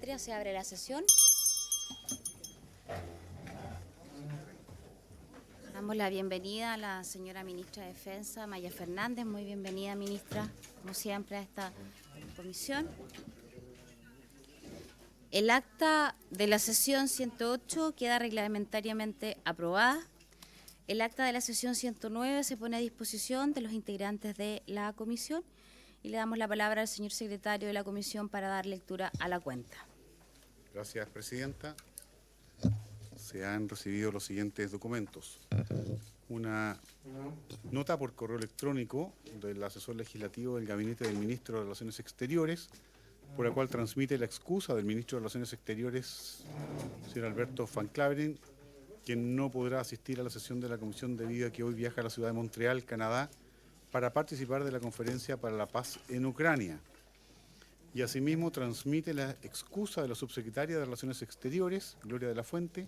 Patria, se abre la sesión. Damos la bienvenida a la señora ministra de Defensa, Maya Fernández. Muy bienvenida, ministra, como siempre, a esta comisión. El acta de la sesión 108 queda reglamentariamente aprobada. El acta de la sesión 109 se pone a disposición de los integrantes de la comisión y le damos la palabra al señor secretario de la comisión para dar lectura a la cuenta. Gracias, presidenta. Se han recibido los siguientes documentos. Una nota por correo electrónico del asesor legislativo del Gabinete del Ministro de Relaciones Exteriores, por la cual transmite la excusa del Ministro de Relaciones Exteriores, señor Alberto Van Claveren, quien no podrá asistir a la sesión de la comisión debido a que hoy viaja a la ciudad de Montreal, Canadá, para participar de la Conferencia para la Paz en Ucrania. Y asimismo transmite la excusa de la subsecretaria de Relaciones Exteriores, Gloria de la Fuente,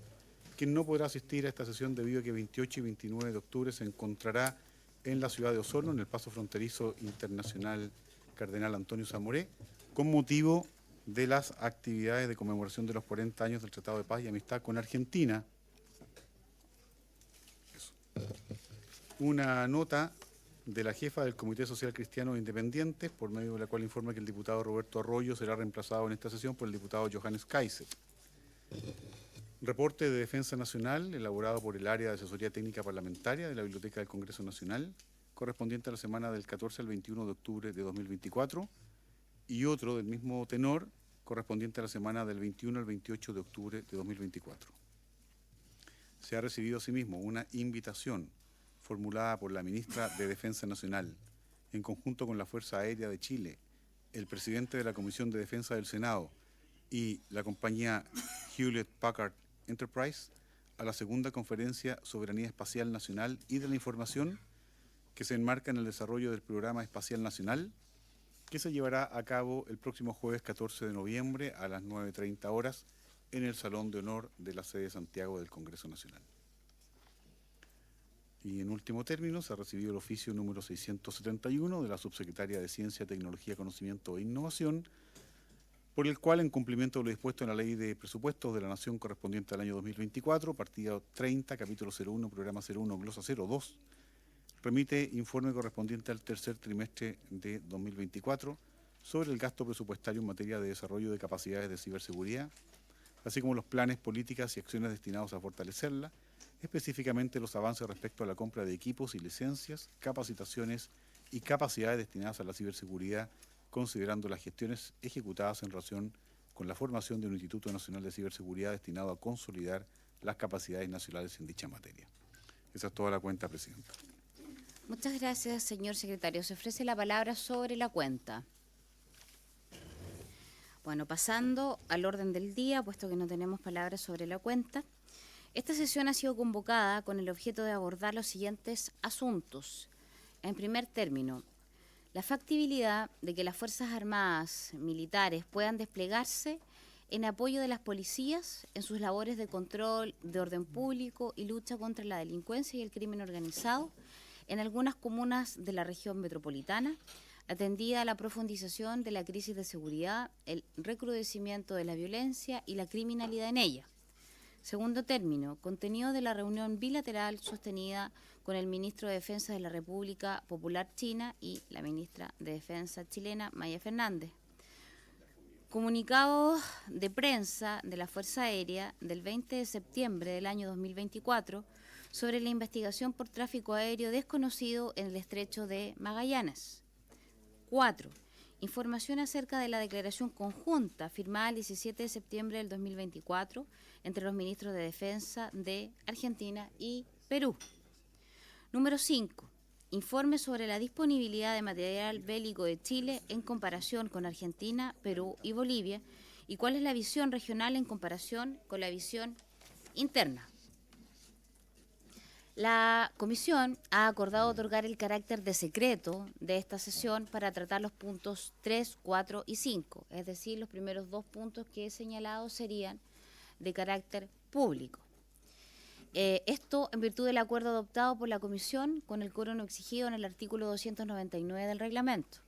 quien no podrá asistir a esta sesión debido a que 28 y 29 de octubre se encontrará en la ciudad de Osorno, en el paso fronterizo internacional Cardenal Antonio Zamoré, con motivo de las actividades de conmemoración de los 40 años del Tratado de Paz y Amistad con Argentina. Eso. Una nota de la jefa del Comité Social Cristiano Independiente, por medio de la cual informa que el diputado Roberto Arroyo será reemplazado en esta sesión por el diputado Johannes Kaiser. Reporte de Defensa Nacional, elaborado por el Área de Asesoría Técnica Parlamentaria de la Biblioteca del Congreso Nacional, correspondiente a la semana del 14 al 21 de octubre de 2024, y otro del mismo tenor, correspondiente a la semana del 21 al 28 de octubre de 2024. Se ha recibido asimismo una invitación formulada por la ministra de Defensa Nacional, en conjunto con la Fuerza Aérea de Chile, el presidente de la Comisión de Defensa del Senado y la compañía Hewlett Packard Enterprise, a la segunda conferencia Soberanía Espacial Nacional y de la Información, que se enmarca en el desarrollo del Programa Espacial Nacional, que se llevará a cabo el próximo jueves 14 de noviembre a las 9:30 horas en el Salón de Honor de la sede de Santiago del Congreso Nacional. Y en último término, se ha recibido el oficio número 671 de la Subsecretaria de Ciencia, Tecnología, Conocimiento e Innovación, por el cual, en cumplimiento de lo dispuesto en la Ley de Presupuestos de la Nación correspondiente al año 2024, partida 30, capítulo 01, programa 01, glosa 02, remite informe correspondiente al tercer trimestre de 2024 sobre el gasto presupuestario en materia de desarrollo de capacidades de ciberseguridad, así como los planes, políticas y acciones destinados a fortalecerla, específicamente los avances respecto a la compra de equipos y licencias, capacitaciones y capacidades destinadas a la ciberseguridad, considerando las gestiones ejecutadas en relación con la formación de un Instituto Nacional de Ciberseguridad destinado a consolidar las capacidades nacionales en dicha materia. Esa es toda la cuenta, Presidenta. Muchas gracias, señor secretario. Se ofrece la palabra sobre la cuenta. Bueno, pasando al orden del día, puesto que no tenemos palabras sobre la cuenta, esta sesión ha sido convocada con el objeto de abordar los siguientes asuntos. En primer término, la factibilidad de que las Fuerzas Armadas militares puedan desplegarse en apoyo de las policías en sus labores de control de orden público y lucha contra la delincuencia y el crimen organizado en algunas comunas de la región metropolitana, atendida a la profundización de la crisis de seguridad, el recrudecimiento de la violencia y la criminalidad en ella. Segundo término, contenido de la reunión bilateral sostenida con el ministro de Defensa de la República Popular China y la ministra de Defensa chilena, Maya Fernández. Comunicado de prensa de la Fuerza Aérea del 20 de septiembre del año 2024 sobre la investigación por tráfico aéreo desconocido en el estrecho de Magallanes. 4. Información acerca de la declaración conjunta firmada el 17 de septiembre del 2024 entre los ministros de Defensa de Argentina y Perú. Número 5. Informe sobre la disponibilidad de material bélico de Chile en comparación con Argentina, Perú y Bolivia y cuál es la visión regional en comparación con la visión interna. La Comisión ha acordado otorgar el carácter de secreto de esta sesión para tratar los puntos 3, 4 y 5, es decir, los primeros dos puntos que he señalado serían de carácter público. Esto en virtud del acuerdo adoptado por la Comisión con el quórum exigido en el artículo 299 del reglamento.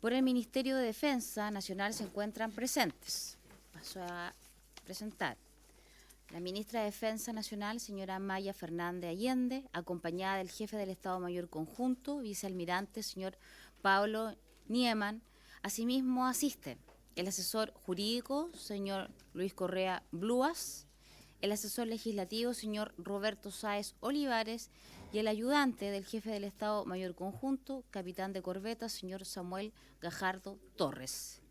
Por el Ministerio de Defensa Nacional se encuentran presentes. paso a presentar. La ministra de Defensa Nacional, señora Maya Fernández Allende, acompañada del jefe del Estado Mayor Conjunto, vicealmirante, señor Pablo Nieman. Asimismo asisten el asesor jurídico, señor Luis Correa Bluas, el asesor legislativo, señor Roberto Sáez Olivares, y el ayudante del jefe del Estado Mayor Conjunto, capitán de corbeta, señor Samuel Gajardo Torres.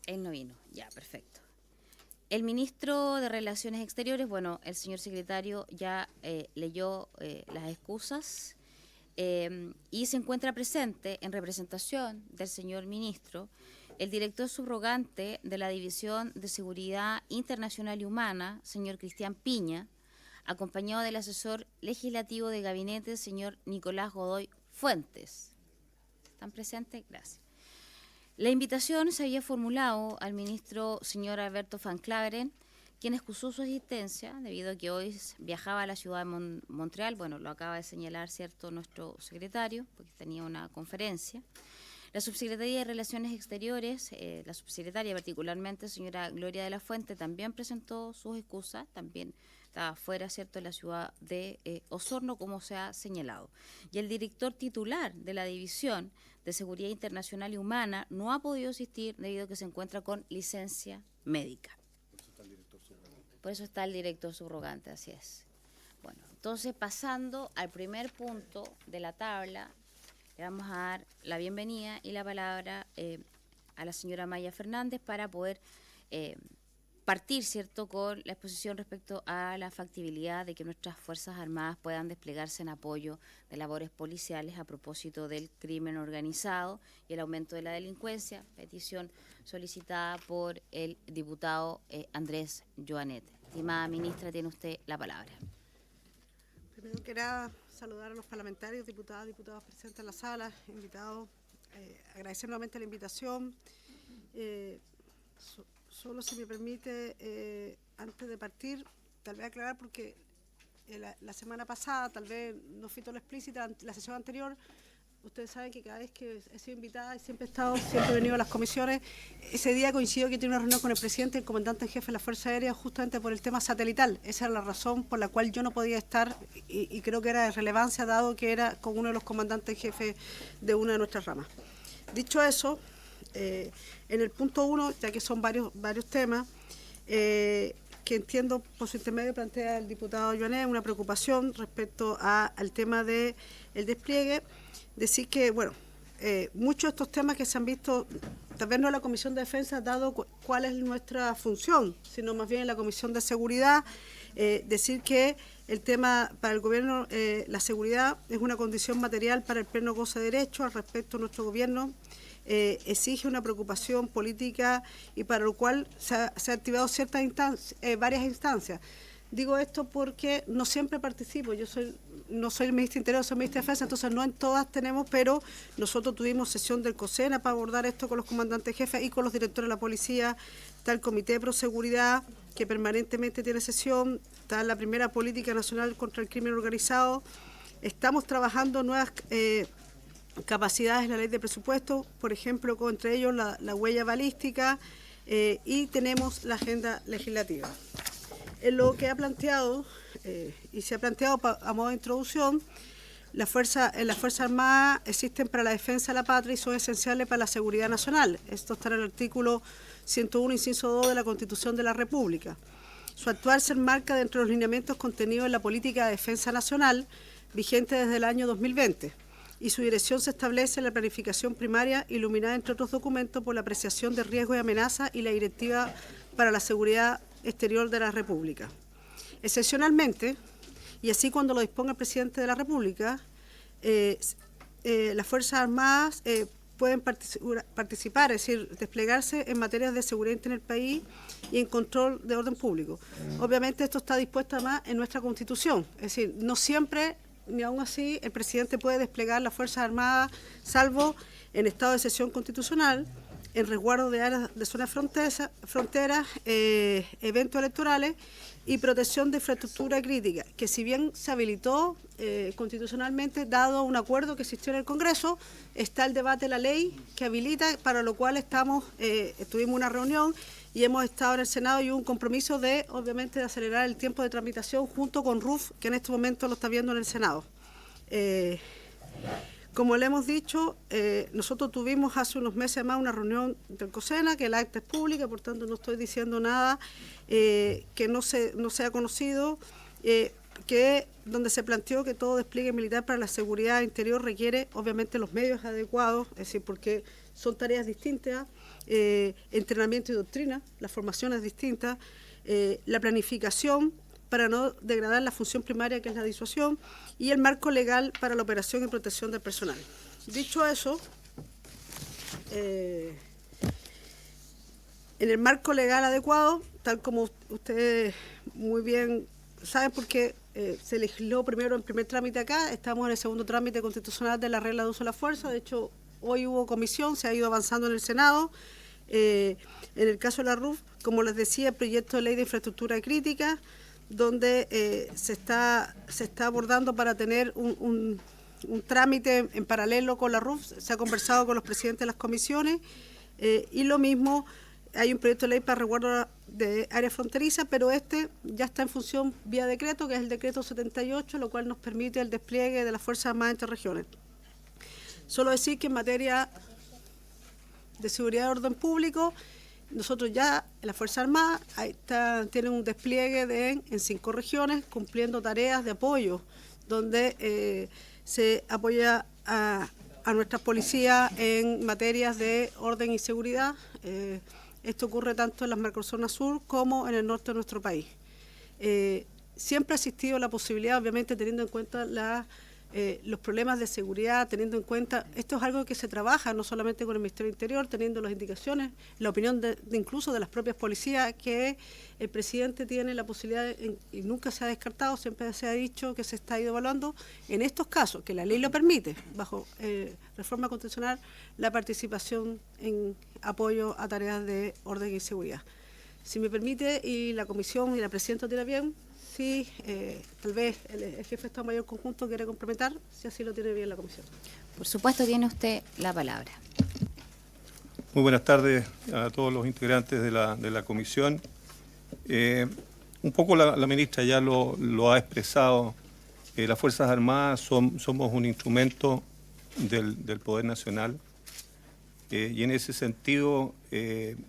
Él no vino, ya, perfecto. El ministro de Relaciones Exteriores, bueno, el señor secretario ya leyó las excusas y se encuentra presente en representación del señor ministro el director subrogante de la División de Seguridad Internacional y Humana, señor Cristian Piña, acompañado del asesor legislativo de gabinete, señor Nicolás Godoy Fuentes. ¿Están presentes? Gracias. La invitación se había formulado al ministro señor Alberto Van Claveren, quien excusó su asistencia debido a que hoy viajaba a la ciudad de Montreal. Bueno, lo acaba de señalar, ¿cierto?, nuestro secretario, porque tenía una conferencia. La subsecretaría de Relaciones Exteriores, la subsecretaria particularmente, señora Gloria de la Fuente, también presentó sus excusas, también estaba fuera, ¿cierto?, de la ciudad de Osorno, como se ha señalado. Y el director titular de la División de Seguridad Internacional y Humana no ha podido asistir debido a que se encuentra con licencia médica. Por eso está el director subrogante, así es. Bueno, entonces pasando al primer punto de la tabla, le vamos a dar la bienvenida y la palabra a la señora Maya Fernández para poder partir, ¿cierto?, con la exposición respecto a la factibilidad de que nuestras Fuerzas Armadas puedan desplegarse en apoyo de labores policiales a propósito del crimen organizado y el aumento de la delincuencia, petición solicitada por el diputado Andrés Joanet. Estimada ministra, tiene usted la palabra. Primero que nada, saludar a los parlamentarios, diputados presentes en la sala, invitados, agradecer nuevamente la invitación. Solo si me permite, antes de partir, tal vez aclarar porque la semana pasada, tal vez no fui todo lo explícita, la sesión anterior, ustedes saben que cada vez que he sido invitada y siempre he venido a las comisiones, ese día coincidió que tiene una reunión con el presidente y el comandante en jefe de la Fuerza Aérea justamente por el tema satelital. Esa era la razón por la cual yo no podía estar y creo que era de relevancia dado que era con uno de los comandantes en jefe de una de nuestras ramas. Dicho eso, en el punto 1, ya que son varios temas, que entiendo por su intermedio plantea el diputado Joanet una preocupación respecto al tema del despliegue. Decir que, bueno, muchos de estos temas que se han visto, tal vez no en la Comisión de Defensa, dado cuál es nuestra función, sino más bien en la Comisión de Seguridad, decir que el tema para el gobierno, la seguridad es una condición material para el pleno goce de derechos. Al respecto, nuestro gobierno exige una preocupación política y para lo cual se ha activado varias instancias. Digo esto porque no siempre participo, no soy el ministro de Interior, soy el ministro de Defensa, entonces no en todas tenemos, pero nosotros tuvimos sesión del COSENA para abordar esto con los comandantes jefes y con los directores de la policía. Está el Comité de Proseguridad, que permanentemente tiene sesión, está la primera política nacional contra el crimen organizado. Estamos trabajando nuevas capacidades en la ley de presupuesto, por ejemplo, entre ellos la huella balística, y tenemos la agenda legislativa. En lo que ha planteado, y se ha planteado a modo de introducción, las Fuerzas Armadas existen para la defensa de la patria y son esenciales para la seguridad nacional. Esto está en el artículo 101, inciso 2 de la Constitución de la República. Su actuar se enmarca dentro de los lineamientos contenidos en la política de defensa nacional, vigente desde el año 2020, y su dirección se establece en la planificación primaria, iluminada entre otros documentos por la apreciación de riesgos y amenazas y la Directiva para la Seguridad Exterior de la República. Excepcionalmente, y así cuando lo disponga el presidente de la República, las Fuerzas Armadas pueden participar, es decir, desplegarse en materias de seguridad interna del país y en control de orden público. Obviamente esto está dispuesto además en nuestra Constitución, es decir, no siempre, ni aún así, el presidente puede desplegar las Fuerzas Armadas, salvo en estado de excepción constitucional. en resguardo de áreas de zonas fronteras, eventos electorales y protección de infraestructura crítica, que si bien se habilitó constitucionalmente, dado un acuerdo que existió en el Congreso, está el debate de la ley que habilita, para lo cual tuvimos una reunión y hemos estado en el Senado, y un compromiso de, obviamente, de acelerar el tiempo de tramitación junto con RUF, que en este momento lo está viendo en el Senado. Como le hemos dicho, nosotros tuvimos hace unos meses más una reunión del COSENA, que el acta es pública, por tanto no estoy diciendo nada que no sea conocido, donde se planteó que todo despliegue militar para la seguridad interior requiere obviamente los medios adecuados, es decir, porque son tareas distintas, entrenamiento y doctrina, la formación es distinta, la planificación para no degradar la función primaria, que es la disuasión, y el marco legal para la operación y protección del personal. Dicho eso, en el marco legal adecuado, tal como ustedes muy bien saben, porque se legisló primero en primer trámite acá, estamos en el segundo trámite constitucional de la regla de uso de la fuerza. De hecho, hoy hubo comisión, se ha ido avanzando en el Senado. En el caso de la RUF, como les decía, el proyecto de ley de infraestructura crítica, donde se está abordando para tener un trámite en paralelo con la RUF. Se ha conversado con los presidentes de las comisiones, y lo mismo, hay un proyecto de ley para resguardo de áreas fronterizas, pero ya está en función vía decreto, que es el decreto 78, lo cual nos permite el despliegue de las Fuerzas Armadas entre regiones. Solo decir que en materia de seguridad y orden público, nosotros ya, en las Fuerzas Armadas, tienen un despliegue en 5 regiones, cumpliendo tareas de apoyo, donde se apoya a nuestras policías en materias de orden y seguridad. Esto ocurre tanto en las macrozonas sur como en el norte de nuestro país. Siempre ha existido la posibilidad, obviamente teniendo en cuenta los problemas de seguridad, teniendo en cuenta, esto es algo que se trabaja no solamente con el Ministerio del Interior, teniendo las indicaciones, la opinión incluso de las propias policías, que el presidente tiene la posibilidad, y nunca se ha descartado, siempre se ha dicho que se está evaluando, en estos casos, que la ley lo permite, bajo reforma constitucional, la participación en apoyo a tareas de orden y seguridad. Si me permite, y la comisión y la presidenta tiene bien, sí, tal vez el jefe de Estado Mayor Conjunto quiere complementar, si así lo tiene bien la comisión. Por supuesto, tiene usted la palabra. Muy buenas tardes a todos los integrantes de la comisión. Un poco la ministra ya lo ha expresado. Las Fuerzas Armadas somos un instrumento del Poder Nacional, y en ese sentido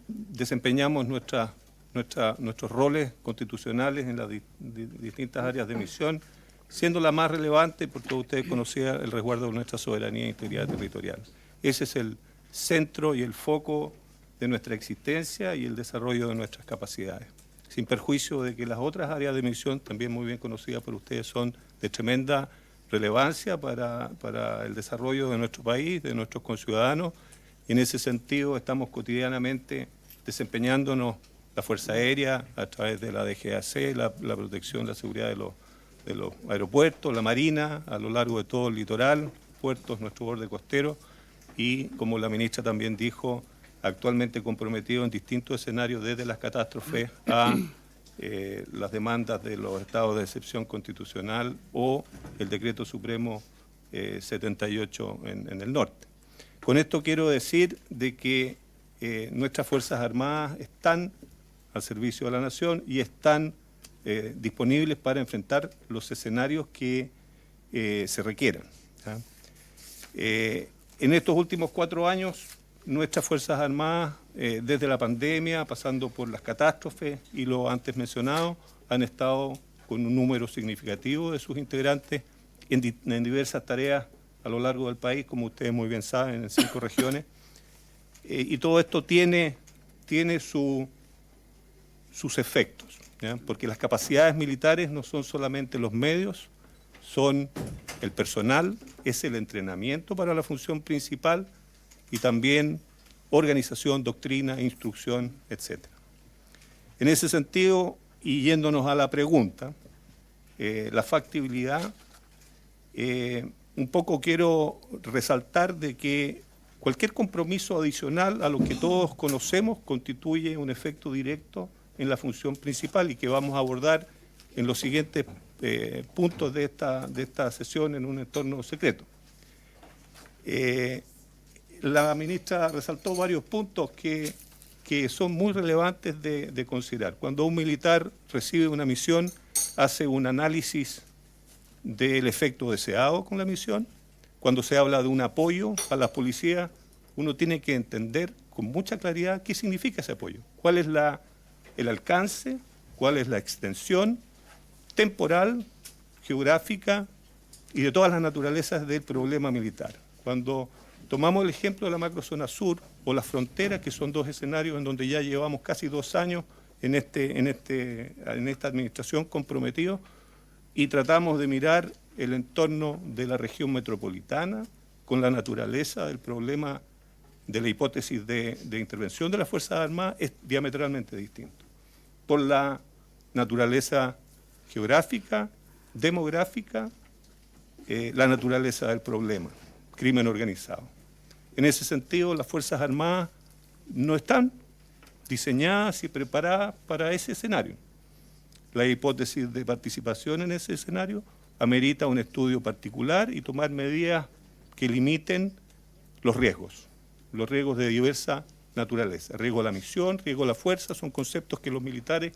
desempeñamos nuestros roles constitucionales en las distintas áreas de misión, siendo la más relevante, por todos ustedes conocían, el resguardo de nuestra soberanía e integridad territorial. Ese es el centro y el foco de nuestra existencia y el desarrollo de nuestras capacidades, sin perjuicio de que las otras áreas de misión, también muy bien conocidas por ustedes, son de tremenda relevancia para el desarrollo de nuestro país, de nuestros conciudadanos, y en ese sentido estamos cotidianamente desempeñándonos la Fuerza Aérea a través de la DGAC, la protección, la seguridad de los aeropuertos, la Marina a lo largo de todo el litoral, puertos, nuestro borde costero, y como la ministra también dijo, actualmente comprometido en distintos escenarios, desde las catástrofes a las demandas de los estados de excepción constitucional o el decreto supremo 78 en el norte. Con esto quiero decir de que nuestras Fuerzas Armadas están al servicio de la nación y están disponibles para enfrentar los escenarios que se requieran. En estos últimos 4 años, nuestras Fuerzas Armadas, desde la pandemia, pasando por las catástrofes y lo antes mencionado, han estado con un número significativo de sus integrantes en diversas tareas a lo largo del país, como ustedes muy bien saben, en 5 regiones. Y todo esto tiene sus efectos, ¿ya? Porque las capacidades militares no son solamente los medios, son el personal, es el entrenamiento para la función principal y también organización, doctrina, instrucción, etc. En ese sentido, y yéndonos a la pregunta, la factibilidad, un poco quiero resaltar de que Cualquier compromiso adicional a lo que todos conocemos constituye un efecto directo en la función principal y que vamos a abordar en los siguientes puntos de esta sesión en un entorno secreto. La ministra resaltó varios puntos que son muy relevantes de considerar. Cuando un militar recibe una misión, hace un análisis del efecto deseado con la misión. Cuando se habla de un apoyo a la policía, uno tiene que entender con mucha claridad qué significa ese apoyo, cuál es el alcance, cuál es la extensión temporal, geográfica y de todas las naturalezas del problema militar. Cuando tomamos el ejemplo de la macrozona sur o las fronteras, que son dos escenarios en donde ya llevamos casi 2 años en esta administración comprometidos, y tratamos de mirar el entorno de la región metropolitana con la naturaleza del problema de la hipótesis de intervención de las Fuerzas Armadas, es diametralmente distinto. Por la naturaleza geográfica, demográfica, la naturaleza del problema, crimen organizado. En ese sentido, las Fuerzas Armadas no están diseñadas y preparadas para ese escenario. La hipótesis de participación en ese escenario amerita un estudio particular y tomar medidas que limiten los riesgos de diversa naturaleza. Riesgo a la misión, riesgo a la fuerza, son conceptos que los militares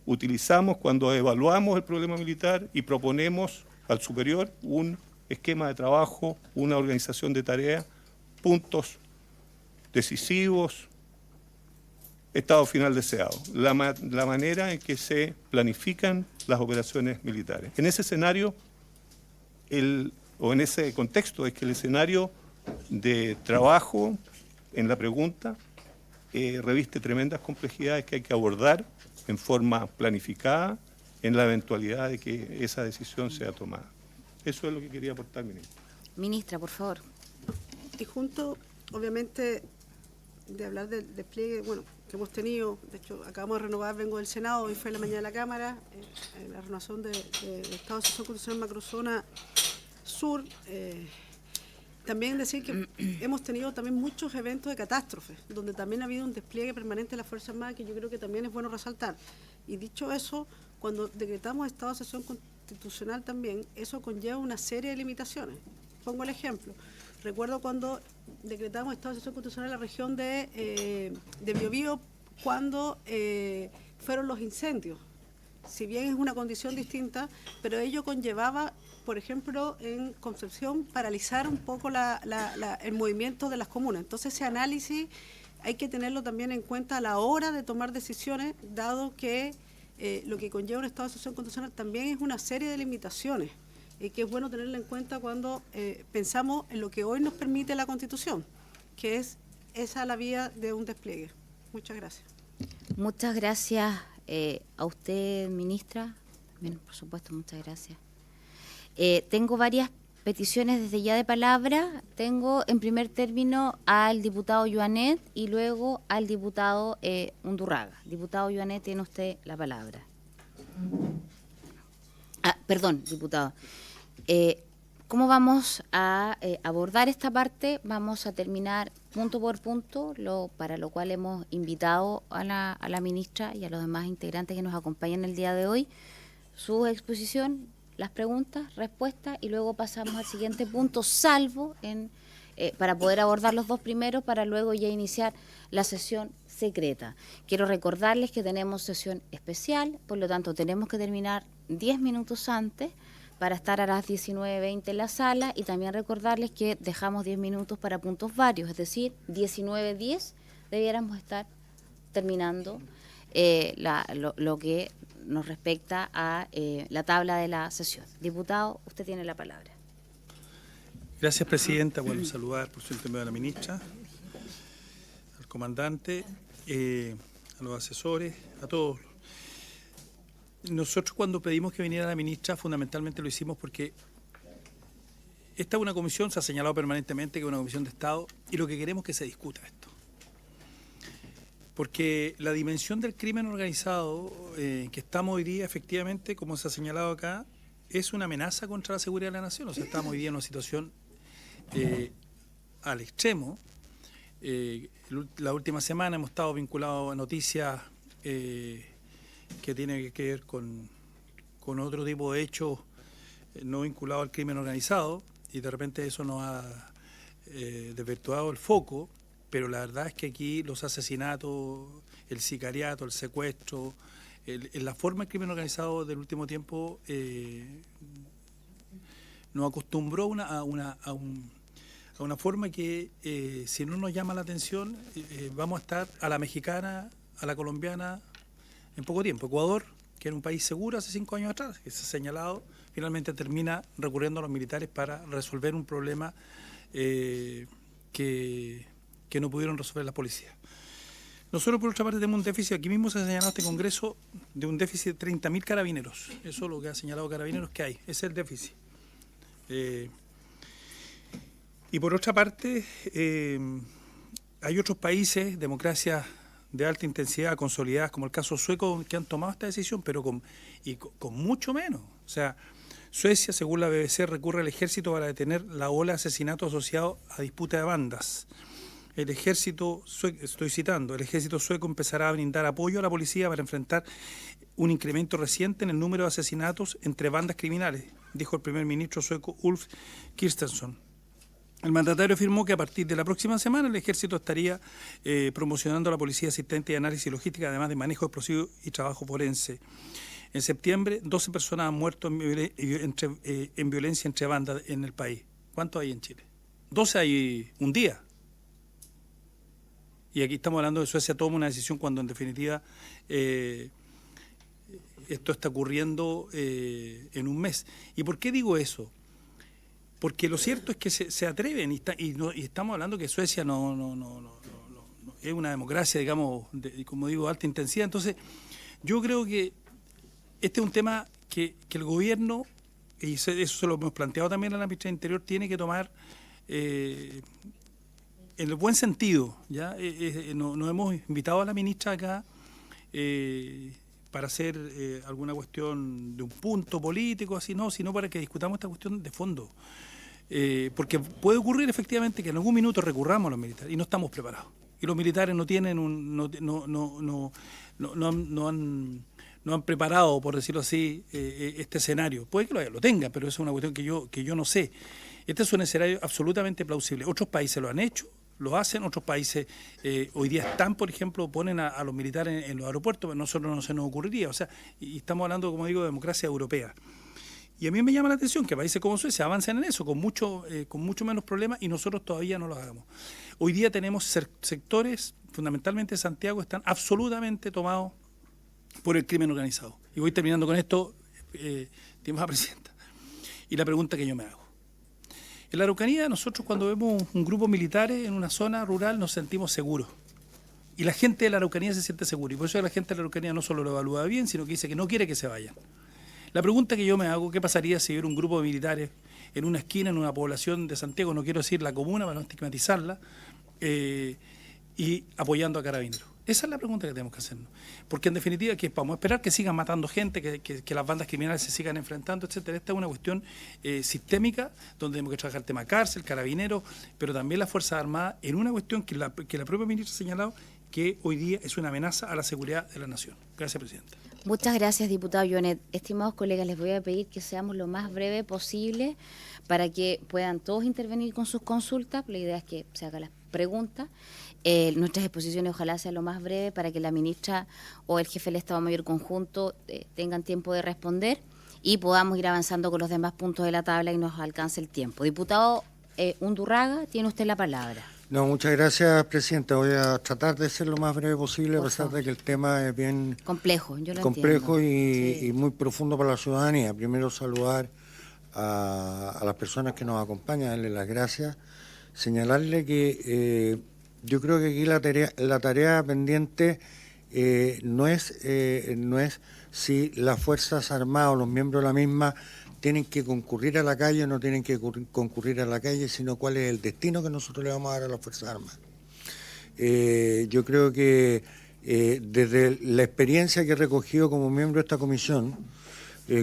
utilizamos cuando evaluamos el problema militar y proponemos al superior un esquema de trabajo, una organización de tareas, puntos decisivos, estado final deseado, la manera en que se planifican las operaciones militares. En ese escenario, o en ese contexto, es que el escenario de trabajo en la pregunta reviste tremendas complejidades que hay que abordar en forma planificada en la eventualidad de que esa decisión sea tomada. Eso es lo que quería aportar, ministra. Ministra, por favor. Y junto, obviamente, de hablar del despliegue, bueno, que hemos tenido, de hecho, acabamos de renovar, vengo del Senado, hoy fue en la mañana de la Cámara, la renovación del Estado de Sesión Constitucional Macrozona Sur. También decir que hemos tenido también muchos eventos de catástrofes, donde también ha habido un despliegue permanente de las Fuerzas Armadas, que yo creo que también es bueno resaltar. Y dicho eso, cuando decretamos Estado de Sesión Constitucional también, eso conlleva una serie de limitaciones. Pongo el ejemplo. Recuerdo cuando decretamos Estado de Sesión Constitucional en la región de Biobío, cuando fueron los incendios. Si bien es una condición distinta, pero ello conllevaba, por ejemplo, en Concepción, paralizar un poco el movimiento de las comunas. Entonces, ese análisis hay que tenerlo también en cuenta a la hora de tomar decisiones, dado que lo que conlleva un Estado de Sesión Constitucional también es una serie de limitaciones, y que es bueno tenerla en cuenta cuando pensamos en lo que hoy nos permite la Constitución, que es esa la vía de un despliegue. Muchas gracias. Muchas gracias a usted, ministra. Bien, por supuesto, muchas gracias. Tengo varias peticiones desde ya de palabra. Tengo en primer término al diputado Yuanet y luego al diputado Undurraga. Diputado Yuanet, tiene usted la palabra. Perdón, diputado. ¿Cómo vamos a abordar esta parte? Vamos a terminar punto por punto, para lo cual hemos invitado a la ministra y a los demás integrantes que nos acompañan el día de hoy. Su exposición, las preguntas, respuestas, y luego pasamos al siguiente punto, salvo para poder abordar los dos primeros, para luego ya iniciar la sesión secreta. Quiero recordarles que tenemos sesión especial, por lo tanto tenemos que terminar 10 minutos antes para estar a las 19:20 en la sala, y también recordarles que dejamos 10 minutos para puntos varios, es decir, 19:10 debiéramos estar terminando lo que nos respecta a la tabla de la sesión. Diputado, usted tiene la palabra. Gracias, presidenta. Bueno, saludar por su intermedio a la ministra, al comandante, a los asesores, a todos. Nosotros cuando pedimos que viniera la ministra, fundamentalmente lo hicimos porque esta es una comisión, se ha señalado permanentemente que es una comisión de Estado, y lo que queremos es que se discuta esto. Porque la dimensión del crimen organizado que estamos hoy día, efectivamente, como se ha señalado acá, es una amenaza contra la seguridad de la nación. O sea, estamos hoy día en una situación al extremo. La última semana hemos estado vinculados a noticias que tienen que ver con otro tipo de hechos no vinculados al crimen organizado, y de repente eso nos ha desvirtuado el foco, pero la verdad es que aquí los asesinatos, el sicariato, el secuestro, la forma del crimen organizado del último tiempo nos acostumbró a una forma que si no nos llama la atención vamos a estar a la mexicana, a la colombiana en poco tiempo. Ecuador, que era un país seguro hace 5 años atrás, que se ha señalado, finalmente termina recurriendo a los militares para resolver un problema que no pudieron resolver las policías. Nosotros, por otra parte, tenemos un déficit, aquí mismo se ha señalado este Congreso, de un déficit de 30.000 carabineros. Eso es lo que ha señalado Carabineros que hay, ese es el déficit. Y por otra parte, hay otros países, democracias de alta intensidad, consolidadas, como el caso sueco, que han tomado esta decisión, pero con mucho menos. O sea, Suecia, según la BBC, recurre al ejército para detener la ola de asesinatos asociados a disputa de bandas. El ejército sueco, estoy citando, el ejército sueco empezará a brindar apoyo a la policía para enfrentar un incremento reciente en el número de asesinatos entre bandas criminales, dijo el primer ministro sueco Ulf Kristersson. El mandatario afirmó que a partir de la próxima semana el ejército estaría promocionando a la policía asistente de análisis y logística, además de manejo explosivo y trabajo forense. En septiembre, 12 personas han muerto en violencia entre bandas en el país. ¿Cuántos hay en Chile? 12 hay un día. Y aquí estamos hablando de Suecia toma una decisión cuando en definitiva esto está ocurriendo en un mes. ¿Y por qué digo eso? Porque lo cierto es que se atreven y estamos hablando que Suecia no es una democracia, digamos, como digo, alta intensidad. Entonces, yo creo que este es un tema que el gobierno, y eso se lo hemos planteado también a la ministra del Interior, tiene que tomar en el buen sentido. ¿Ya? Nos hemos invitado a la ministra acá para hacer alguna cuestión de un punto político, así no, sino para que discutamos esta cuestión de fondo. Porque puede ocurrir efectivamente que en algún minuto recurramos a los militares y no estamos preparados. Y los militares no tienen no han preparado, por decirlo así, este escenario. Puede que lo tenga, pero eso es una cuestión que yo no sé. Este es un escenario absolutamente plausible. Otros países lo han hecho, lo hacen, otros países hoy día están, por ejemplo, ponen a los militares en los aeropuertos, pero a nosotros no se nos ocurriría. O sea, y estamos hablando, como digo, de democracia europea. Y a mí me llama la atención que países como Suecia avancen en eso con mucho menos problemas y nosotros todavía no lo hagamos. Hoy día tenemos sectores, fundamentalmente Santiago, están absolutamente tomados por el crimen organizado. Y voy terminando con esto, estimada presidenta. Y la pregunta que yo me hago. En la Araucanía, nosotros cuando vemos un grupo militar en una zona rural nos sentimos seguros. Y la gente de la Araucanía se siente segura. Y por eso la gente de la Araucanía no solo lo evalúa bien, sino que dice que no quiere que se vayan. La pregunta que yo me hago, ¿qué pasaría si hubiera un grupo de militares en una esquina, en una población de Santiago, no quiero decir la comuna para no estigmatizarla, y apoyando a Carabineros? Esa es la pregunta que tenemos que hacernos. Porque en definitiva, ¿qué vamos a esperar? Que sigan matando gente, que las bandas criminales se sigan enfrentando, etcétera. Esta es una cuestión sistémica, donde tenemos que trabajar el tema cárcel, Carabineros, pero también las Fuerzas Armadas, en una cuestión que la propia ministra ha señalado, que hoy día es una amenaza a la seguridad de la nación. Gracias, presidenta. Muchas gracias, diputado Jonet. Estimados colegas, les voy a pedir que seamos lo más breve posible para que puedan todos intervenir con sus consultas. La idea es que se hagan las preguntas. Nuestras exposiciones ojalá sean lo más breve para que la ministra o el jefe del Estado Mayor conjunto tengan tiempo de responder y podamos ir avanzando con los demás puntos de la tabla y nos alcance el tiempo. Diputado Undurraga, tiene usted la palabra. No, muchas gracias, presidenta. Voy a tratar de ser lo más breve posible, a pesar de que el tema es bien complejo, yo lo complejo entiendo. y muy profundo para la ciudadanía. Primero, saludar a las personas que nos acompañan, darle las gracias, señalarle que yo creo que aquí la tarea pendiente no es si las Fuerzas Armadas o los miembros de la misma tienen que concurrir a la calle o no tienen que concurrir a la calle, sino cuál es el destino que nosotros le vamos a dar a las Fuerzas Armadas. Yo creo que desde la experiencia que he recogido como miembro de esta comisión,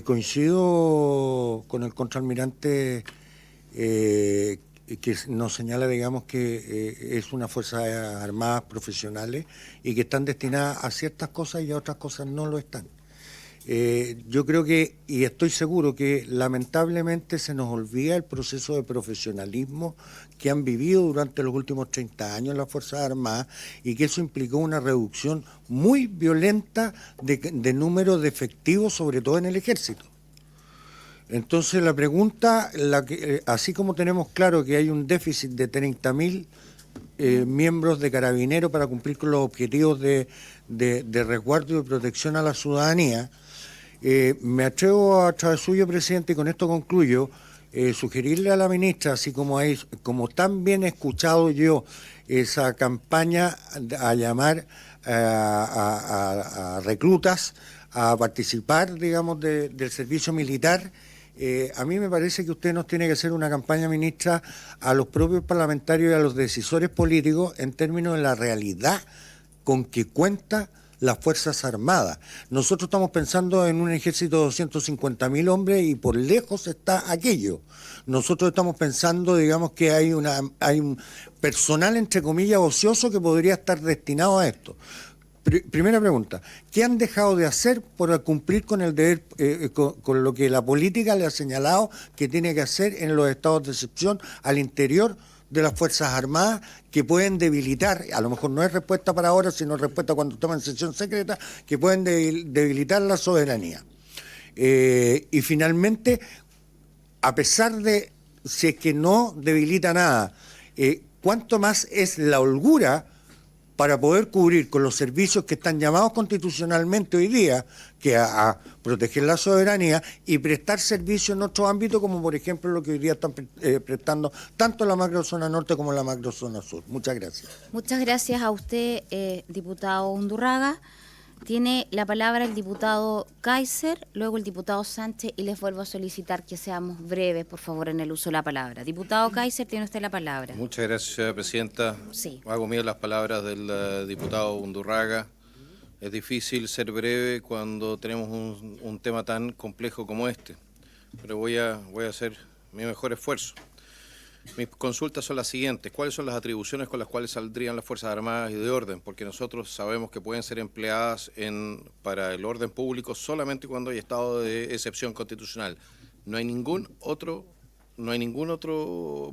coincido con el contraalmirante que nos señala, digamos, que es una Fuerzas Armadas profesionales y que están destinadas a ciertas cosas y a otras cosas no lo están. Yo creo que, y estoy seguro que lamentablemente se nos olvida el proceso de profesionalismo que han vivido durante los últimos 30 años las Fuerzas Armadas y que eso implicó una reducción muy violenta de número de efectivos, sobre todo en el Ejército. Entonces la pregunta, así como tenemos claro que hay un déficit de 30.000 miembros de Carabineros para cumplir con los objetivos de resguardo y de protección a la ciudadanía, me atrevo a través suyo, presidente, y con esto concluyo, sugerirle a la ministra, así como tan bien he escuchado yo esa campaña a llamar a reclutas a participar, digamos, del servicio militar. A mí me parece que usted nos tiene que hacer una campaña, ministra, a los propios parlamentarios y a los decisores políticos en términos de la realidad con que cuenta las Fuerzas Armadas. Nosotros estamos pensando en un ejército de 250.000 hombres y por lejos está aquello. Nosotros estamos pensando, digamos, que hay un personal, entre comillas, ocioso que podría estar destinado a esto. Primera pregunta, ¿qué han dejado de hacer por cumplir con el deber, con lo que la política le ha señalado que tiene que hacer en los estados de excepción al interior de las Fuerzas Armadas, que pueden debilitar, a lo mejor no es respuesta para ahora, sino respuesta cuando toman sesión secreta, que pueden debilitar la soberanía? Y finalmente, a pesar de, si es que no debilita nada, ¿cuánto más es la holgura para poder cubrir con los servicios que están llamados constitucionalmente hoy día, que a proteger la soberanía y prestar servicios en otros ámbitos, como por ejemplo lo que hoy día están prestando tanto la macrozona norte como la macrozona sur? Muchas gracias. Muchas gracias a usted, diputado Undurraga. Tiene la palabra el diputado Kaiser, luego el diputado Sánchez, y les vuelvo a solicitar que seamos breves, por favor, en el uso de la palabra. Diputado Kaiser, tiene usted la palabra. Muchas gracias, señora presidenta. Sí. Hago mías las palabras del diputado Undurraga. Es difícil ser breve cuando tenemos un tema tan complejo como este, pero voy a hacer mi mejor esfuerzo. Mis consultas son las siguientes: ¿cuáles son las atribuciones con las cuales saldrían las Fuerzas Armadas y de orden? Porque nosotros sabemos que pueden ser empleadas para el orden público solamente cuando hay estado de excepción constitucional. No hay ningún otro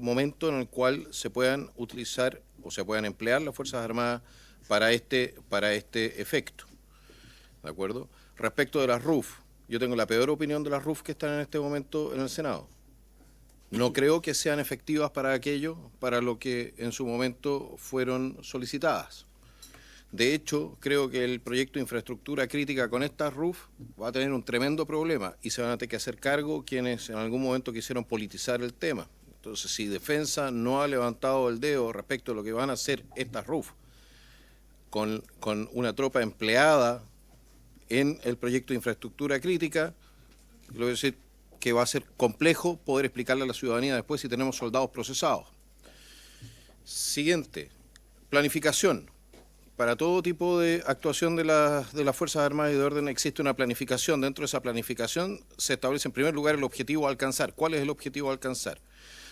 momento en el cual se puedan utilizar o se puedan emplear las Fuerzas Armadas para este efecto. ¿De acuerdo? Respecto de las RUF, yo tengo la peor opinión de las RUF que están en este momento en el Senado. No creo que sean efectivas para aquello, para lo que en su momento fueron solicitadas. De hecho, creo que el proyecto de infraestructura crítica con estas RUF va a tener un tremendo problema y se van a tener que hacer cargo quienes en algún momento quisieron politizar el tema. Entonces, si Defensa no ha levantado el dedo respecto a lo que van a hacer estas RUF con una tropa empleada en el proyecto de infraestructura crítica, lo voy a decir, que va a ser complejo poder explicarle a la ciudadanía después si tenemos soldados procesados. Siguiente, planificación. Para todo tipo de actuación de las Fuerzas Armadas y de Orden existe una planificación. Dentro de esa planificación se establece en primer lugar el objetivo a alcanzar. ¿Cuál es el objetivo a alcanzar?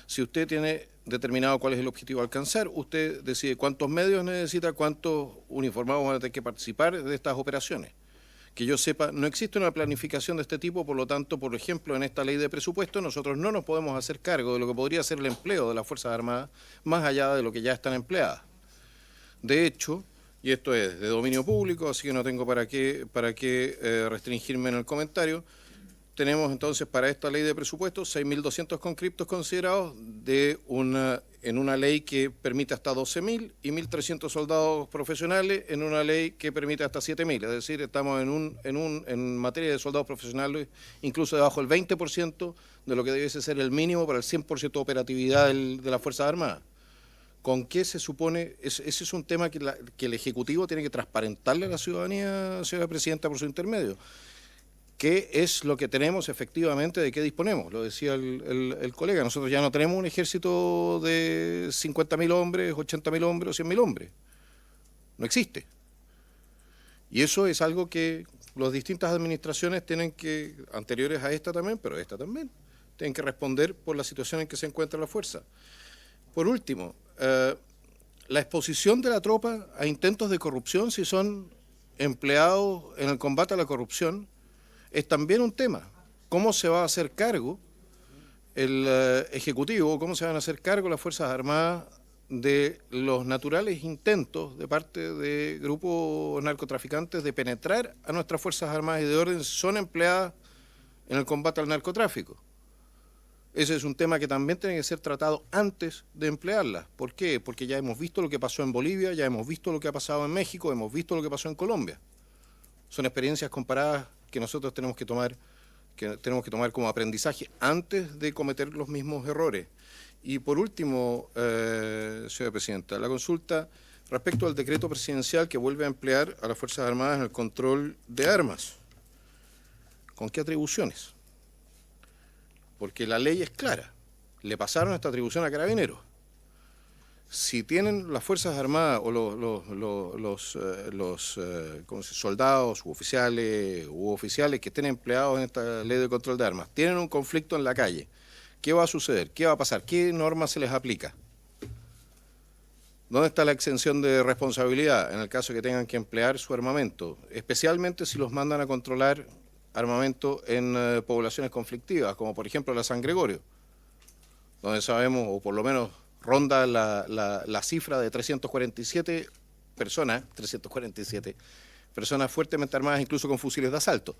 Si usted tiene determinado cuál es el objetivo a alcanzar, usted decide cuántos medios necesita, cuántos uniformados van a tener que participar de estas operaciones. Que yo sepa, no existe una planificación de este tipo, por lo tanto, por ejemplo, en esta ley de presupuesto, nosotros no nos podemos hacer cargo de lo que podría ser el empleo de las Fuerzas Armadas, más allá de lo que ya están empleadas. De hecho, y esto es de dominio público, así que no tengo para qué restringirme en el comentario, tenemos entonces para esta ley de presupuesto 6.200 conscriptos considerados en una ley que permite hasta 12.000 y 1.300 soldados profesionales en una ley que permite hasta 7.000. Es decir, estamos en materia de soldados profesionales incluso debajo del 20% de lo que debiese ser el mínimo para el 100% de operatividad de las Fuerzas Armadas. ¿Con qué se supone? Ese es un tema que el Ejecutivo tiene que transparentarle a la ciudadanía, señora presidenta, por su intermedio. ¿Qué es lo que tenemos efectivamente, de qué disponemos? Lo decía el colega, nosotros ya no tenemos un ejército de 50.000 hombres, 80.000 hombres o 100.000 hombres. No existe. Y eso es algo que las distintas administraciones tienen que, anteriores a esta también, pero esta también, tienen que responder por la situación en que se encuentra la fuerza. Por último, la exposición de la tropa a intentos de corrupción, si son empleados en el combate a la corrupción, es también un tema. ¿Cómo se va a hacer cargo el Ejecutivo, cómo se van a hacer cargo las Fuerzas Armadas de los naturales intentos de parte de grupos narcotraficantes de penetrar a nuestras Fuerzas Armadas y de orden si son empleadas en el combate al narcotráfico? Ese es un tema que también tiene que ser tratado antes de emplearlas. ¿Por qué? Porque ya hemos visto lo que pasó en Bolivia, ya hemos visto lo que ha pasado en México, hemos visto lo que pasó en Colombia. Son experiencias comparadas que nosotros tenemos que tomar como aprendizaje antes de cometer los mismos errores. Y por último, señora Presidenta, la consulta respecto al decreto presidencial que vuelve a emplear a las Fuerzas Armadas en el control de armas. ¿Con qué atribuciones? Porque la ley es clara. Le pasaron esta atribución a Carabineros. Si tienen las Fuerzas Armadas o los soldados u oficiales que estén empleados en esta ley de control de armas, tienen un conflicto en la calle, ¿qué va a suceder? ¿Qué va a pasar? ¿Qué norma se les aplica? ¿Dónde está la exención de responsabilidad en el caso que tengan que emplear su armamento? Especialmente si los mandan a controlar armamento en poblaciones conflictivas, como por ejemplo la San Gregorio, donde sabemos, o por lo menos ronda la cifra de 347 personas fuertemente armadas, incluso con fusiles de asalto.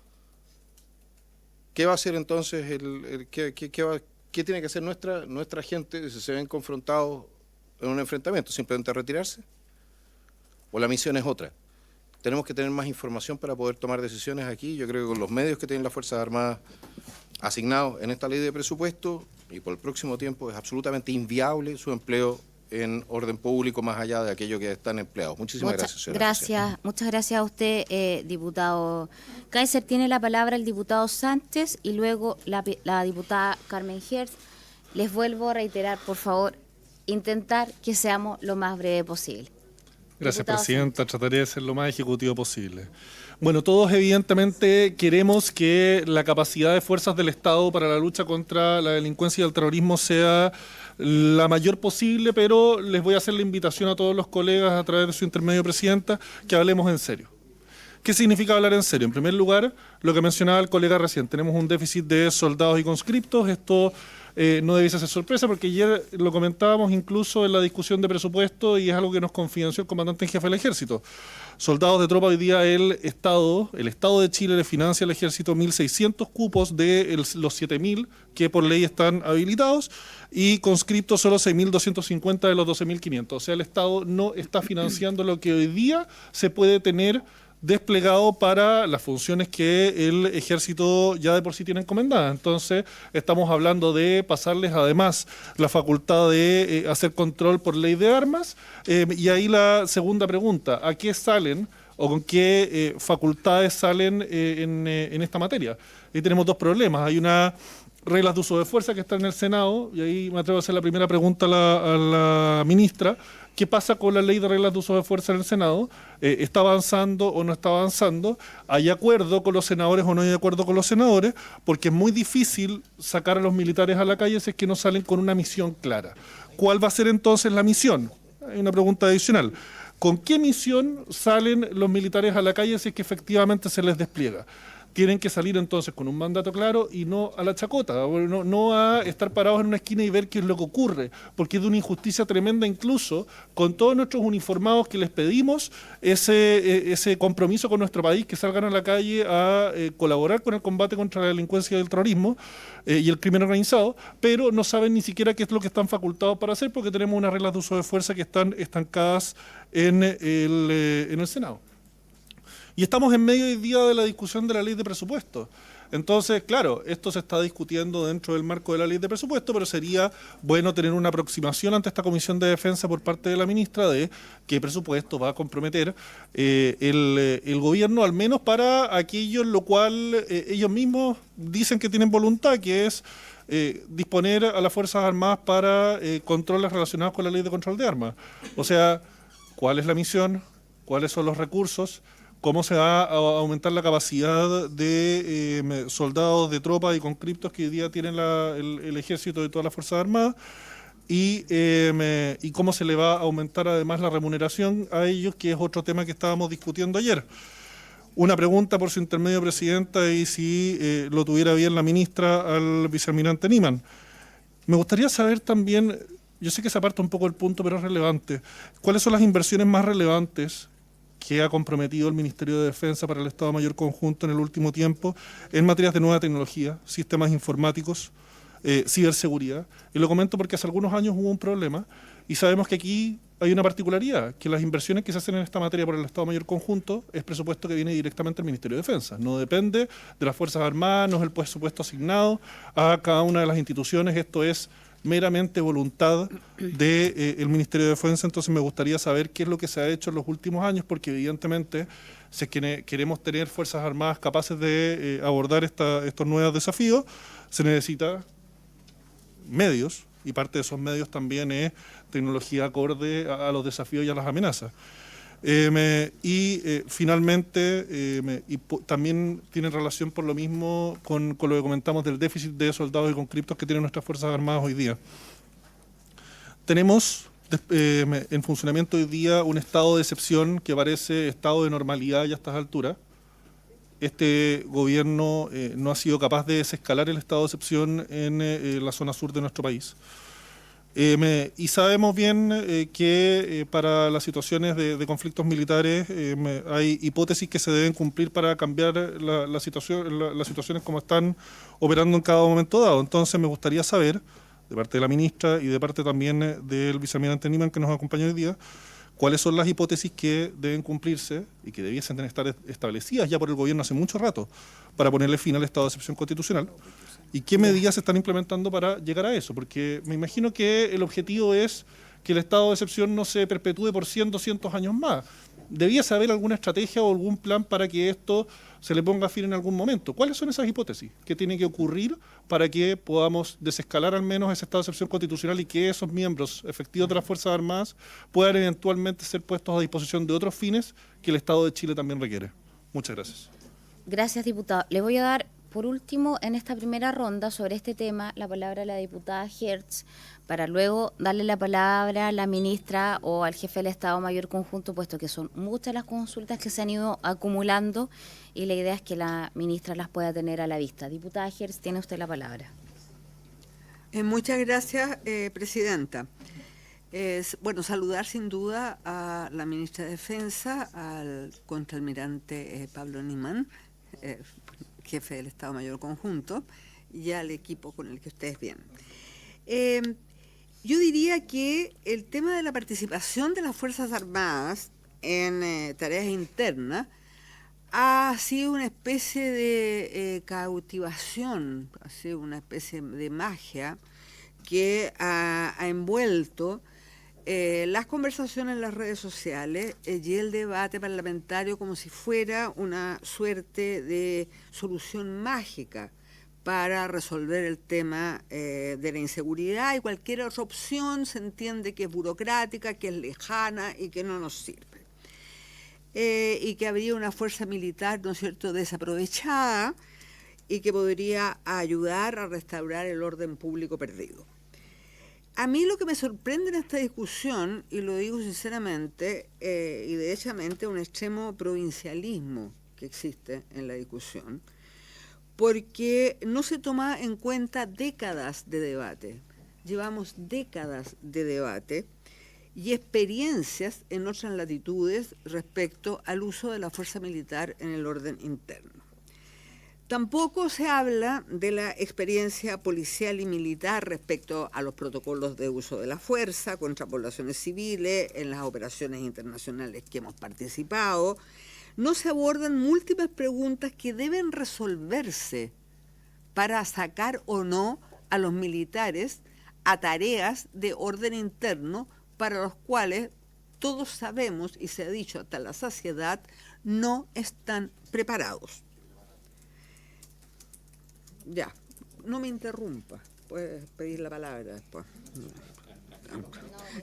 ¿Qué va a hacer entonces, qué tiene que hacer nuestra gente si se ven confrontados en un enfrentamiento? ¿Simplemente retirarse? ¿O la misión es otra? Tenemos que tener más información para poder tomar decisiones aquí. Yo creo que con los medios que tienen las Fuerzas Armadas asignados en esta ley de presupuesto y por el próximo tiempo es absolutamente inviable su empleo en orden público más allá de aquello que están empleados. Muchísimas gracias, señora presidenta. Muchas gracias a usted, diputado Kaiser. Tiene la palabra el diputado Sánchez y luego la diputada Carmen Hertz. Les vuelvo a reiterar, por favor, intentar que seamos lo más breve posible. Gracias, Diputado Presidenta. Sánchez. Trataré de ser lo más ejecutivo posible. Bueno, todos evidentemente queremos que la capacidad de fuerzas del Estado para la lucha contra la delincuencia y el terrorismo sea la mayor posible, pero les voy a hacer la invitación a todos los colegas a través de su intermedio, Presidenta, que hablemos en serio. ¿Qué significa hablar en serio? En primer lugar, lo que mencionaba el colega recién, tenemos un déficit de soldados y conscriptos. Esto no debiese ser sorpresa porque ayer lo comentábamos incluso en la discusión de presupuesto y es algo que nos confidenció el comandante en jefe del Ejército. Soldados de tropa, hoy día el Estado de Chile le financia al Ejército 1.600 cupos de los 7.000 que por ley están habilitados y conscriptos solo 6.250 de los 12.500. O sea, el Estado no está financiando lo que hoy día se puede tener desplegado para las funciones que el Ejército ya de por sí tiene encomendadas. Entonces, estamos hablando de pasarles además la facultad de hacer control por ley de armas. Y ahí la segunda pregunta, ¿a qué salen o con qué facultades salen en esta materia? Ahí tenemos dos problemas. Hay una reglas de uso de fuerza que está en el Senado, y ahí me atrevo a hacer la primera pregunta a la ministra. ¿Qué pasa con la ley de reglas de uso de fuerza en el Senado? ¿Está avanzando o no está avanzando? ¿Hay acuerdo con los senadores o no hay acuerdo con los senadores? Porque es muy difícil sacar a los militares a la calle si es que no salen con una misión clara. ¿Cuál va a ser entonces la misión? Hay una pregunta adicional. ¿Con qué misión salen los militares a la calle si es que efectivamente se les despliega? Tienen que salir entonces con un mandato claro y no a la chacota, no a estar parados en una esquina y ver qué es lo que ocurre, porque es de una injusticia tremenda incluso con todos nuestros uniformados que les pedimos ese compromiso con nuestro país, que salgan a la calle a colaborar con el combate contra la delincuencia y el terrorismo y el crimen organizado, pero no saben ni siquiera qué es lo que están facultados para hacer porque tenemos unas reglas de uso de fuerza que están estancadas en el Senado. Y estamos en medio hoy día de la discusión de la ley de presupuesto. Entonces, claro, esto se está discutiendo dentro del marco de la ley de presupuesto, pero sería bueno tener una aproximación ante esta Comisión de Defensa por parte de la ministra de qué presupuesto va a comprometer el gobierno, al menos para aquello en lo cual ellos mismos dicen que tienen voluntad, que es disponer a las Fuerzas Armadas para controles relacionados con la ley de control de armas. O sea, ¿cuál es la misión? ¿Cuáles son los recursos? ¿Cómo se va a aumentar la capacidad de soldados de tropa y conscriptos que hoy día tienen el Ejército y todas las Fuerzas Armadas? y cómo se le va a aumentar además la remuneración a ellos, que es otro tema que estábamos discutiendo ayer. Una pregunta por su intermedio, Presidenta, y si lo tuviera bien la ministra al vicealmirante Niman. Me gustaría saber también, yo sé que se aparta un poco del punto, pero es relevante, ¿cuáles son las inversiones más relevantes que ha comprometido el Ministerio de Defensa para el Estado Mayor Conjunto en el último tiempo en materias de nueva tecnología, sistemas informáticos, ciberseguridad? Y lo comento porque hace algunos años hubo un problema y sabemos que aquí hay una particularidad, que las inversiones que se hacen en esta materia por el Estado Mayor Conjunto es presupuesto que viene directamente del Ministerio de Defensa. No depende de las Fuerzas Armadas, no es el presupuesto asignado a cada una de las instituciones. Esto es meramente voluntad del Ministerio de Defensa. Entonces me gustaría saber qué es lo que se ha hecho en los últimos años, porque evidentemente si es que queremos tener Fuerzas Armadas capaces de abordar estos nuevos desafíos, se necesita medios, y parte de esos medios también es tecnología acorde a los desafíos y a las amenazas. Finalmente, también tiene relación por lo mismo con lo que comentamos del déficit de soldados y conscriptos que tienen nuestras Fuerzas Armadas hoy día. Tenemos en funcionamiento hoy día un estado de excepción que parece estado de normalidad ya a estas alturas. Este gobierno no ha sido capaz de desescalar el estado de excepción en la zona sur de nuestro país. Y sabemos bien que para las situaciones de conflictos militares hay hipótesis que se deben cumplir para cambiar las situaciones como están operando en cada momento dado. Entonces me gustaría saber, de parte de la ministra y de parte también del vicealmirante Niman, que nos acompaña hoy día, cuáles son las hipótesis que deben cumplirse y que debiesen estar establecidas ya por el gobierno hace mucho rato para ponerle fin al estado de excepción constitucional, y qué medidas se están implementando para llegar a eso, porque me imagino que el objetivo es que el estado de excepción no se perpetúe por 100, 200 años más. Debiese haber alguna estrategia o algún plan para que esto se le ponga fin en algún momento. ¿Cuáles son esas hipótesis? ¿Qué tiene que ocurrir para que podamos desescalar al menos ese estado de excepción constitucional y que esos miembros efectivos de las Fuerzas Armadas puedan eventualmente ser puestos a disposición de otros fines que el Estado de Chile también requiere? Muchas gracias. Gracias, diputado. Le voy a dar, por último, en esta primera ronda sobre este tema, la palabra a la diputada Hertz, para luego darle la palabra a la ministra o al jefe del Estado Mayor Conjunto, puesto que son muchas las consultas que se han ido acumulando y la idea es que la ministra las pueda tener a la vista. Diputada Hertz, tiene usted la palabra. Muchas gracias, Presidenta. Bueno, saludar sin duda a la ministra de Defensa, al contraalmirante Pablo Niman, jefe del Estado Mayor Conjunto, y al equipo con el que ustedes vienen. Yo diría que el tema de la participación de las Fuerzas Armadas en tareas internas ha sido una especie de cautivación, ha sido una especie de magia que ha envuelto las conversaciones en las redes sociales y el debate parlamentario como si fuera una suerte de solución mágica para resolver el tema de la inseguridad, y cualquier otra opción se entiende que es burocrática, que es lejana y que no nos sirve. Y que habría una fuerza militar, ¿no es cierto?, desaprovechada y que podría ayudar a restaurar el orden público perdido. A mí lo que me sorprende en esta discusión, y lo digo sinceramente y derechamente, un extremo provincialismo que existe en la discusión, porque no se toma en cuenta décadas de debate. Llevamos décadas de debate y experiencias en otras latitudes respecto al uso de la fuerza militar en el orden interno. Tampoco se habla de la experiencia policial y militar respecto a los protocolos de uso de la fuerza contra poblaciones civiles en las operaciones internacionales que hemos participado. No se abordan múltiples preguntas que deben resolverse para sacar o no a los militares a tareas de orden interno para los cuales todos sabemos, y se ha dicho hasta la saciedad, no están preparados. Ya, no me interrumpa, puedes pedir la palabra después.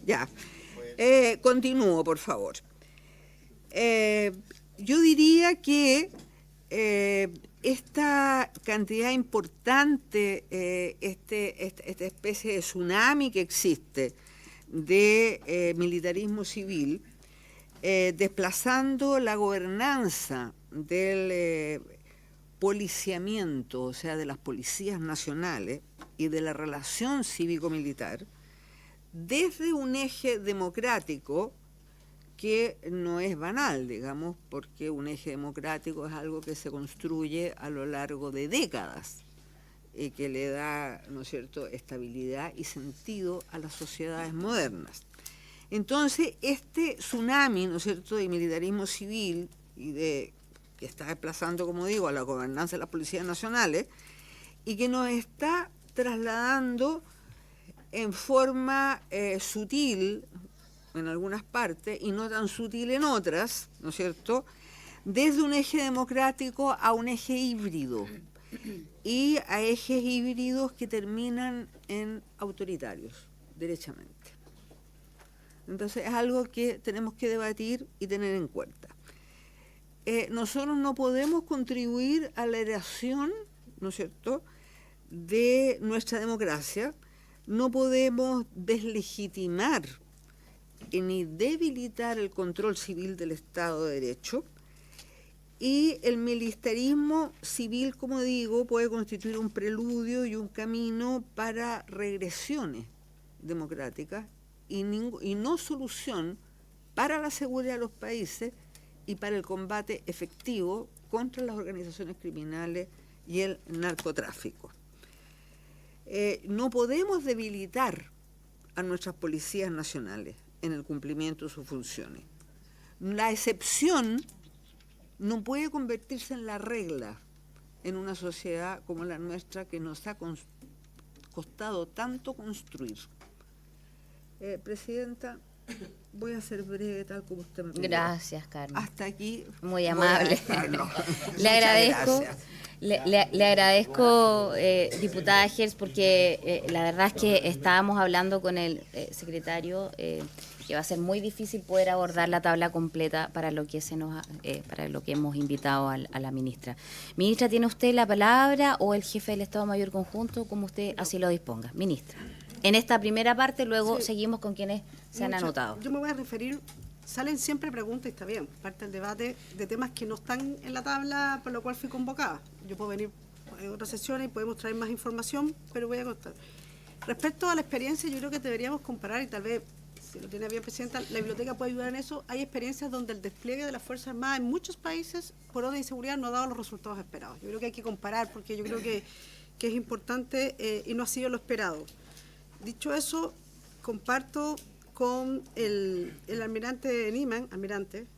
Ya, continúo, por favor. Yo diría que esta cantidad importante, esta especie de tsunami que existe de militarismo civil, desplazando la gobernanza del policiamiento, o sea, de las policías nacionales y de la relación cívico-militar, desde un eje democrático que no es banal, digamos, porque un eje democrático es algo que se construye a lo largo de décadas y que le da, ¿no es cierto?, estabilidad y sentido a las sociedades modernas. Entonces, este tsunami, ¿no es cierto?, de militarismo civil y que está desplazando, como digo, a la gobernanza de las policías nacionales y que nos está trasladando en forma sutil en algunas partes y no tan sutil en otras, ¿no es cierto?, desde un eje democrático a un eje híbrido y a ejes híbridos que terminan en autoritarios, derechamente. Entonces es algo que tenemos que debatir y tener en cuenta. Nosotros no podemos contribuir a la erosión, ¿no es cierto?, de nuestra democracia, no podemos deslegitimar ni debilitar el control civil del Estado de Derecho, y el militarismo civil, como digo, puede constituir un preludio y un camino para regresiones democráticas y no solución para la seguridad de los países y para el combate efectivo contra las organizaciones criminales y el narcotráfico. No podemos debilitar a nuestras policías nacionales en el cumplimiento de sus funciones. La excepción no puede convertirse en la regla en una sociedad como la nuestra que nos ha costado tanto construir. Presidenta, voy a ser breve tal como usted me pidió. Gracias, Carmen. Hasta aquí. Muy amable. Le Muchas agradezco. gracias. Le agradezco, diputada Gers, porque la verdad es que estábamos hablando con el secretario que va a ser muy difícil poder abordar la tabla completa para lo que para lo que hemos invitado a la ministra. Ministra, ¿tiene usted la palabra o el jefe del Estado Mayor Conjunto, como usted así lo disponga? Ministra. En esta primera parte, luego seguimos con quienes se han anotado. Yo me voy a referir, salen siempre preguntas y está bien, parte del debate de temas que no están en la tabla por lo cual fui convocada. Yo puedo venir en otras sesiones y podemos traer más información, pero voy a contar. Respecto a la experiencia, yo creo que deberíamos comparar y tal vez, si lo tiene bien, Presidenta, la biblioteca puede ayudar en eso. Hay experiencias donde el despliegue de las Fuerzas Armadas en muchos países por orden de inseguridad no ha dado los resultados esperados. Yo creo que hay que comparar porque yo creo que es importante y no ha sido lo esperado. Dicho eso, comparto con el almirante Niman,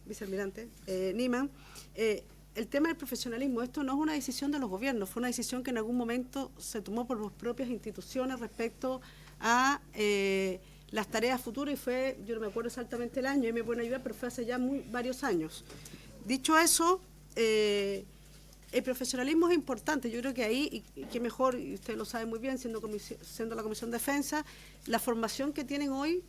vicealmirante Niman, el tema del profesionalismo. Esto no es una decisión de los gobiernos, fue una decisión que en algún momento se tomó por las propias instituciones respecto a las tareas futuras y fue, yo no me acuerdo exactamente el año, y me pueden ayudar, pero fue hace ya varios años. Dicho eso, el profesionalismo es importante. Yo creo que ahí, y que mejor, y usted lo sabe muy bien, siendo la Comisión de Defensa, la formación que tienen hoy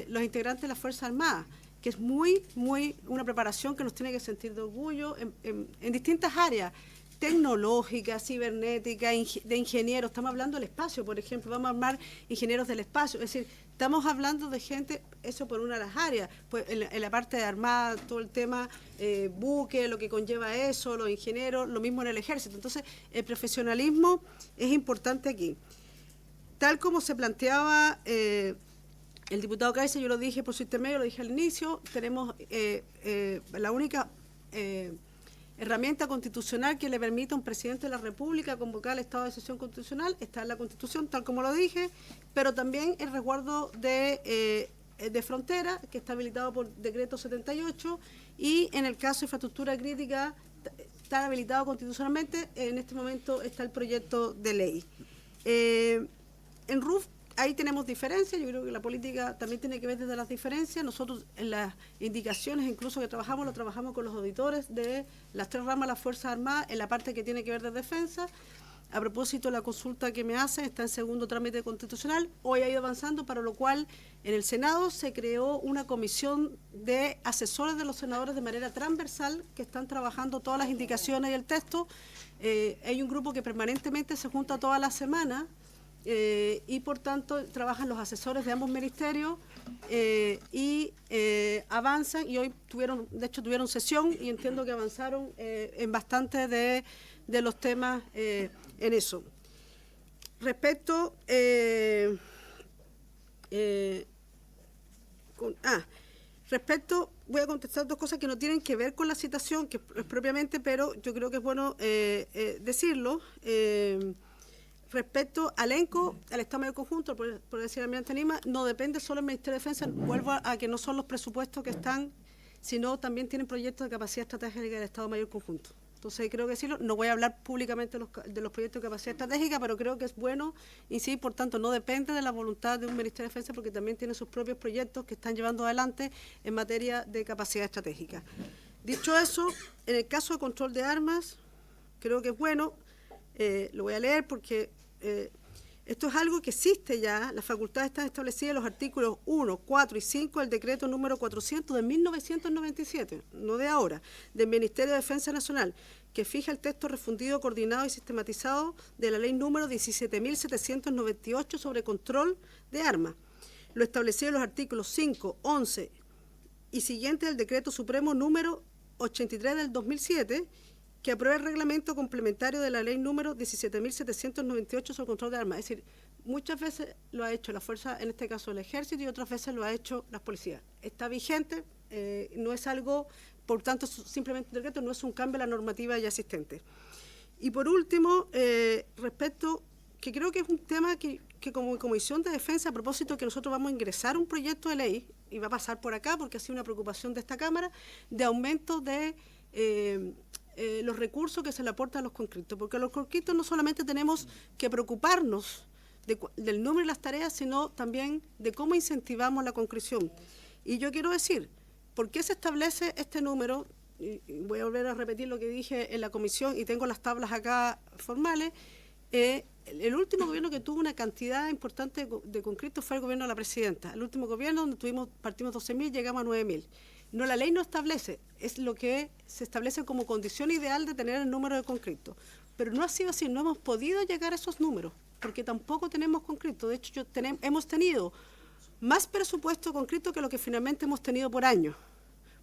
los integrantes de las Fuerzas Armadas, que es una preparación que nos tiene que sentir de orgullo en distintas áreas, tecnológicas, cibernéticas, de ingenieros. Estamos hablando del espacio, por ejemplo, vamos a armar ingenieros del espacio, es decir, estamos hablando de gente, eso por una de las áreas, pues en la parte de armada, todo el tema buque, lo que conlleva eso, los ingenieros, lo mismo en el ejército. Entonces, el profesionalismo es importante aquí. Tal como se planteaba el diputado Kaiser, yo lo dije por su intermedio, lo dije al inicio, tenemos la única herramienta constitucional que le permite a un presidente de la República convocar el estado de excepción constitucional, está en la Constitución, tal como lo dije, pero también el resguardo de frontera, que está habilitado por decreto 78, y en el caso de infraestructura crítica está habilitado constitucionalmente. En este momento está el proyecto de ley. En RUF ahí tenemos diferencias. Yo creo que la política también tiene que ver desde las diferencias. Nosotros en las indicaciones incluso que trabajamos, lo trabajamos con los auditores de las tres ramas de las Fuerzas Armadas en la parte que tiene que ver de defensa. A propósito, la consulta que me hacen está en segundo trámite constitucional. Hoy ha ido avanzando, para lo cual en el Senado se creó una comisión de asesores de los senadores de manera transversal que están trabajando todas las indicaciones y el texto. Hay un grupo que permanentemente se junta toda la semana y por tanto trabajan los asesores de ambos ministerios y avanzan, y hoy tuvieron sesión y entiendo que avanzaron en bastante de los temas en eso. Respecto voy a contestar dos cosas que no tienen que ver con la citación, que es propiamente, pero yo creo que es bueno decirlo. Respecto al ENCO, al Estado Mayor Conjunto, por decir Almirante Lima, no depende solo del Ministerio de Defensa. Vuelvo a que no son los presupuestos que están, sino también tienen proyectos de capacidad estratégica del Estado Mayor Conjunto. Entonces, creo que decirlo, no voy a hablar públicamente de los proyectos de capacidad estratégica, pero creo que es bueno incidir, por tanto, no depende de la voluntad de un Ministerio de Defensa, porque también tiene sus propios proyectos que están llevando adelante en materia de capacidad estratégica. Dicho eso, en el caso de control de armas, creo que es bueno, lo voy a leer porque esto es algo que existe ya, las facultades están establecidas en los artículos 1, 4 y 5 del decreto número 400 de 1997, no de ahora, del Ministerio de Defensa Nacional, que fija el texto refundido, coordinado y sistematizado de la ley número 17.798 sobre control de armas. Lo establecido en los artículos 5, 11 y siguientes del decreto supremo número 83 del 2007, que aprueba el reglamento complementario de la ley número 17.798 sobre control de armas. Es decir, muchas veces lo ha hecho la fuerza, en este caso el ejército, y otras veces lo ha hecho las policías. Está vigente, no es algo, por tanto, simplemente un decreto, no es un cambio a la normativa ya existente. Y por último, respecto, que creo que es un tema que como Comisión de Defensa, a propósito que nosotros vamos a ingresar un proyecto de ley, y va a pasar por acá porque ha sido una preocupación de esta Cámara, de aumento de los recursos que se le aportan a los conscriptos, porque a los conscriptos no solamente tenemos que preocuparnos del número y las tareas, sino también de cómo incentivamos la conscripción. Y yo quiero decir, ¿por qué se establece este número? Y voy a volver a repetir lo que dije en la comisión, y tengo las tablas acá formales. El último gobierno que tuvo una cantidad importante de conscriptos fue el gobierno de la presidenta. El último gobierno donde partimos 12.000, llegamos a 9.000. No, la ley no establece, es lo que se establece como condición ideal de tener el número de conscriptos. Pero no ha sido así, no hemos podido llegar a esos números, porque tampoco tenemos conscriptos. De hecho, hemos tenido más presupuesto conscripto que lo que finalmente hemos tenido por año.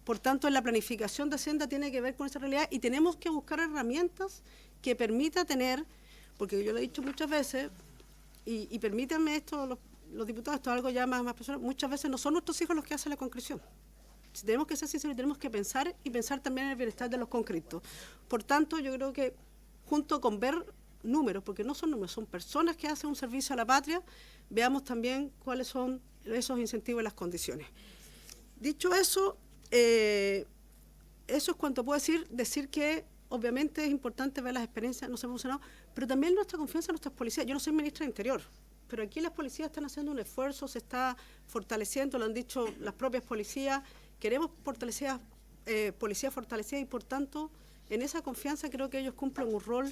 Por tanto, en la planificación de Hacienda tiene que ver con esa realidad, y tenemos que buscar herramientas que permita tener, porque yo lo he dicho muchas veces, y permítanme esto, los diputados, esto es algo ya más personal, muchas veces no son nuestros hijos los que hacen la conscripción. Si tenemos que ser sinceros, tenemos que pensar y pensar también en el bienestar de los conscriptos. Por tanto, yo creo que junto con ver números, porque no son números, son personas que hacen un servicio a la patria, veamos también cuáles son esos incentivos y las condiciones. Dicho eso, eso es cuanto puedo decir que obviamente es importante ver las experiencias, no se han funcionado, pero también nuestra confianza en nuestras policías. Yo no soy ministra de Interior, pero aquí las policías están haciendo un esfuerzo, se está fortaleciendo, lo han dicho las propias policías. Queremos policías fortalecidas, y por tanto, en esa confianza creo que ellos cumplen un rol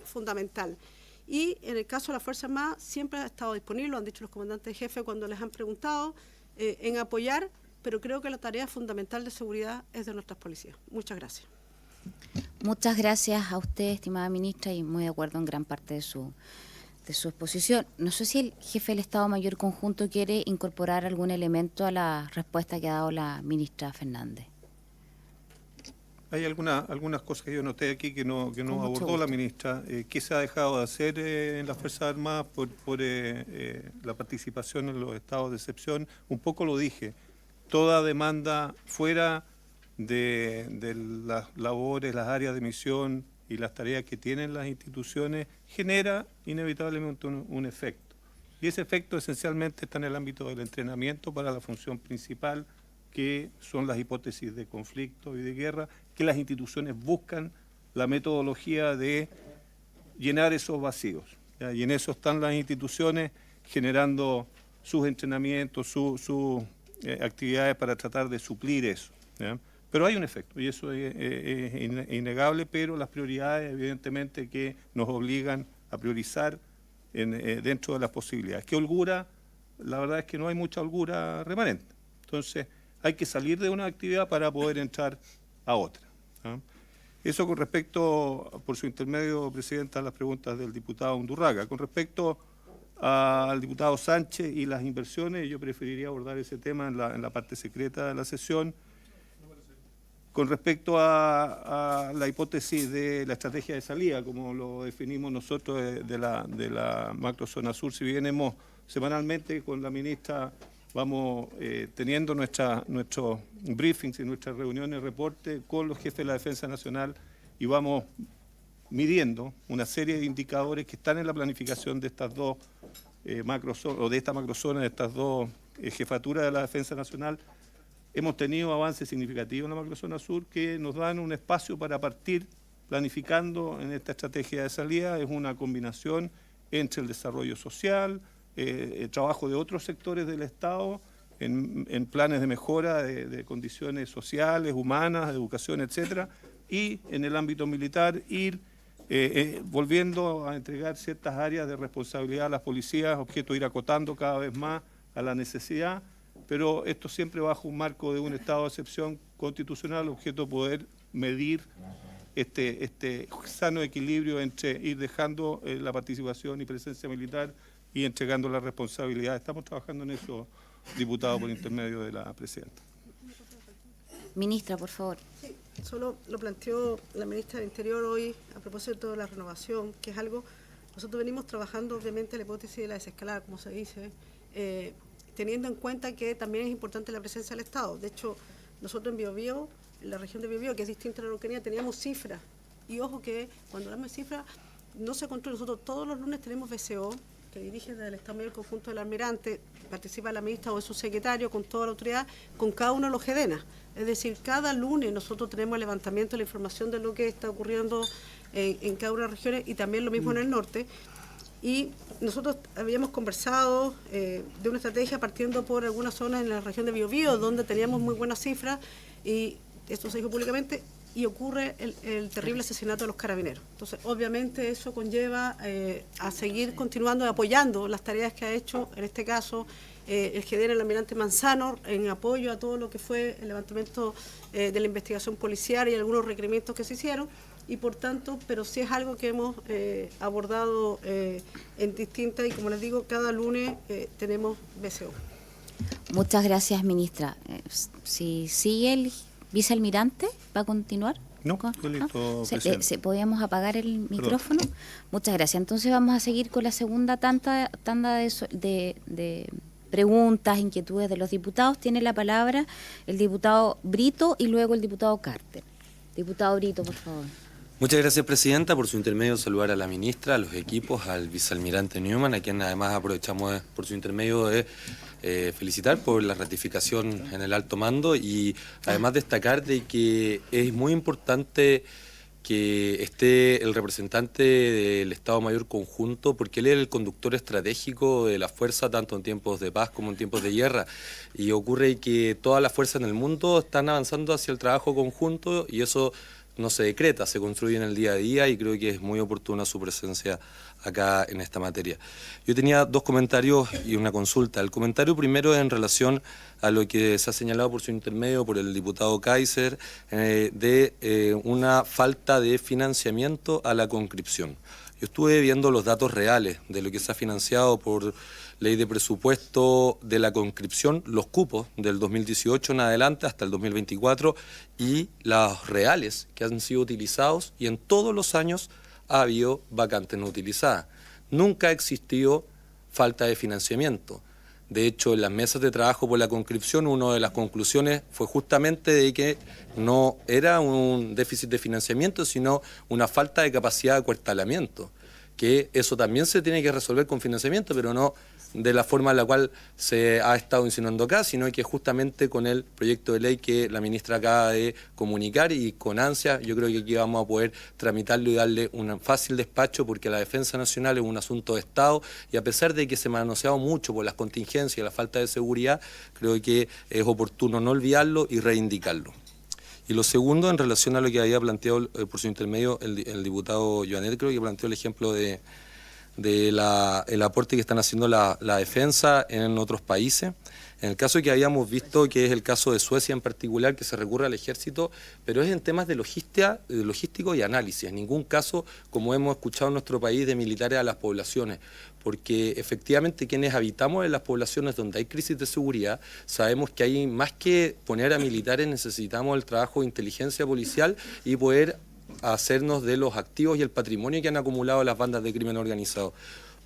fundamental. Y en el caso de las Fuerzas Armadas, siempre ha estado disponible, lo han dicho los comandantes de jefe cuando les han preguntado, en apoyar, pero creo que la tarea fundamental de seguridad es de nuestras policías. Muchas gracias. Muchas gracias a usted, estimada ministra, y muy de acuerdo en gran parte de su exposición. No sé si el jefe del Estado Mayor Conjunto quiere incorporar algún elemento a la respuesta que ha dado la ministra Fernández. Hay algunas cosas que yo noté aquí que no abordó gusto. la ministra. ¿Qué se ha dejado de hacer en las Fuerzas Armadas por la participación en los estados de excepción? Un poco lo dije. Toda demanda fuera de las labores, las áreas de misión y las tareas que tienen las instituciones genera inevitablemente un efecto. Y ese efecto esencialmente está en el ámbito del entrenamiento para la función principal, que son las hipótesis de conflicto y de guerra, que las instituciones buscan la metodología de llenar esos vacíos, ¿ya? Y en eso están las instituciones generando sus entrenamientos, sus actividades para tratar de suplir eso, ¿ya? Pero hay un efecto, y eso es innegable, pero las prioridades evidentemente que nos obligan a priorizar dentro de las posibilidades. ¿Qué holgura? La verdad es que no hay mucha holgura remanente. Entonces, hay que salir de una actividad para poder entrar a otra. Eso con respecto, por su intermedio, Presidenta, a las preguntas del diputado Undurraga. Con respecto al diputado Sánchez y las inversiones, yo preferiría abordar ese tema en la parte secreta de la sesión. Con respecto a la hipótesis de la estrategia de salida, como lo definimos nosotros de la macrozona sur, si bien semanalmente con la ministra vamos teniendo nuestros briefings y nuestras reuniones, reportes con los jefes de la Defensa Nacional y vamos midiendo una serie de indicadores que están en la planificación de estas dos macrozonas, o de esta macrozona, de estas dos jefaturas de la Defensa Nacional. Hemos tenido avances significativos en la macrozona sur que nos dan un espacio para partir planificando en esta estrategia de salida. Es una combinación entre el desarrollo social, el trabajo de otros sectores del Estado en planes de mejora de condiciones sociales, humanas, de educación, etcétera, y en el ámbito militar ir volviendo a entregar ciertas áreas de responsabilidad a las policías, objeto de ir acotando cada vez más a la necesidad, pero esto siempre bajo un marco de un estado de excepción constitucional, objeto de poder medir este sano equilibrio entre ir dejando la participación y presencia militar y entregando la responsabilidad. Estamos trabajando en eso, diputado, por intermedio de la presidenta. Ministra, por favor. Sí, solo lo planteó la ministra del Interior hoy a propósito de la renovación, que es algo, nosotros venimos trabajando obviamente la hipótesis de la desescalada, como se dice, teniendo en cuenta que también es importante la presencia del Estado. De hecho, nosotros en Biobío, en la región de Biobío, que es distinta a la Araucanía, teníamos cifras. Y ojo que cuando hablamos de cifras, no se controla. Nosotros todos los lunes tenemos BCO, que dirige desde el Estado Mayor Conjunto del Almirante, participa la ministra o su secretario con toda la autoridad, con cada uno de los GEDENA. Es decir, cada lunes nosotros tenemos el levantamiento de la información de lo que está ocurriendo en cada una de las regiones y también lo mismo en el norte. Y nosotros habíamos conversado de una estrategia partiendo por algunas zonas en la región de Biobío, donde teníamos muy buenas cifras, y esto se dijo públicamente, y ocurre el terrible asesinato de los carabineros. Entonces, obviamente eso conlleva a seguir continuando y apoyando las tareas que ha hecho, en este caso, el GEDEN, el almirante Manzano, en apoyo a todo lo que fue el levantamiento de la investigación policial y algunos requerimientos que se hicieron, y por tanto, pero sí es algo que hemos abordado en distintas, y como les digo, cada lunes tenemos BCO. Muchas gracias, ministra. Si sigue el vicealmirante, ¿va a continuar? No, estoy listo, presidente. ¿Podríamos apagar el micrófono? Perdón. Muchas gracias. Entonces vamos a seguir con la segunda tanda de preguntas, inquietudes de los diputados. Tiene la palabra el diputado Brito y luego el diputado Carter. Diputado Brito, por favor. Muchas gracias, Presidenta. Por su intermedio, saludar a la ministra, a los equipos, al vicealmirante Newman, a quien además aprovechamos por su intermedio de felicitar por la ratificación en el alto mando, y además destacar de que es muy importante que esté el representante del Estado Mayor Conjunto, porque él es el conductor estratégico de la fuerza, tanto en tiempos de paz como en tiempos de guerra. Y ocurre que todas las fuerzas en el mundo están avanzando hacia el trabajo conjunto, y eso no se decreta, se construye en el día a día, y creo que es muy oportuna su presencia acá en esta materia. Yo tenía dos comentarios y una consulta. El comentario primero es en relación a lo que se ha señalado por su intermedio por el diputado Kaiser de una falta de financiamiento a la conscripción. Yo estuve viendo los datos reales de lo que se ha financiado por ley de presupuesto de la conscripción, los cupos del 2018 en adelante hasta el 2024 y los reales que han sido utilizados, y en todos los años ha habido vacantes no utilizadas. Nunca ha existido falta de financiamiento. De hecho, en las mesas de trabajo por la conscripción, una de las conclusiones fue justamente de que no era un déficit de financiamiento, sino una falta de capacidad de acuartelamiento, que eso también se tiene que resolver con financiamiento, pero no de la forma en la cual se ha estado insinuando acá, sino que justamente con el proyecto de ley que la ministra acaba de comunicar, y con ansia yo creo que aquí vamos a poder tramitarlo y darle un fácil despacho, porque la defensa nacional es un asunto de Estado, y a pesar de que se ha manoseado mucho por las contingencias y la falta de seguridad, creo que es oportuno no olvidarlo y reivindicarlo. Y lo segundo, en relación a lo que había planteado por su intermedio el diputado Joanet, creo que planteó el ejemplo de el aporte que están haciendo la defensa en otros países. En el caso que habíamos visto, que es el caso de Suecia en particular, que se recurre al ejército, pero es en temas de logístico y análisis. En ningún caso, como hemos escuchado en nuestro país, de militares a las poblaciones, porque efectivamente quienes habitamos en las poblaciones donde hay crisis de seguridad, sabemos que hay más que poner a militares, necesitamos el trabajo de inteligencia policial y poder hacernos de los activos y el patrimonio que han acumulado las bandas de crimen organizado.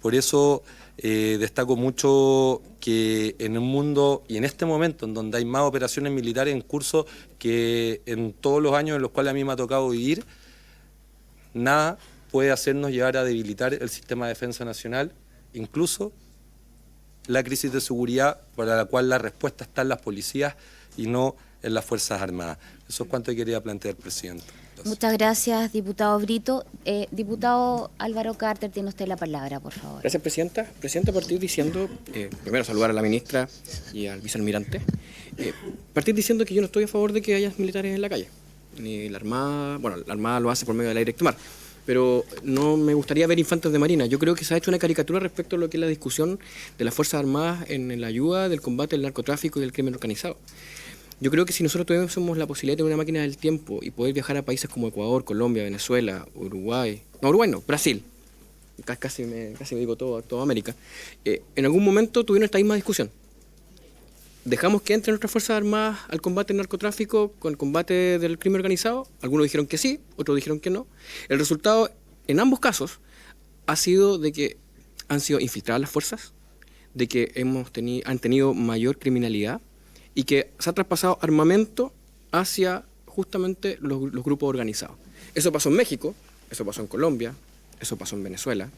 Por eso destaco mucho que en un mundo y en este momento en donde hay más operaciones militares en curso que en todos los años en los cuales a mí me ha tocado vivir, nada puede hacernos llegar a debilitar el sistema de defensa nacional, incluso la crisis de seguridad para la cual la respuesta está en las policías y no en las Fuerzas Armadas. Eso es cuanto quería plantear, presidente. Muchas gracias, diputado Brito. Diputado Álvaro Carter, tiene usted la palabra, por favor. Gracias, presidenta. Presidenta, partir diciendo, primero saludar a la ministra y al vicealmirante. Partir diciendo que yo no estoy a favor de que haya militares en la calle. Ni la Armada, bueno, la Armada lo hace por medio de la Directo Mar, pero no me gustaría ver infantes de Marina. Yo creo que se ha hecho una caricatura respecto a lo que es la discusión de las Fuerzas Armadas en la ayuda del combate al narcotráfico y del crimen organizado. Yo creo que si nosotros tuviésemos la posibilidad de tener una máquina del tiempo y poder viajar a países como Ecuador, Colombia, Venezuela, Uruguay, Brasil, casi me digo toda América, en algún momento tuvieron esta misma discusión. ¿Dejamos que entren nuestras Fuerzas Armadas al combate del narcotráfico, con el combate del crimen organizado? Algunos dijeron que sí, otros dijeron que no. El resultado, en ambos casos, ha sido de que han sido infiltradas las fuerzas, de que han tenido mayor criminalidad, y que se ha traspasado armamento hacia justamente los grupos organizados. Eso pasó en México, eso pasó en Colombia, eso pasó en Venezuela.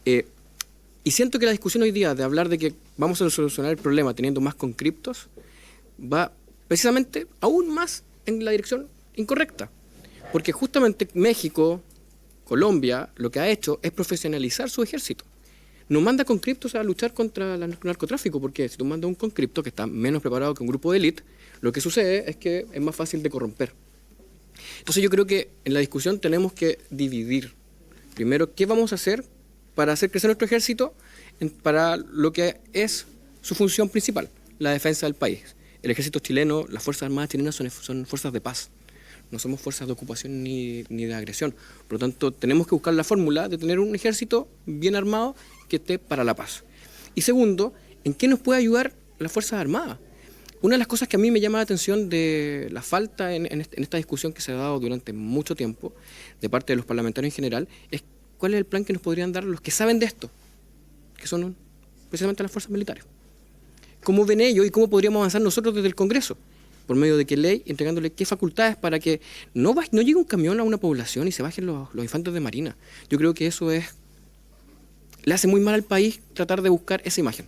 Y siento que la discusión hoy día de hablar de que vamos a solucionar el problema teniendo más conscriptos va precisamente aún más en la dirección incorrecta. Porque justamente México, Colombia, lo que ha hecho es profesionalizar su ejército. No manda conscriptos a luchar contra el narcotráfico, porque si tú mandas un conscripto que está menos preparado que un grupo de élite, lo que sucede es que es más fácil de corromper. Entonces yo creo que en la discusión tenemos que dividir. Primero, ¿qué vamos a hacer para hacer crecer nuestro ejército para lo que es su función principal, la defensa del país? El ejército chileno, las Fuerzas Armadas chilenas son fuerzas de paz. No somos fuerzas de ocupación ni de agresión. Por lo tanto, tenemos que buscar la fórmula de tener un ejército bien armado que esté para la paz. Y segundo, ¿en qué nos puede ayudar las Fuerzas Armadas? Una de las cosas que a mí me llama la atención de la falta en esta discusión que se ha dado durante mucho tiempo de parte de los parlamentarios en general es cuál es el plan que nos podrían dar los que saben de esto, que son precisamente las fuerzas militares. ¿Cómo ven ellos y cómo podríamos avanzar nosotros desde el Congreso? ¿Por medio de qué ley? Entregándole qué facultades para que no llegue un camión a una población y se bajen los infantes de Marina. Yo creo que eso le hace muy mal al país tratar de buscar esa imagen.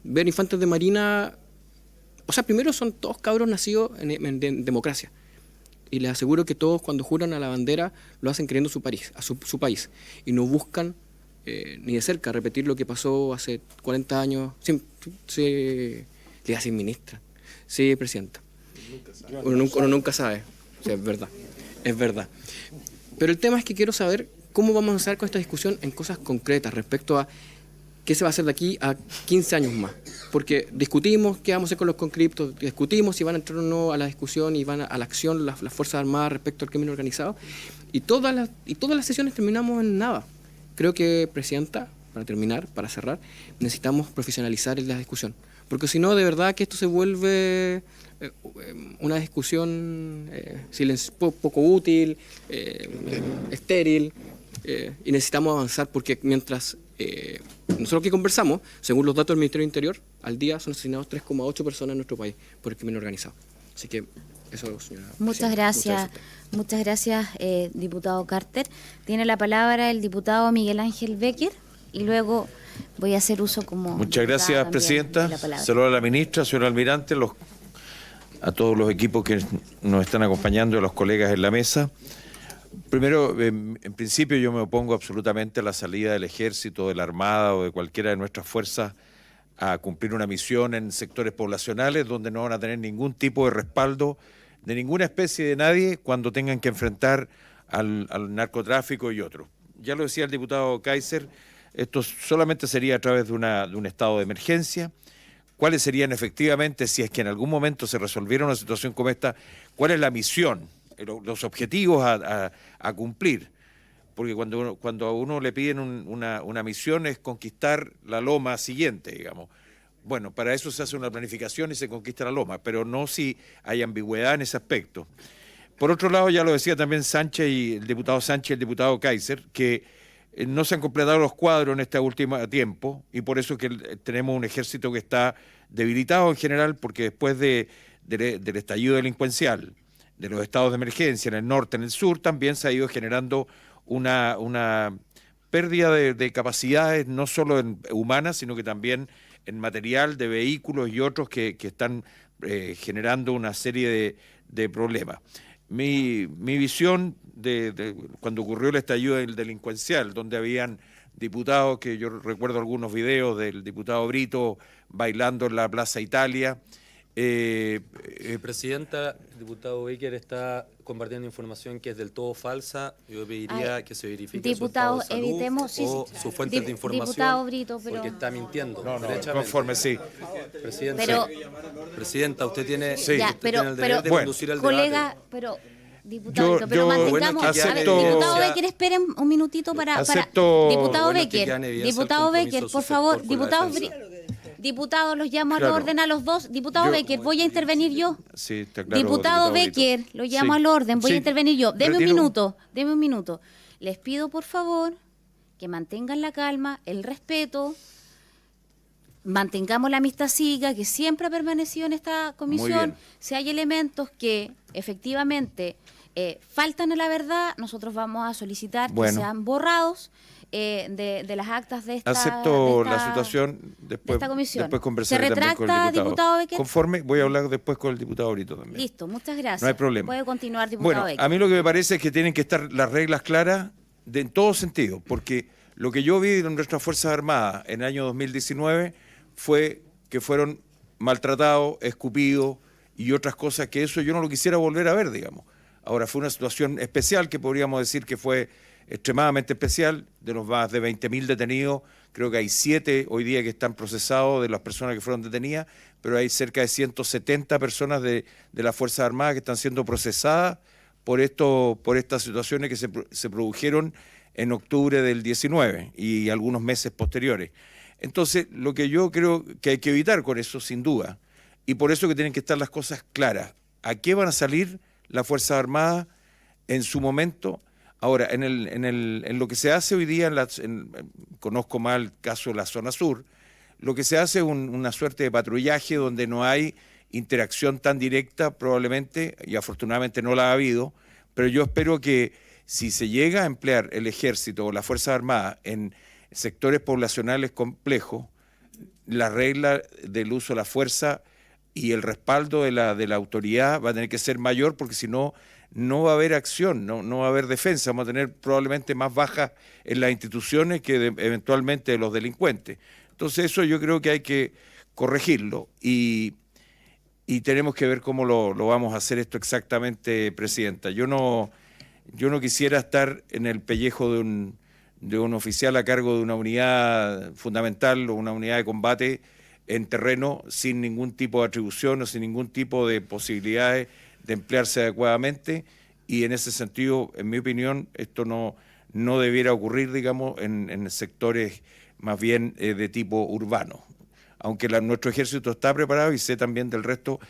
Ver infantes de Marina, o sea, primero son todos cabros nacidos en democracia. Y les aseguro que todos cuando juran a la bandera lo hacen queriendo su país. Y no buscan ni de cerca repetir lo que pasó hace 40 años. Le hace ministra. Sí, presidenta. Uno nunca sabe. O sea, es verdad. Pero el tema es que quiero saber cómo vamos a avanzar con esta discusión en cosas concretas respecto a qué se va a hacer de aquí a 15 años más. Porque discutimos qué vamos a hacer con los conscriptos, discutimos si van a entrar o no a la discusión y van a la acción las Fuerzas Armadas respecto al crimen organizado. Y todas las sesiones terminamos en nada. Creo que, presidenta, para terminar, para cerrar, necesitamos profesionalizar la discusión. Porque si no, de verdad que esto se vuelve una discusión poco útil, estéril, y necesitamos avanzar porque mientras nosotros que conversamos, según los datos del Ministerio del Interior, al día son asesinados 3,8 personas en nuestro país por el crimen organizado. Así que eso, señora. Muchas gracias. Muchas gracias, diputado Carter. Tiene la palabra el diputado Miguel Ángel Becker y luego voy a hacer uso como... Muchas gracias, presidenta. Saludos a la ministra, señor almirante, a todos los equipos que nos están acompañando y a los colegas en la mesa. Primero, en principio yo me opongo absolutamente a la salida del Ejército, de la Armada o de cualquiera de nuestras fuerzas a cumplir una misión en sectores poblacionales donde no van a tener ningún tipo de respaldo de ninguna especie de nadie cuando tengan que enfrentar al narcotráfico y otros. Ya lo decía el diputado Kaiser, esto solamente sería a través de un estado de emergencia. ¿Cuáles serían efectivamente, si es que en algún momento se resolviera una situación como esta, cuál es la misión, los objetivos a cumplir? Porque cuando a uno le piden una misión es conquistar la loma siguiente, digamos. Bueno, para eso se hace una planificación y se conquista la loma, pero no si hay ambigüedad en ese aspecto. Por otro lado, ya lo decía también Sánchez y el diputado Kaiser, que no se han completado los cuadros en este último tiempo y por eso que tenemos un ejército que está debilitado en general, porque después del estallido delincuencial, de los estados de emergencia en el norte, en el sur, también se ha ido generando una pérdida de capacidades, no solo humanas, sino que también en material de vehículos y otros que están generando una serie de problemas. Mi visión de cuando ocurrió el estallido delincuencial, donde habían diputados, que yo recuerdo algunos videos del diputado Brito bailando en la Plaza Italia. Presidenta, el diputado Becker está compartiendo información que es del todo falsa. Yo pediría que se verifique diputado, su estado de salud evitemos, o su fuente de información, diputado Brito, pero porque está mintiendo. No, derechamente. conforme, sí. Presidenta, usted tiene, sí. Ya, tiene el deber de conducir el colega, debate. pero diputado, Yo- pero yo- mantengamos. bueno, es que A ver, queda en diputado evidencia- Becker, esperen un minutito para. Acepto- Diputado Bueno, es que Becker, queda en evidencia el diputado compromiso Becker, de su por favor, sector con la diputado defensa. Diputados, los llamo Claro. al orden a los dos. Diputado Yo- Becker, voy a intervenir yo. Sí, está claro, Diputado Brito. Becker, lo llamo Sí. al orden, voy Sí. a intervenir yo. Deme Retiro. un minuto. Les pido, por favor, que mantengan la calma, el respeto, mantengamos la amistad cívica que siempre ha permanecido en esta comisión. bien. Si hay elementos que efectivamente faltan a la verdad, nosotros vamos a solicitar que Bueno. sean borrados de las actas de esta Acepto de la esta- situación, después, esta comisión. después conversaré ¿Se también con el retracta, diputado. diputado Becker? Conforme, voy a hablar después con el diputado Brito también. Listo, muchas gracias. No hay problema. Puede continuar, diputado Bueno, Becker. a mí lo que me parece es que tienen que estar las reglas claras en todo sentido, porque lo que yo vi en nuestras Fuerzas Armadas en el año 2019 fue que fueron maltratados, escupidos y otras cosas que eso yo no lo quisiera volver a ver, digamos. Ahora, fue una situación especial que podríamos decir que fue extremadamente especial. De los más de 20.000 detenidos, creo que hay 7 hoy día que están procesados de las personas que fueron detenidas, pero hay cerca de 170 personas de las Fuerzas Armadas que están siendo procesadas por estas situaciones que se produjeron en octubre del 19 y algunos meses posteriores. Entonces, lo que yo creo que hay que evitar con eso, sin duda, y por eso que tienen que estar las cosas claras, ¿a qué van a salir las Fuerzas Armadas en su momento? Ahora, en lo que se hace hoy día, conozco mal el caso de la zona sur, lo que se hace es una suerte de patrullaje donde no hay interacción tan directa probablemente, y afortunadamente no la ha habido, pero yo espero que si se llega a emplear el ejército o las Fuerzas Armadas en sectores poblacionales complejos, la regla del uso de la fuerza y el respaldo de la autoridad va a tener que ser mayor, porque si no, no va a haber acción, no va a haber defensa, vamos a tener probablemente más bajas en las instituciones que eventualmente de los delincuentes. Entonces eso yo creo que hay que corregirlo y tenemos que ver cómo lo vamos a hacer esto exactamente, Presidenta. Yo no quisiera estar en el pellejo de un oficial a cargo de una unidad fundamental o una unidad de combate en terreno sin ningún tipo de atribución o sin ningún tipo de posibilidades de emplearse adecuadamente, y en ese sentido, en mi opinión, esto no debiera ocurrir, digamos, en sectores más bien de tipo urbano. Aunque nuestro ejército está preparado, y sé también del resto,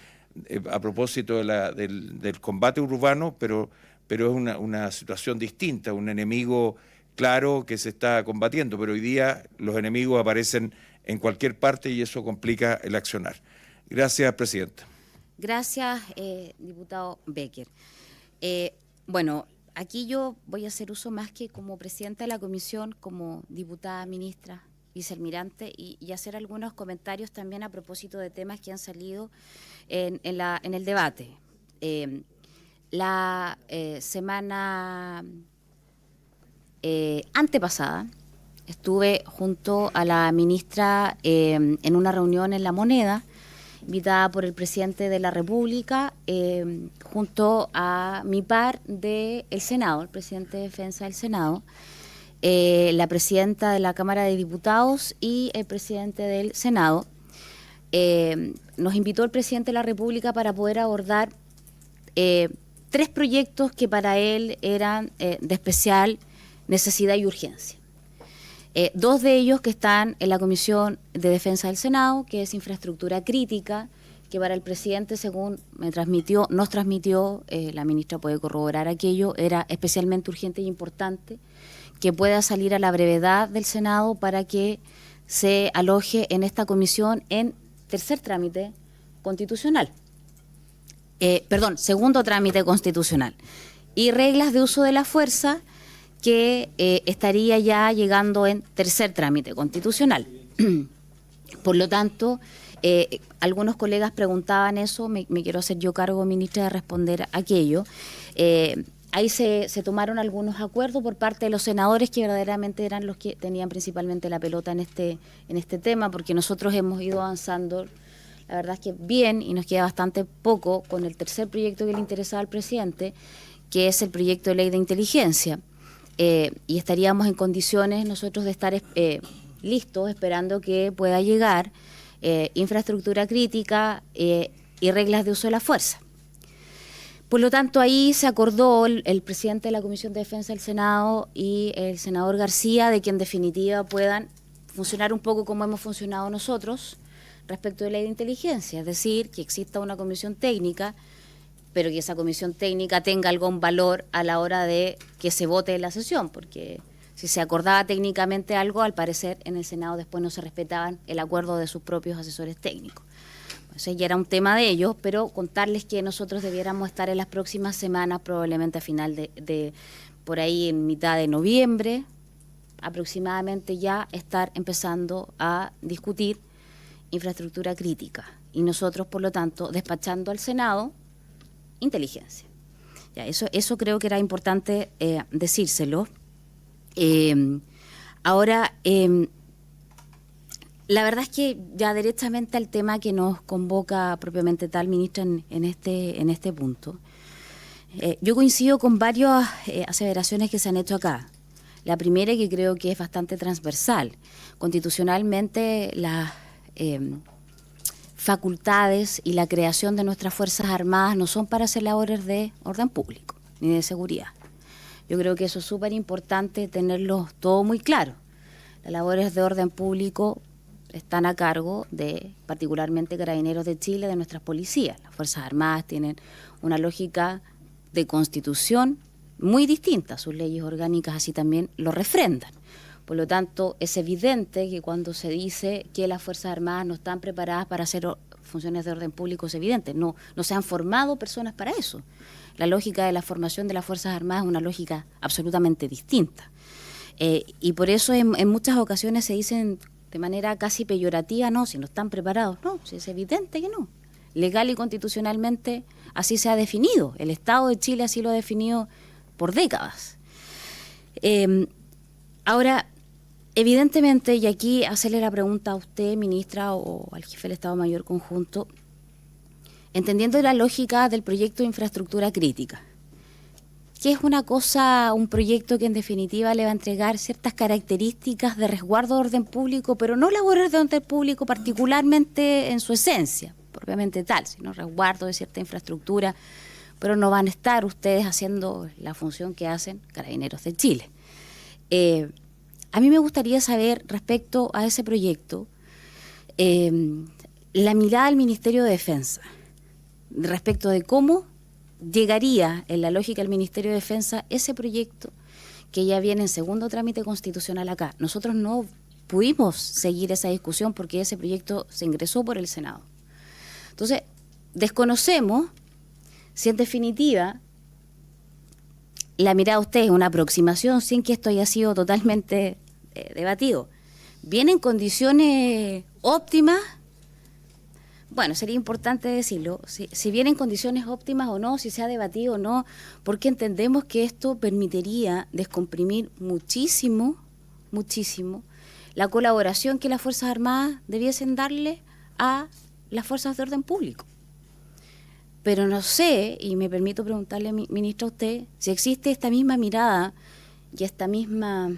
a propósito del combate urbano, pero es una situación distinta, un enemigo claro que se está combatiendo, pero hoy día los enemigos aparecen en cualquier parte y eso complica el accionar. Gracias, Presidenta. Gracias, diputado Becker. Bueno, aquí yo voy a hacer uso más que como presidenta de la comisión, como diputada, ministra, vicealmirante, y hacer algunos comentarios también a propósito de temas que han salido en el debate. La semana antepasada estuve junto a la ministra en una reunión en La Moneda, invitada por el presidente de la República, junto a mi par del Senado, el presidente de Defensa del Senado, la presidenta de la Cámara de Diputados y el presidente del Senado. Nos invitó el presidente de la República para poder abordar 3 proyectos que para él eran de especial necesidad y urgencia. 2 de ellos que están en la Comisión de Defensa del Senado, que es infraestructura crítica, que para el presidente, según nos transmitió, la ministra puede corroborar aquello, era especialmente urgente y importante que pueda salir a la brevedad del Senado para que se aloje en esta comisión en tercer trámite constitucional. Segundo trámite constitucional. Y reglas de uso de la fuerza, que estaría ya llegando en tercer trámite constitucional. Por lo tanto, algunos colegas preguntaban eso, me quiero hacer yo cargo, ministra, de responder aquello. Ahí se tomaron algunos acuerdos por parte de los senadores, que verdaderamente eran los que tenían principalmente la pelota en este tema, porque nosotros hemos ido avanzando, la verdad es que bien, y nos queda bastante poco con el tercer proyecto que le interesaba al presidente, que es el proyecto de ley de inteligencia. Y estaríamos en condiciones nosotros de estar listos, esperando que pueda llegar infraestructura crítica y reglas de uso de la fuerza. Por lo tanto, ahí se acordó el presidente de la Comisión de Defensa del Senado y el senador García de que en definitiva puedan funcionar un poco como hemos funcionado nosotros respecto de ley de inteligencia, es decir, que exista una comisión técnica, pero que esa comisión técnica tenga algún valor a la hora de que se vote en la sesión, porque si se acordaba técnicamente algo, al parecer en el Senado después no se respetaban el acuerdo de sus propios asesores técnicos. Ese ya era un tema de ellos, pero contarles que nosotros debiéramos estar en las próximas semanas, probablemente a final de por ahí en mitad de noviembre, aproximadamente ya estar empezando a discutir infraestructura crítica. Y nosotros, por lo tanto, despachando al Senado inteligencia. Ya, eso creo que era importante decírselo. Ahora, la verdad es que ya directamente al tema que nos convoca propiamente tal, ministra, en este punto. Yo coincido con varias aseveraciones que se han hecho acá. La primera, que creo que es bastante transversal. Constitucionalmente, las facultades y la creación de nuestras Fuerzas Armadas no son para hacer labores de orden público ni de seguridad. Yo creo que eso es súper importante tenerlo todo muy claro. Las labores de orden público están a cargo de, particularmente, Carabineros de Chile, de nuestras policías. Las Fuerzas Armadas tienen una lógica de constitución muy distinta, sus leyes orgánicas así también lo refrendan. Por lo tanto, es evidente que cuando se dice que las Fuerzas Armadas no están preparadas para hacer funciones de orden público, es evidente, no se han formado personas para eso. La lógica de la formación de las Fuerzas Armadas es una lógica absolutamente distinta. Y por eso en muchas ocasiones se dicen de manera casi peyorativa, no, si no están preparados. No, si es evidente que no. Legal y constitucionalmente así se ha definido. El Estado de Chile así lo ha definido por décadas. Ahora, evidentemente, y aquí hacerle la pregunta a usted, ministra, o al jefe del Estado Mayor Conjunto, entendiendo la lógica del proyecto de infraestructura crítica, que es un proyecto que en definitiva le va a entregar ciertas características de resguardo de orden público, pero no labores de orden público particularmente en su esencia, propiamente tal, sino resguardo de cierta infraestructura, pero no van a estar ustedes haciendo la función que hacen Carabineros de Chile. A mí me gustaría saber, respecto a ese proyecto, la mirada del Ministerio de Defensa, respecto de cómo llegaría en la lógica del Ministerio de Defensa ese proyecto que ya viene en segundo trámite constitucional acá. Nosotros no pudimos seguir esa discusión porque ese proyecto se ingresó por el Senado. Entonces, desconocemos si en definitiva la mirada de ustedes es una aproximación sin que esto haya sido totalmente debatido. ¿Viene en condiciones óptimas? Bueno, sería importante decirlo, si viene en condiciones óptimas o no, si se ha debatido o no, porque entendemos que esto permitiría descomprimir muchísimo la colaboración que las Fuerzas Armadas debiesen darle a las fuerzas de orden público. Pero no sé, y me permito preguntarle, ministra, a usted, si existe esta misma mirada y esta misma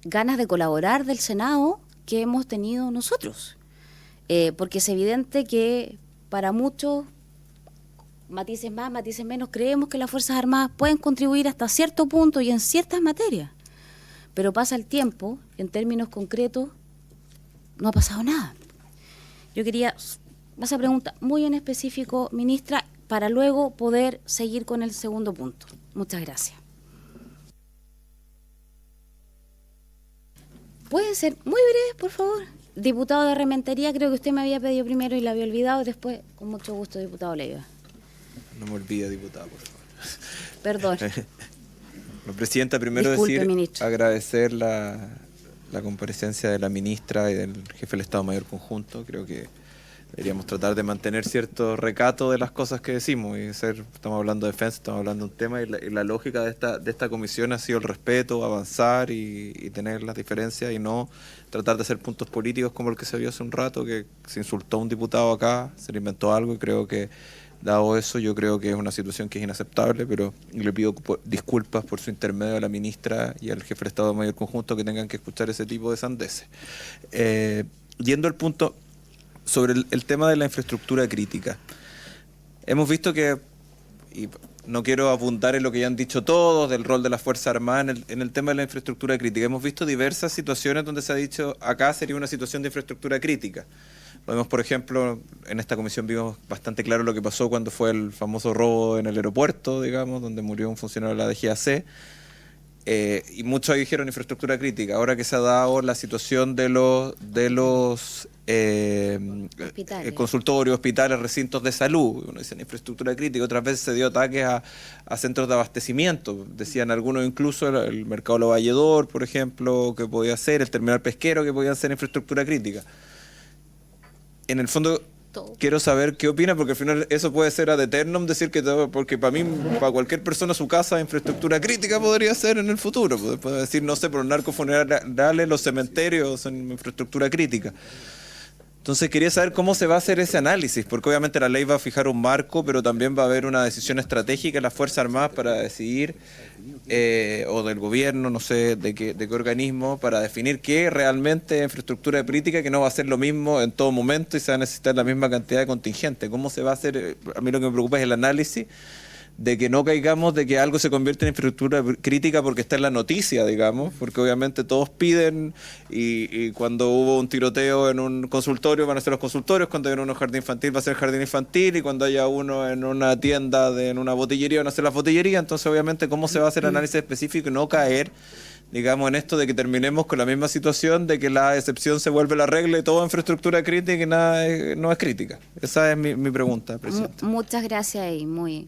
ganas de colaborar del Senado que hemos tenido nosotros. Porque es evidente que para muchos, matices más, matices menos, creemos que las Fuerzas Armadas pueden contribuir hasta cierto punto y en ciertas materias. Pero pasa el tiempo, en términos concretos, no ha pasado nada. Yo quería esa pregunta muy en específico, ministra, para luego poder seguir con el segundo punto. Muchas gracias. ¿Pueden ser muy breves, por favor? Diputado de Rementería, creo que usted me había pedido primero y la había olvidado, después, con mucho gusto, diputado Leiva. No me olvide, diputado, por favor. Perdón. Bueno, Presidenta, primero Disculpe, ministro. agradecer la comparecencia de la ministra y del jefe del Estado Mayor Conjunto. Creo que deberíamos tratar de mantener cierto recato de las cosas que decimos. Estamos hablando de defensa, estamos hablando de un tema, y la lógica de esta comisión ha sido el respeto, avanzar y tener las diferencias y no tratar de hacer puntos políticos como el que se vio hace un rato, que se insultó a un diputado acá, se le inventó algo, y creo que, dado eso, yo creo que es una situación que es inaceptable, pero le pido disculpas por su intermedio a la ministra y al jefe del Estado Mayor Conjunto que tengan que escuchar ese tipo de sandeces. Yendo al punto sobre el tema de la infraestructura crítica. Hemos visto que, y no quiero abundar en lo que ya han dicho todos, del rol de las Fuerzas Armadas en el tema de la infraestructura crítica. Hemos visto diversas situaciones donde se ha dicho, acá sería una situación de infraestructura crítica. Lo vemos, por ejemplo, en esta comisión vimos bastante claro lo que pasó cuando fue el famoso robo en el aeropuerto, digamos, donde murió un funcionario de la DGAC. Y muchos ahí dijeron infraestructura crítica. Ahora que se ha dado la situación de los consultorios, hospitales, recintos de salud, uno dice infraestructura crítica, otras veces se dio ataques a centros de abastecimiento, decían algunos incluso el mercado Lo Valledor, por ejemplo, que podía ser, el terminal pesquero, que podían ser infraestructura crítica. En el fondo, quiero saber qué opina, porque al final eso puede ser ad eternum, decir que todo, porque para mí, para cualquier persona, su casa, infraestructura crítica podría ser en el futuro. Puede decir, no sé, por los narcofunerales, los cementerios son infraestructura crítica. Entonces quería saber cómo se va a hacer ese análisis, porque obviamente la ley va a fijar un marco, pero también va a haber una decisión estratégica de las Fuerzas Armadas para decidir, o del gobierno, no sé de qué organismo, para definir qué realmente es infraestructura crítica, que no va a ser lo mismo en todo momento y se va a necesitar la misma cantidad de contingente. ¿Cómo se va a hacer? A mí lo que me preocupa es el análisis de que no caigamos de que algo se convierte en infraestructura crítica porque está en la noticia, digamos, porque obviamente todos piden y cuando hubo un tiroteo en un consultorio van a ser los consultorios, cuando hay uno en un jardín infantil va a ser el jardín infantil, y cuando haya uno en una tienda, en una botillería van a ser las botillerías. Entonces obviamente cómo se va a hacer análisis específico y no caer, digamos, en esto de que terminemos con la misma situación de que la excepción se vuelve la regla y todo infraestructura crítica y nada no es crítica. Esa es mi pregunta, Presidenta. Muchas gracias y muy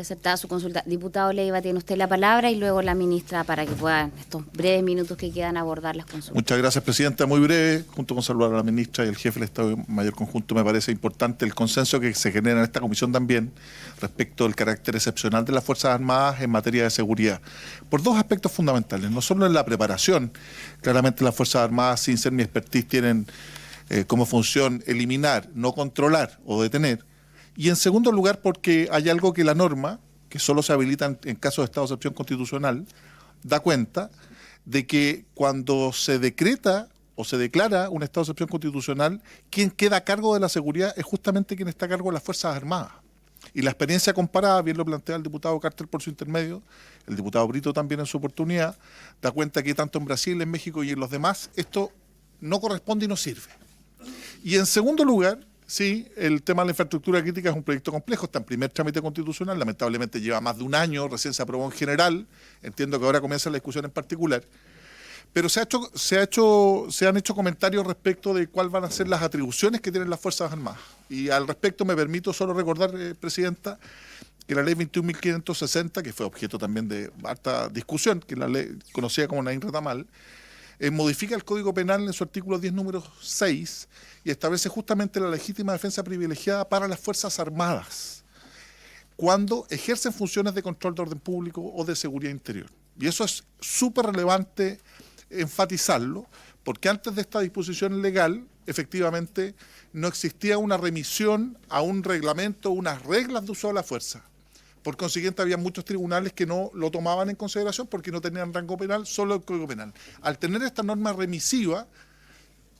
aceptada su consulta. Diputado Leiva, tiene usted la palabra y luego la ministra para que puedan, estos breves minutos que quedan, abordar las consultas. Muchas gracias, Presidenta. Muy breve, junto con saludar a la ministra y el jefe del Estado Mayor Conjunto, me parece importante el consenso que se genera en esta comisión también respecto del carácter excepcional de las Fuerzas Armadas en materia de seguridad, por dos aspectos fundamentales. No solo en la preparación, claramente las Fuerzas Armadas, sin ser mi expertise, tienen como función eliminar, no controlar o detener. Y en segundo lugar, porque hay algo que la norma, que solo se habilita en caso de estado de excepción constitucional, da cuenta de que cuando se decreta o se declara un estado de excepción constitucional, quien queda a cargo de la seguridad es justamente quien está a cargo de las Fuerzas Armadas. Y la experiencia comparada, bien lo plantea el diputado Carter por su intermedio, el diputado Brito también en su oportunidad, da cuenta que tanto en Brasil, en México y en los demás, esto no corresponde y no sirve. Y en segundo lugar, sí, el tema de la infraestructura crítica es un proyecto complejo, está en primer trámite constitucional, lamentablemente lleva más de un año, recién se aprobó en general, entiendo que ahora comienza la discusión en particular, pero se han hecho comentarios respecto de cuáles van a ser las atribuciones que tienen las Fuerzas Armadas. Y al respecto me permito solo recordar, Presidenta, que la ley 21.560, que fue objeto también de harta discusión, que la ley conocida como Naín Retamal, modifica el Código Penal en su artículo 10, número 6, y establece justamente la legítima defensa privilegiada para las Fuerzas Armadas cuando ejercen funciones de control de orden público o de seguridad interior. Y eso es súper relevante enfatizarlo, porque antes de esta disposición legal, efectivamente no existía una remisión a un reglamento, unas reglas de uso de la fuerza. Por consiguiente, había muchos tribunales que no lo tomaban en consideración porque no tenían rango penal, solo el Código Penal. Al tener esta norma remisiva,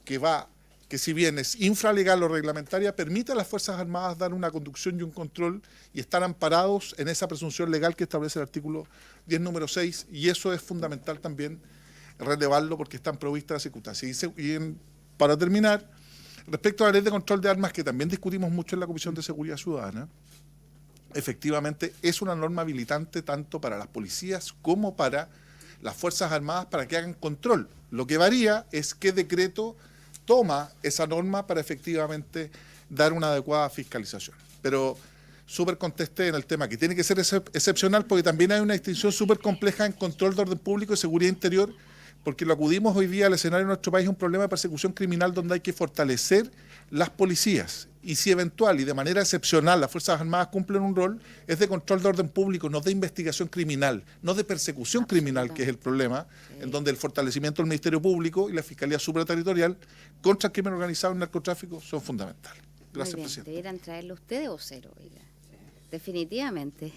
que si bien es infralegal o reglamentaria, permite a las Fuerzas Armadas dar una conducción y un control y estar amparados en esa presunción legal que establece el artículo 10, número 6, y eso es fundamental también relevarlo porque están provistas las circunstancias. Para terminar, respecto a la ley de control de armas, que también discutimos mucho en la Comisión de Seguridad Ciudadana, efectivamente es una norma habilitante tanto para las policías como para las Fuerzas Armadas para que hagan control. Lo que varía es qué decreto toma esa norma para efectivamente dar una adecuada fiscalización. Pero súper contesté en el tema que tiene que ser excepcional porque también hay una distinción súper compleja en control de orden público y seguridad interior, porque lo acudimos hoy día al escenario de nuestro país, es un problema de persecución criminal donde hay que fortalecer las policías. Y si eventual y de manera excepcional las Fuerzas Armadas cumplen un rol, es de control de orden público, no de investigación criminal, no de persecución criminal, que es el problema, en donde el fortalecimiento del Ministerio Público y la Fiscalía Supraterritorial contra el crimen organizado y el narcotráfico son fundamentales. Gracias, presidente. ¿Debieran traerlo ustedes o cero? Oiga. Definitivamente,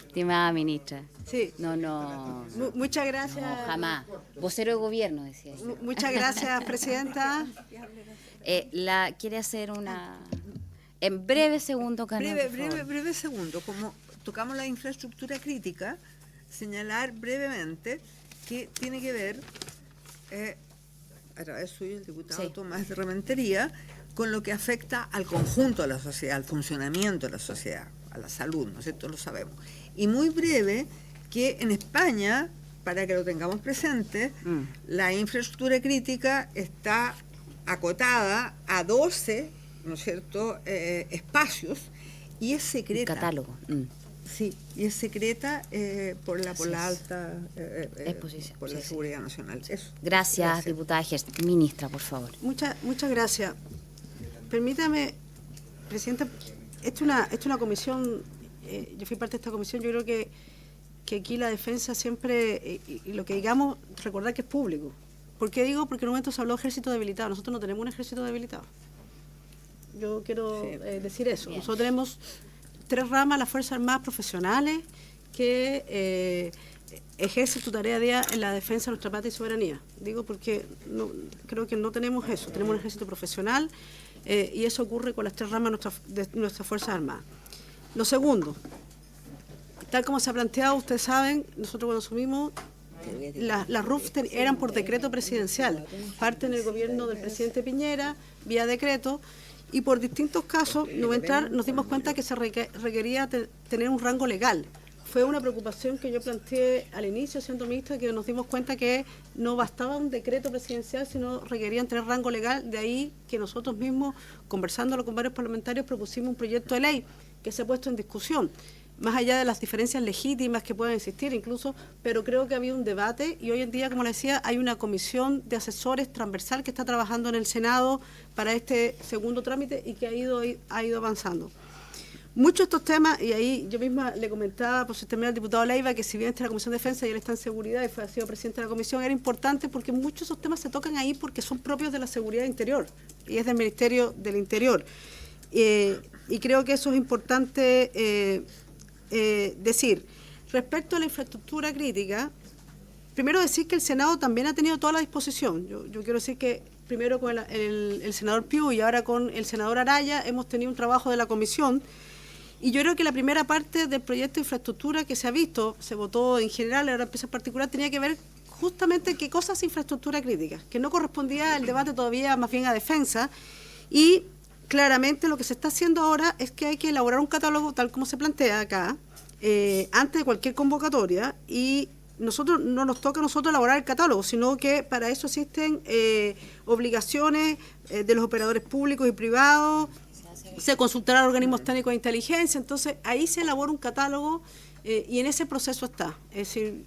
estimada ministra. Sí. No. Muchas gracias. No, jamás. Vocero de gobierno, decía. Muchas gracias, presidenta. Quiere hacer una... En breve segundo, Carmen. Breve segundo. Como tocamos la infraestructura crítica, señalar brevemente que tiene que ver, a través suyo el diputado Tomás de Rementería, con lo que afecta al conjunto de la sociedad, al funcionamiento de la sociedad, a la salud, ¿no es cierto? Lo sabemos. Y muy breve, que en España, para que lo tengamos presente, la infraestructura crítica está acotada a 12, ¿no es cierto?, espacios, y es secreta. Un catálogo. Sí, y es secreta por la alta exposición, por la seguridad nacional. Eso. Gracias, diputada Gerst. Ministra, por favor. Muchas gracias. Permítame, presidenta, esta es una comisión, yo fui parte de esta comisión, yo creo que aquí la defensa siempre, y lo que digamos, recordar que es público. ¿Por qué digo? Porque en un momento se habló de ejército debilitado. Nosotros no tenemos un ejército debilitado. Yo quiero decir eso. Bien. Nosotros tenemos 3 ramas, las Fuerzas Armadas profesionales, que ejercen su tarea día en la defensa de nuestra patria y soberanía. Digo porque creo que no tenemos eso. Tenemos un ejército profesional y eso ocurre con las 3 ramas de nuestras Fuerzas Armadas. Lo segundo, tal como se ha planteado, ustedes saben, nosotros cuando asumimos, las RUF eran por decreto presidencial, parte en el gobierno del presidente Piñera, vía decreto, y por distintos casos nos dimos cuenta que se requería tener un rango legal. Fue una preocupación que yo planteé al inicio, siendo ministra, que nos dimos cuenta que no bastaba un decreto presidencial, sino requerían tener rango legal. De ahí que nosotros mismos, conversándolo con varios parlamentarios, propusimos un proyecto de ley que se ha puesto en discusión, más allá de las diferencias legítimas que puedan existir incluso, pero creo que ha habido un debate y hoy en día, como le decía, hay una comisión de asesores transversal que está trabajando en el Senado para este segundo trámite y que ha ido avanzando. Muchos de estos temas, y ahí yo misma le comentaba por sistema al diputado Leiva, que si bien está en la Comisión de Defensa y él está en Seguridad y ha sido presidente de la Comisión, era importante porque muchos de esos temas se tocan ahí porque son propios de la seguridad interior y es del Ministerio del Interior. Y creo que eso es importante decir. Respecto a la infraestructura crítica, primero decir que el Senado también ha tenido toda la disposición. Yo quiero decir que primero con el senador Piu y ahora con el senador Araya hemos tenido un trabajo de la comisión. Y yo creo que la primera parte del proyecto de infraestructura que se ha visto, se votó en general, ahora empieza en particular, tenía que ver justamente qué cosas es infraestructura crítica, que no correspondía el debate todavía más bien a defensa. Y claramente lo que se está haciendo ahora es que hay que elaborar un catálogo tal como se plantea acá, antes de cualquier convocatoria, y no nos toca a nosotros elaborar el catálogo, sino que para eso existen obligaciones de los operadores públicos y privados, se consultará a organismos técnicos de inteligencia, entonces ahí se elabora un catálogo y en ese proceso está. Es decir,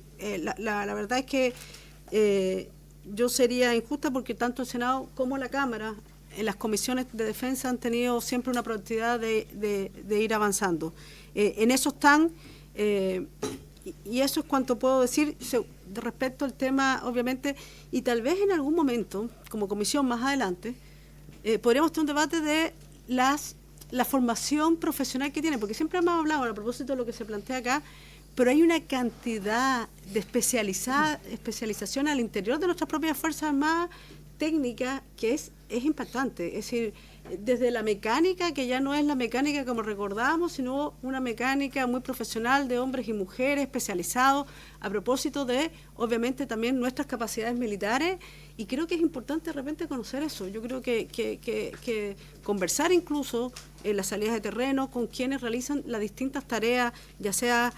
la verdad es que yo sería injusta porque tanto el Senado como la Cámara, en las comisiones de defensa han tenido siempre una proactividad de ir avanzando. En eso están, y eso es cuanto puedo decir respecto al tema, obviamente, y tal vez en algún momento, como comisión más adelante, podríamos tener un debate de la formación profesional que tienen, porque siempre hemos hablado a propósito de lo que se plantea acá, pero hay una cantidad de especialización al interior de nuestras propias Fuerzas Armadas técnicas que es impactante. Es decir, desde la mecánica, que ya no es la mecánica como recordábamos, sino una mecánica muy profesional de hombres y mujeres especializados a propósito de, obviamente, también nuestras capacidades militares, y creo que es importante de repente conocer eso. Yo creo que conversar incluso en las salidas de terreno con quienes realizan las distintas tareas, ya sea,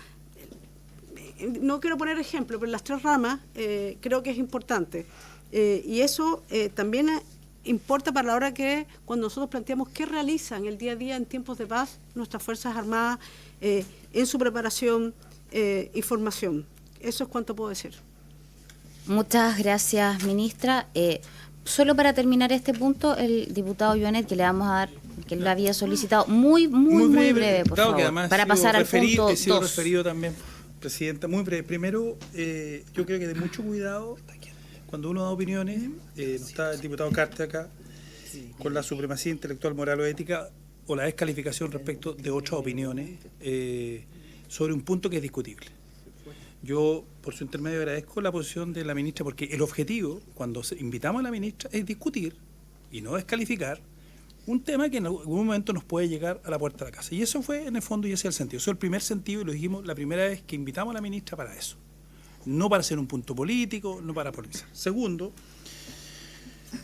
no quiero poner ejemplo, pero las 3 ramas, creo que es importante. Y eso también importa para la hora que cuando nosotros planteamos qué realizan el día a día en tiempos de paz nuestras Fuerzas Armadas en su preparación y formación. Eso es cuanto puedo decir. Muchas gracias, ministra. Solo para terminar este punto, el diputado Joanet, que le vamos a dar, que lo había solicitado, muy breve, por favor, que además para pasar al punto he sido 2. referido también, Presidenta, muy breve. Primero, yo creo que de mucho cuidado cuando uno da opiniones, no está el diputado Carte acá, con la supremacía intelectual, moral o ética, o la descalificación respecto de otras opiniones sobre un punto que es discutible. Yo, por su intermedio, agradezco la posición de la ministra, porque el objetivo, cuando invitamos a la ministra, es discutir y no descalificar un tema que en algún momento nos puede llegar a la puerta de la casa. Y eso fue, en el fondo, y ese es el sentido. Eso es el primer sentido, y lo dijimos la primera vez que invitamos a la ministra para eso. No para hacer un punto político, no para polemizar. Segundo,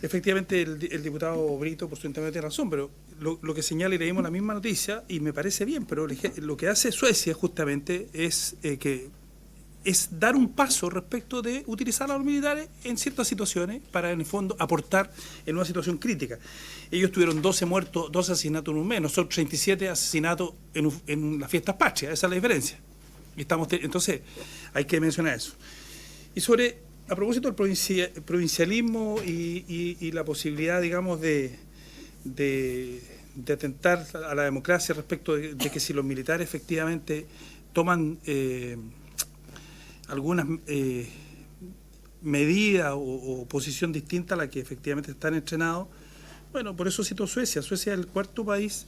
efectivamente el diputado Brito, por su intermedio, tiene razón, pero lo que señala, y leímos la misma noticia, y me parece bien, pero lo que hace Suecia justamente es dar un paso respecto de utilizar a los militares en ciertas situaciones para, en el fondo, aportar en una situación crítica. Ellos tuvieron 12 muertos, 12 asesinatos en un mes, nosotros 37 asesinatos en las fiestas patrias, esa es la diferencia. Entonces, hay que mencionar eso. Y a propósito del provincialismo y la posibilidad, digamos, de atentar a la democracia respecto de que si los militares efectivamente toman algunas medidas o posición distinta a la que efectivamente están entrenados, bueno, por eso cito Suecia. Suecia es el 4º país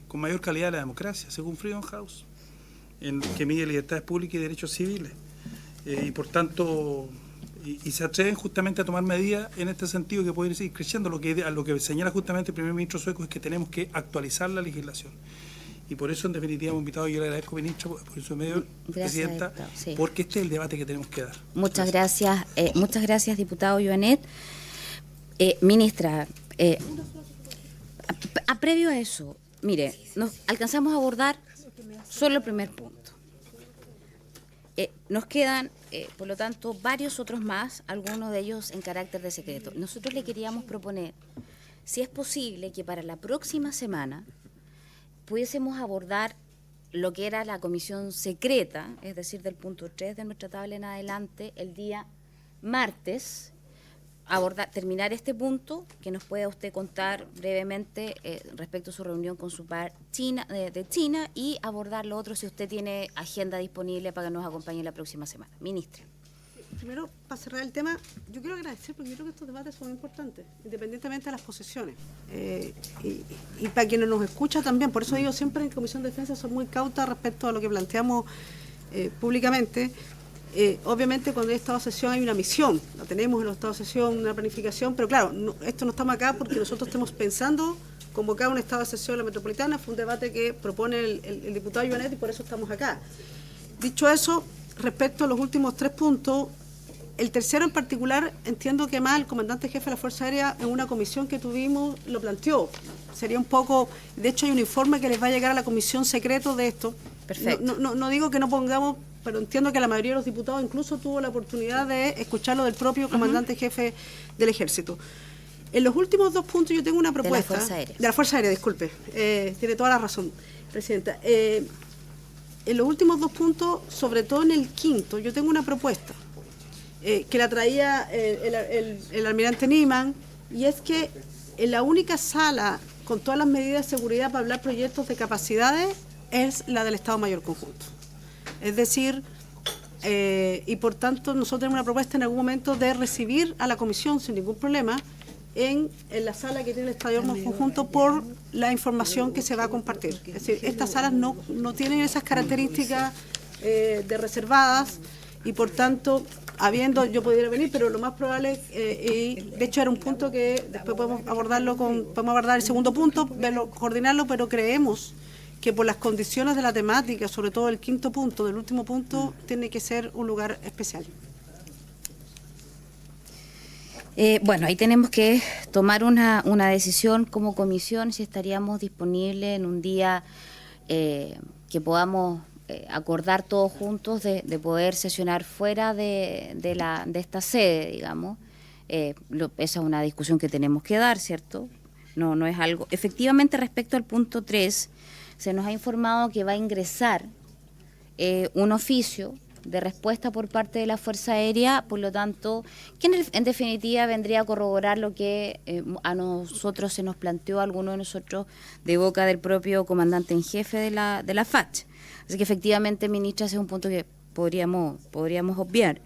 con mayor calidad de la democracia, según Freedom House, que mide libertades públicas y derechos civiles. Y por tanto, y se atreven justamente a tomar medidas en este sentido que pueden seguir creciendo. Lo que señala justamente el primer ministro sueco es que tenemos que actualizar la legislación. Y por eso, en definitiva, hemos invitado, y yo le agradezco, ministro, por su medio, Presidenta, sí, porque este es el debate que tenemos que dar. Muchas gracias, diputado Joanet. Ministra, previo a eso, mire, nos alcanzamos a abordar solo el primer punto. Nos quedan, por lo tanto, varios otros más, algunos de ellos en carácter de secreto. Nosotros le queríamos proponer, si es posible, que para la próxima semana pudiésemos abordar lo que era la comisión secreta, es decir, del punto 3 de nuestra tabla en adelante, el día martes, terminar este punto, que nos pueda usted contar brevemente respecto a su reunión con su par de China, y abordar lo otro si usted tiene agenda disponible para que nos acompañe la próxima semana. Ministra. Primero, para cerrar el tema, yo quiero agradecer porque yo creo que estos debates son importantes, independientemente de las posiciones. Y para quienes nos escucha también, por eso digo siempre en Comisión de Defensa son muy cautas respecto a lo que planteamos públicamente. Obviamente cuando hay estado de sesión hay una misión, la tenemos en los estados de sesión, una planificación, pero claro, esto no estamos acá porque nosotros estamos pensando convocar un estado de sesión en la metropolitana. Fue un debate que propone el diputado Joanet y por eso estamos acá. Dicho eso, respecto a los últimos 3 puntos, el tercero en particular, entiendo que más el comandante jefe de la Fuerza Aérea en una comisión que tuvimos lo planteó. Sería un poco, de hecho hay un informe que les va a llegar a la comisión secreto de esto. Perfecto. No digo que no pongamos, pero entiendo que la mayoría de los diputados incluso tuvo la oportunidad de escucharlo del propio comandante jefe del Ejército. En los últimos 2 puntos yo tengo una propuesta. De la Fuerza Aérea. De la Fuerza Aérea, disculpe. Tiene toda la razón, Presidenta. En los últimos 2 puntos, sobre todo en el quinto, yo tengo una propuesta que la traía el almirante Niemann, y es que en la única sala con todas las medidas de seguridad para hablar proyectos de capacidades es la del Estado Mayor Conjunto. Es decir, y por tanto nosotros tenemos una propuesta en algún momento de recibir a la comisión sin ningún problema en la sala que tiene el Estadio Hornos Conjunto por la información que se va a compartir. Es decir, estas salas no tienen esas características de reservadas y por tanto, yo pudiera venir, pero lo más probable, y de hecho era un punto que después podemos abordar el segundo punto, coordinarlo, pero creemos que por las condiciones de la temática, sobre todo el quinto punto, del último punto, tiene que ser un lugar especial. Bueno, ahí tenemos que tomar una decisión como comisión, si estaríamos disponibles en un día que podamos acordar todos juntos de poder sesionar fuera de esta sede, digamos. Esa es una discusión que tenemos que dar, ¿cierto? No es algo... Efectivamente, respecto al punto 3, se nos ha informado que va a ingresar un oficio de respuesta por parte de la Fuerza Aérea, por lo tanto, que en definitiva vendría a corroborar lo que a nosotros se nos planteó, a alguno de nosotros, de boca del propio comandante en jefe de la FACH. Así que efectivamente, ministra, ese es un punto que podríamos obviar.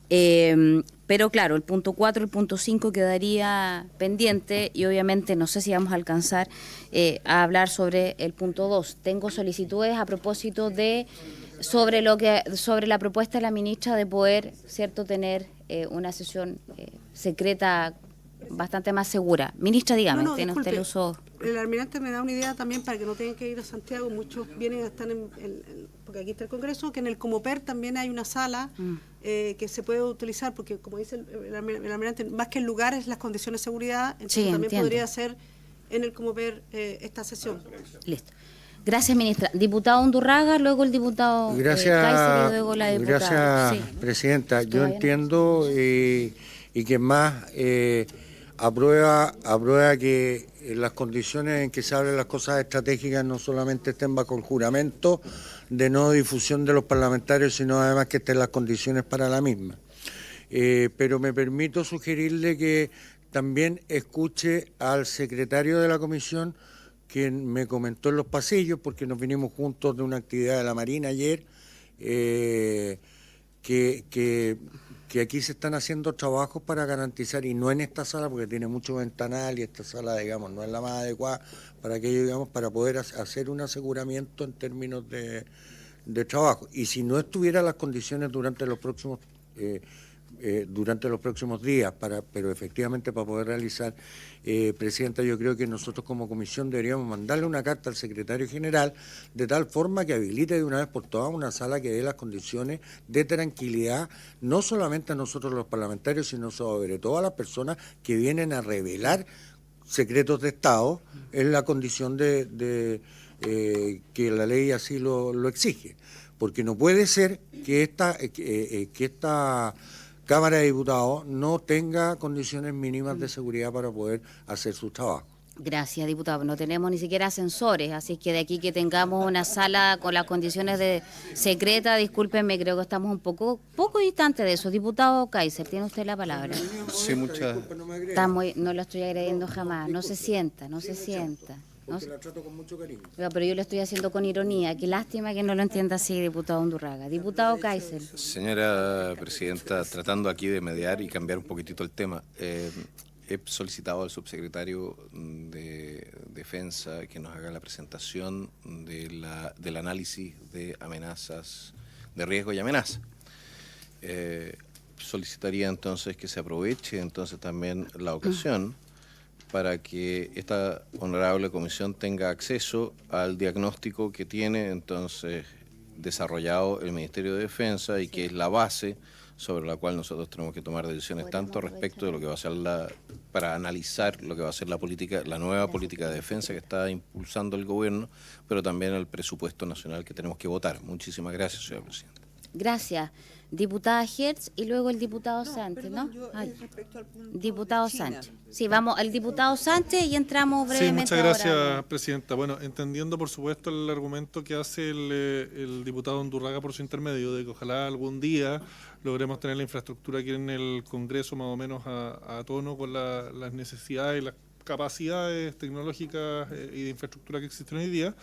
Pero claro, el punto 4, el punto 5 quedaría pendiente y obviamente no sé si vamos a alcanzar a hablar sobre el punto 2. Tengo solicitudes a propósito de sobre la propuesta de la ministra de poder, cierto, tener una sesión secreta bastante más segura. Ministra, dígame, ¿tiene usted el uso? El almirante me da una idea también para que no tengan que ir a Santiago, muchos están porque aquí está el Congreso, que en el Comoper también hay una sala que se puede utilizar, porque como dice el almirante, más que el lugar es las condiciones de seguridad, entonces también entiendo. Podría ser en el Comoper esta sesión. Listo. Gracias, ministra. Diputado Undurraga, luego el diputado Kaiser y luego la diputada. Gracias, presidenta. Yo entiendo y que más aprueba que las condiciones en que se hablan las cosas estratégicas no solamente estén bajo el juramento de no difusión de los parlamentarios, sino además que estén las condiciones para la misma. Pero me permito sugerirle que también escuche al secretario de la comisión, quien me comentó en los pasillos, porque nos vinimos juntos de una actividad de la Marina ayer, que aquí se están haciendo trabajos para garantizar, y no en esta sala, porque tiene mucho ventanal y esta sala, digamos, no es la más adecuada para aquello, digamos, para poder hacer un aseguramiento en términos de trabajo. Y si no estuvieran las condiciones durante los próximos días, pero efectivamente para poder realizar, presidenta, yo creo que nosotros como comisión deberíamos mandarle una carta al secretario general de tal forma que habilite de una vez por todas una sala que dé las condiciones de tranquilidad, no solamente a nosotros los parlamentarios, sino sobre todo a las personas que vienen a revelar secretos de Estado en la condición de que la ley así lo exige. Porque no puede ser que esta Cámara de Diputados no tenga condiciones mínimas de seguridad para poder hacer su trabajo. Gracias, diputado. No tenemos ni siquiera ascensores, así que de aquí que tengamos una sala con las condiciones de secreta, discúlpenme, creo que estamos un poco distantes de eso. Diputado Kaiser, tiene usted la palabra. Sí, muchas. No lo estoy agrediendo jamás. No se sienta. Porque la trato con mucho cariño. Pero yo lo estoy haciendo con ironía. Qué lástima que no lo entienda así, diputado Undurraga. Diputado Kaiser. Señora presidenta, tratando aquí de mediar y cambiar un poquitito el tema, he solicitado al subsecretario de Defensa que nos haga la presentación del análisis de amenazas, de riesgo y amenaza. Solicitaría entonces que se aproveche entonces también la ocasión para que esta honorable comisión tenga acceso al diagnóstico que tiene entonces desarrollado el Ministerio de Defensa y que es la base sobre la cual nosotros tenemos que tomar decisiones tanto respecto de lo que va a ser para analizar lo que va a ser la nueva política de defensa que está impulsando el gobierno, pero también el presupuesto nacional que tenemos que votar. Muchísimas gracias, señora presidenta. Gracias. Diputada Hertz y luego el diputado Sánchez, ¿no? Respecto al punto diputado China. Sánchez. Sí, vamos, el diputado Sánchez y entramos brevemente. Sí, muchas gracias, ahora. presidenta. Bueno, entendiendo por supuesto el argumento que hace el diputado Undurraga por su intermedio, de que ojalá algún día logremos tener la infraestructura aquí en el Congreso más o menos a tono con las necesidades y las capacidades tecnológicas y de infraestructura que existen hoy día.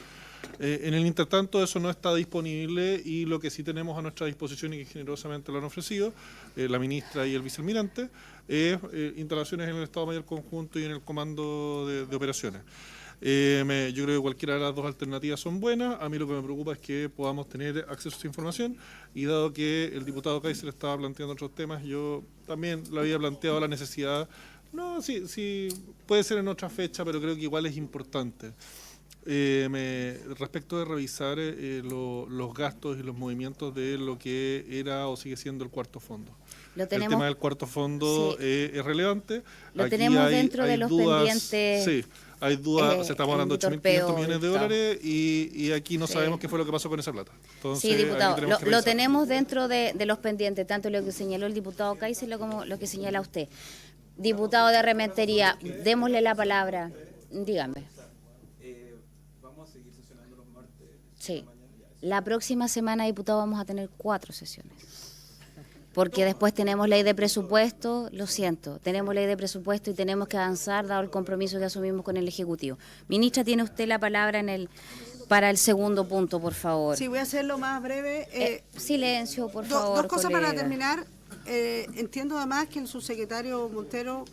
En el intertanto eso no está disponible y lo que sí tenemos a nuestra disposición y que generosamente lo han ofrecido la ministra y el vicealmirante es instalaciones en el Estado Mayor Conjunto y en el Comando de Operaciones. Yo creo que cualquiera de las dos alternativas son buenas. A mí lo que me preocupa es que podamos tener acceso a esa información y dado que el diputado Kaiser estaba planteando otros temas, yo también le había planteado la necesidad, no, sí, puede ser en otra fecha, pero creo que igual es importante. Respecto de revisar los gastos y los movimientos de lo que era o sigue siendo el cuarto fondo. El tema del cuarto fondo es relevante. Lo Aquí tenemos dentro de los dudas, pendientes. Sí, hay dudas, estamos hablando de 8.500 millones de dólares y aquí no sabemos qué fue lo que pasó con esa plata. Entonces, sí, diputado, tenemos lo tenemos dentro de los pendientes, tanto lo que señaló el diputado Kaiser como lo que señala usted. Diputado de Rementería, démosle la palabra. Dígame. ¿Vamos a seguir sesionando los martes? Sí. La próxima semana, diputado, vamos a tener 4 sesiones. Porque después tenemos ley de presupuesto, lo siento, tenemos ley de presupuesto y tenemos que avanzar dado el compromiso que asumimos con el Ejecutivo. Ministra, tiene usted la palabra para el segundo punto, por favor. Sí, voy a hacerlo más breve. Silencio, por favor, Dos cosas colega. para terminar. Entiendo además que el subsecretario Montero,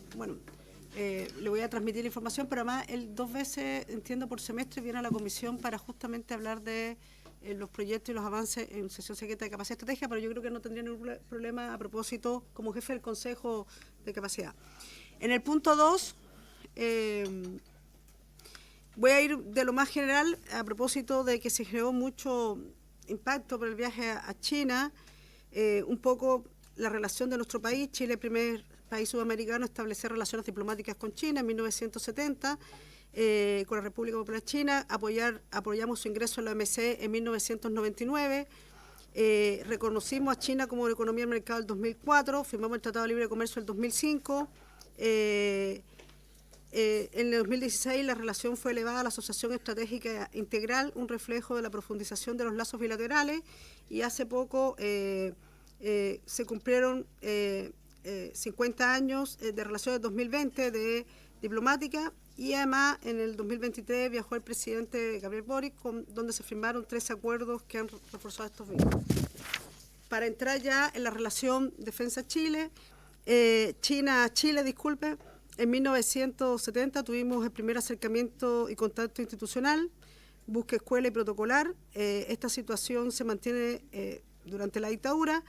le voy a transmitir la información, pero además él 2 veces, entiendo, por semestre viene a la comisión para justamente hablar de los proyectos y los avances en sesión secreta de capacidad estratégica, pero yo creo que no tendría ningún problema a propósito como jefe del Consejo de Capacidad. En el punto 2, voy a ir de lo más general a propósito de que se generó mucho impacto por el viaje a China, un poco la relación de nuestro país. Chile, primer país sudamericano a establecer relaciones diplomáticas con China en 1970, con la República Popular China. Apoyamos su ingreso en la OMC en 1999. Reconocimos a China como economía del mercado en el 2004, firmamos el Tratado de Libre Comercio en el 2005. En el 2016 la relación fue elevada a la Asociación Estratégica Integral, un reflejo de la profundización de los lazos bilaterales, y hace poco se cumplieron 50 años de relaciones 2020 de diplomática, y además en el 2023 viajó el presidente Gabriel Boric, donde se firmaron 13 acuerdos que han reforzado estos vínculos. Para entrar ya en la relación Defensa-Chile, China-Chile, disculpe, en 1970 tuvimos el primer acercamiento y contacto institucional, busca escuela y protocolar. Esta situación se mantiene durante la dictadura,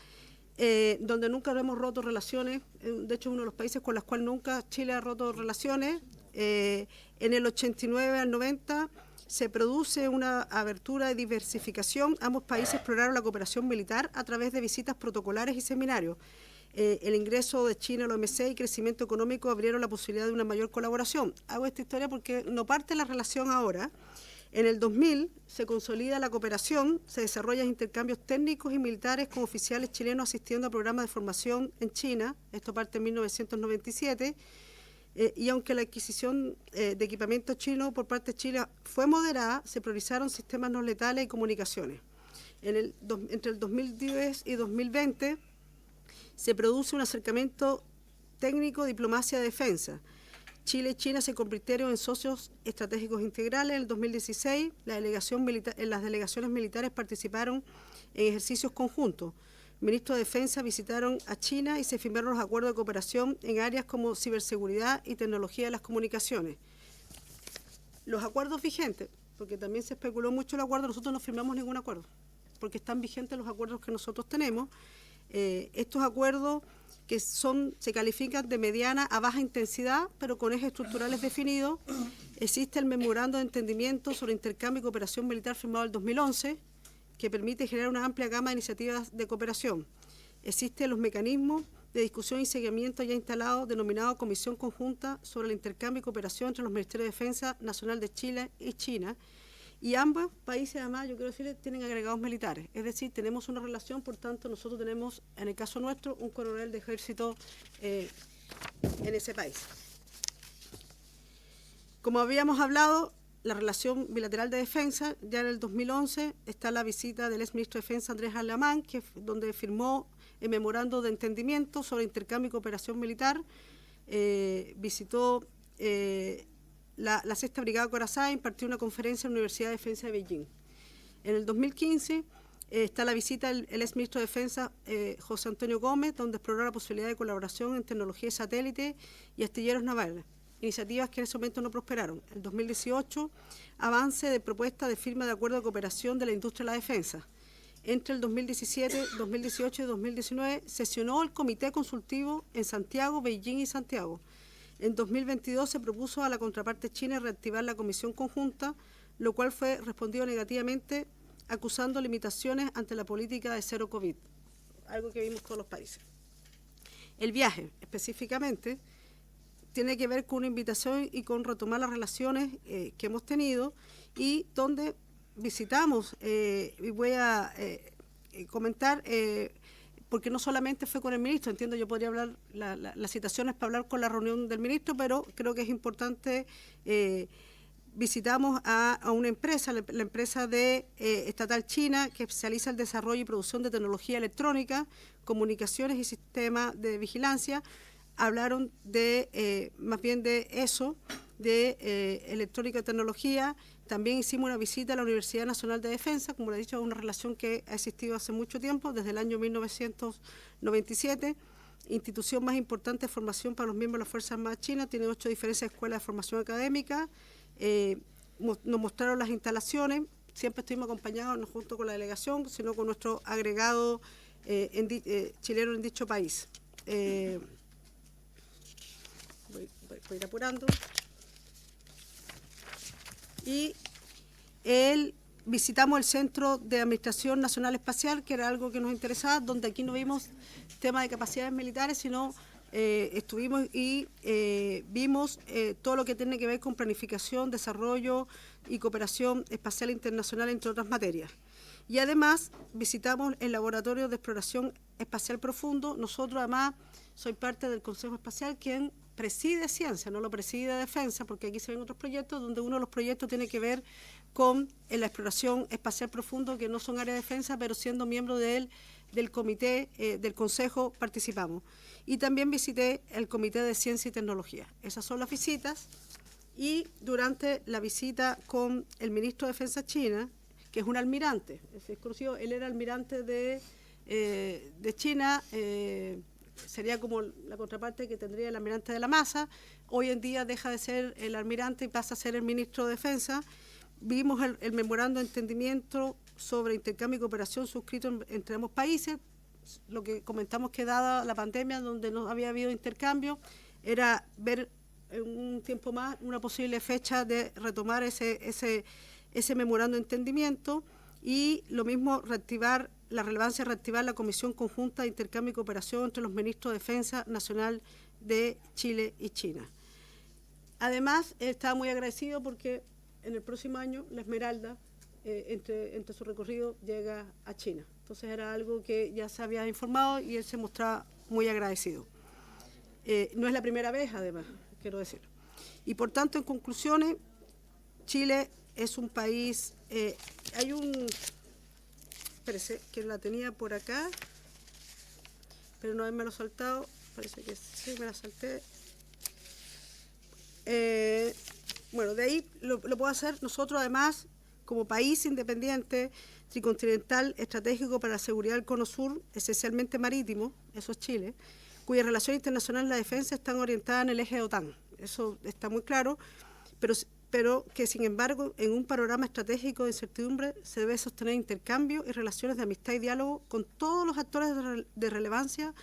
donde nunca hemos roto relaciones. De hecho, uno de los países con los cuales nunca Chile ha roto relaciones. En el 89 al 90 se produce una abertura de diversificación. Ambos países exploraron la cooperación militar a través de visitas protocolares y seminarios. El ingreso de China a la OMC y crecimiento económico abrieron la posibilidad de una mayor colaboración. Hago esta historia porque no parte la relación ahora. En el 2000 se consolida la cooperación, se desarrollan intercambios técnicos y militares con oficiales chilenos asistiendo a programas de formación en China. Esto parte en 1997. Y aunque la adquisición de equipamiento chino por parte de Chile fue moderada, se priorizaron sistemas no letales y comunicaciones. Entre el 2010 y 2020 se produce un acercamiento técnico, diplomacia, defensa. Chile y China se convirtieron en socios estratégicos integrales. En el 2016, las delegaciones militares participaron en ejercicios conjuntos. Ministros de Defensa visitaron a China y se firmaron los acuerdos de cooperación en áreas como ciberseguridad y tecnología de las comunicaciones. Los acuerdos vigentes, porque también se especuló mucho el acuerdo, nosotros no firmamos ningún acuerdo, porque están vigentes los acuerdos que nosotros tenemos. Estos acuerdos que se califican de mediana a baja intensidad, pero con ejes estructurales definidos. Existe el memorando de entendimiento sobre intercambio y cooperación militar firmado en el 2011, que permite generar una amplia gama de iniciativas de cooperación. Existen los mecanismos de discusión y seguimiento ya instalados, denominados Comisión Conjunta sobre el Intercambio y Cooperación entre los Ministerios de Defensa Nacional de Chile y China. Y ambos países, además, yo quiero decirles, tienen agregados militares. Es decir, tenemos una relación, por tanto, nosotros tenemos, en el caso nuestro, un coronel de ejército en ese país. Como habíamos hablado, la relación bilateral de defensa, ya en el 2011 está la visita del exministro de Defensa Andrés Alamán, donde firmó el memorando de entendimiento sobre intercambio y cooperación militar. Visitó la Sexta Brigada Corazá impartió una conferencia en la Universidad de Defensa de Beijing. En el 2015 está la visita del exministro de Defensa, José Antonio Gómez, donde exploró la posibilidad de colaboración en tecnología de satélite y astilleros navales, iniciativas que en ese momento no prosperaron. En 2018, avance de propuesta de firma de acuerdo de cooperación de la industria de la defensa. Entre el 2017, 2018 y 2019 sesionó el Comité Consultivo en Santiago, Beijing y Santiago. En 2022 se propuso a la contraparte china reactivar la comisión conjunta, lo cual fue respondido negativamente, acusando limitaciones ante la política de cero COVID, algo que vimos todos los países. El viaje, específicamente, tiene que ver con una invitación y con retomar las relaciones que hemos tenido y donde visitamos, y voy a comentar, porque no solamente fue con el ministro, entiendo, yo podría hablar, las citaciones para hablar con la reunión del ministro, pero creo que es importante, visitamos a una empresa, la empresa estatal china, que especializa el desarrollo y producción de tecnología electrónica, comunicaciones y sistemas de vigilancia. Hablaron más bien de eso, de electrónica y tecnología. También hicimos una visita a la Universidad Nacional de Defensa, como le he dicho, es una relación que ha existido hace mucho tiempo, desde el año 1997, institución más importante de formación para los miembros de las Fuerzas Armadas Chinas, tiene 8 diferentes escuelas de formación académica, nos mostraron las instalaciones, siempre estuvimos acompañados, no junto con la delegación, sino con nuestro agregado chileno en dicho país. Voy a ir apurando. Y visitamos el Centro de Administración Nacional Espacial, que era algo que nos interesaba, donde aquí no vimos temas de capacidades militares, sino estuvimos y vimos todo lo que tiene que ver con planificación, desarrollo y cooperación espacial internacional, entre otras materias. Y además visitamos el Laboratorio de Exploración Espacial Profundo. Nosotros además soy parte del Consejo Espacial, quien preside ciencia, no lo preside defensa, porque aquí se ven otros proyectos, donde uno de los proyectos tiene que ver con la exploración espacial profundo, que no son área de defensa, pero siendo miembro del comité, del consejo, participamos. Y también visité el Comité de Ciencia y Tecnología. Esas son las visitas. Y durante la visita con el ministro de Defensa China, que es un almirante, es exclusivo, él era almirante de China, sería como la contraparte que tendría el almirante de la masa. Hoy en día deja de ser el almirante y pasa a ser el ministro de Defensa. Vimos el memorando de entendimiento sobre intercambio y cooperación suscrito entre ambos países. Lo que comentamos que dada la pandemia, donde no había habido intercambio, era ver en un tiempo más una posible fecha de retomar ese memorando de entendimiento, y lo mismo reactivar la relevancia de reactivar la Comisión Conjunta de Intercambio y Cooperación entre los ministros de Defensa Nacional de Chile y China. Además, estaba muy agradecido porque en el próximo año la Esmeralda, entre su recorrido, llega a China. Entonces era algo que ya se había informado y él se mostraba muy agradecido. No es la primera vez, además, quiero decir. Y por tanto, en conclusiones, Chile es un país, hay un, parece que la tenía por acá, pero no haberme lo saltado, parece que sí me la salté. Bueno, de ahí lo puedo hacer. Nosotros además, como país independiente, tricontinental, estratégico para la seguridad del Cono Sur, esencialmente marítimo, eso es Chile, cuyas relaciones internacionales en la defensa están orientadas en el eje de OTAN. Eso está muy claro, pero que sin embargo en un panorama estratégico de incertidumbre se debe sostener intercambio y relaciones de amistad y diálogo con todos los actores de relevancia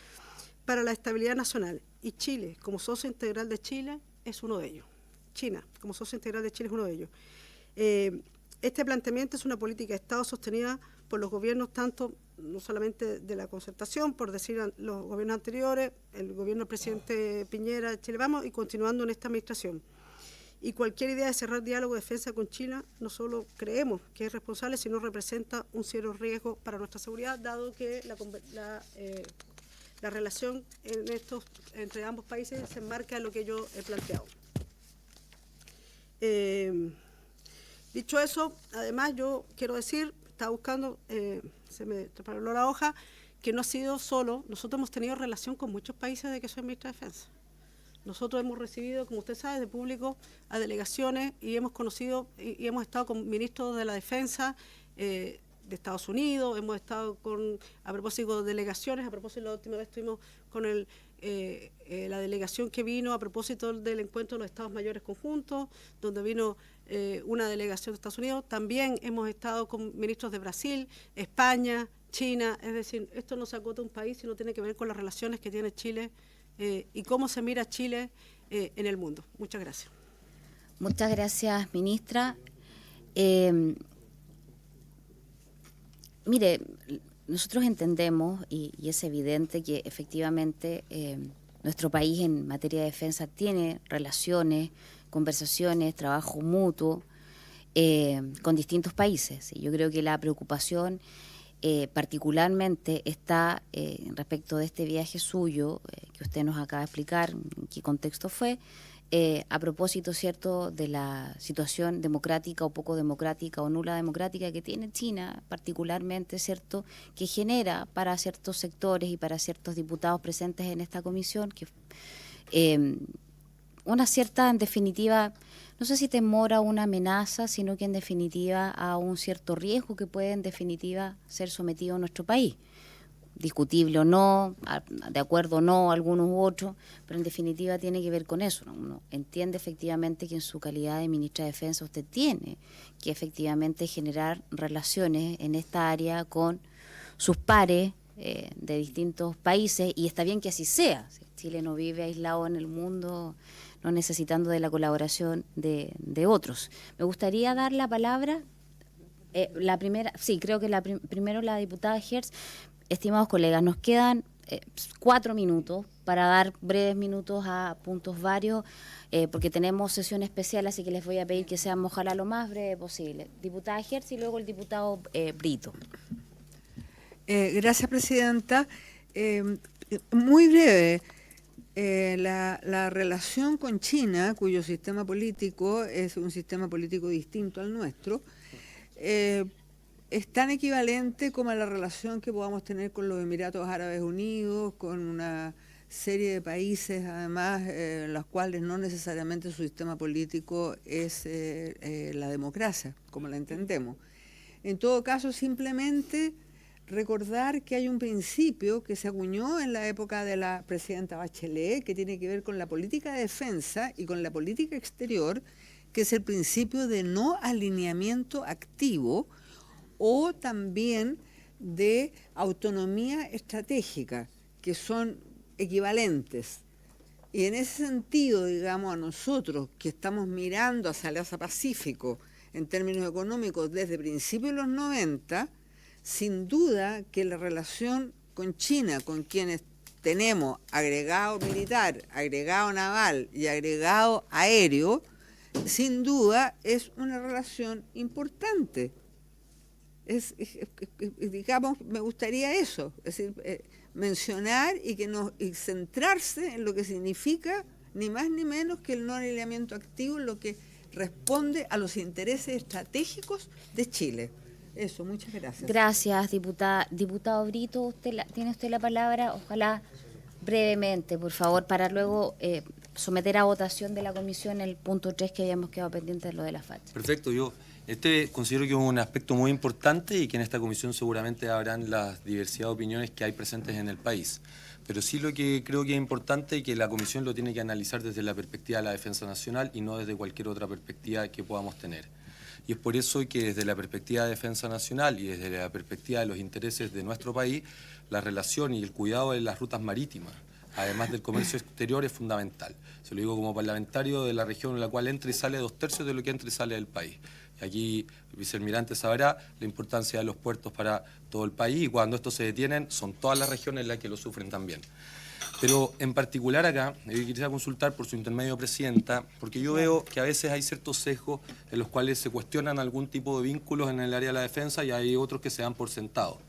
para la estabilidad nacional. Y Chile, como socio integral de Chile, es uno de ellos. China, como socio integral de Chile, es uno de ellos. Este planteamiento es una política de Estado sostenida por los gobiernos, tanto no solamente de la concertación, por decir los gobiernos anteriores, el gobierno del presidente Piñera de Chile Vamos, y continuando en esta administración. Y cualquier idea de cerrar diálogo de defensa con China no solo creemos que es responsable, sino representa un serio riesgo para nuestra seguridad, dado que la relación entre ambos países se enmarca en lo que yo he planteado. Dicho eso, además yo quiero decir, estaba buscando, se me trasparoló la hoja, que no ha sido solo, nosotros hemos tenido relación con muchos países de que soy ministra de Defensa. Nosotros hemos recibido, como usted sabe, de público a delegaciones y hemos conocido y hemos estado con ministros de la Defensa de Estados Unidos, hemos estado a propósito de delegaciones, a propósito la última vez estuvimos con la delegación que vino a propósito del encuentro de los Estados Mayores Conjuntos, donde vino una delegación de Estados Unidos. También hemos estado con ministros de Brasil, España, China, es decir, esto no se acota a un país, sino tiene que ver con las relaciones que tiene Chile y cómo se mira Chile en el mundo. Muchas gracias. Muchas gracias, ministra. Mire, nosotros entendemos y es evidente que efectivamente nuestro país en materia de defensa tiene relaciones, conversaciones, trabajo mutuo con distintos países. Yo creo que la preocupación particularmente está respecto de este viaje suyo que usted nos acaba de explicar en qué contexto fue, a propósito, ¿cierto?, de la situación democrática o poco democrática o nula democrática que tiene China, particularmente, ¿cierto?, que genera para ciertos sectores y para ciertos diputados presentes en esta comisión que una cierta, en definitiva, no sé si temor a una amenaza, sino que en definitiva a un cierto riesgo que puede en definitiva ser sometido a nuestro país. Discutible o no, de acuerdo o no, algunos u otros, pero en definitiva tiene que ver con eso, ¿no? Uno entiende efectivamente que en su calidad de ministra de Defensa usted tiene que efectivamente generar relaciones en esta área con sus pares de distintos países, y está bien que así sea. Chile no vive aislado en el mundo, no necesitando de la colaboración de otros. Me gustaría dar la palabra, la primera, sí, creo que primero la diputada Hertz. Estimados colegas, nos quedan 4 minutos para dar breves minutos a puntos varios, porque tenemos sesión especial, así que les voy a pedir que sean ojalá lo más breve posible. Diputada Hertz y luego el diputado Brito. Gracias, presidenta. Muy breve. La relación con China, cuyo sistema político es un sistema político distinto al nuestro, es tan equivalente como a la relación que podamos tener con los Emiratos Árabes Unidos, con una serie de países, además, los cuales no necesariamente su sistema político es la democracia, como la entendemos. En todo caso, simplemente recordar que hay un principio que se acuñó en la época de la presidenta Bachelet, que tiene que ver con la política de defensa y con la política exterior, que es el principio de no alineamiento activo, o también de autonomía estratégica, que son equivalentes. Y en ese sentido, digamos, a nosotros que estamos mirando hacia el Asia-Pacífico en términos económicos desde principios de los 90, sin duda que la relación con China, con quienes tenemos agregado militar, agregado naval y agregado aéreo, sin duda es una relación importante. Digamos, me gustaría eso, es decir, mencionar y centrarse en lo que significa ni más ni menos que el no alineamiento activo, lo que responde a los intereses estratégicos de Chile. Eso, muchas gracias. Gracias, diputada. Diputado Brito, tiene usted la palabra, ojalá brevemente, por favor, para luego someter a votación de la comisión el punto 3 que habíamos quedado pendiente de lo de la FACH. Perfecto, yo considero que es un aspecto muy importante y que en esta comisión seguramente habrán la diversidad de opiniones que hay presentes en el país. Pero sí lo que creo que es importante es que la comisión lo tiene que analizar desde la perspectiva de la defensa nacional y no desde cualquier otra perspectiva que podamos tener. Y es por eso que desde la perspectiva de defensa nacional y desde la perspectiva de los intereses de nuestro país, la relación y el cuidado de las rutas marítimas, además del comercio exterior, es fundamental. Se lo digo como parlamentario de la región en la cual entra y sale 2/3 de lo que entra y sale del país. Y aquí el vicealmirante sabrá la importancia de los puertos para todo el país, y cuando estos se detienen son todas las regiones las que lo sufren también. Pero en particular acá, quisiera consultar por su intermedio, presidenta, porque yo veo que a veces hay ciertos sesgos en los cuales se cuestionan algún tipo de vínculos en el área de la defensa y hay otros que se dan por sentados.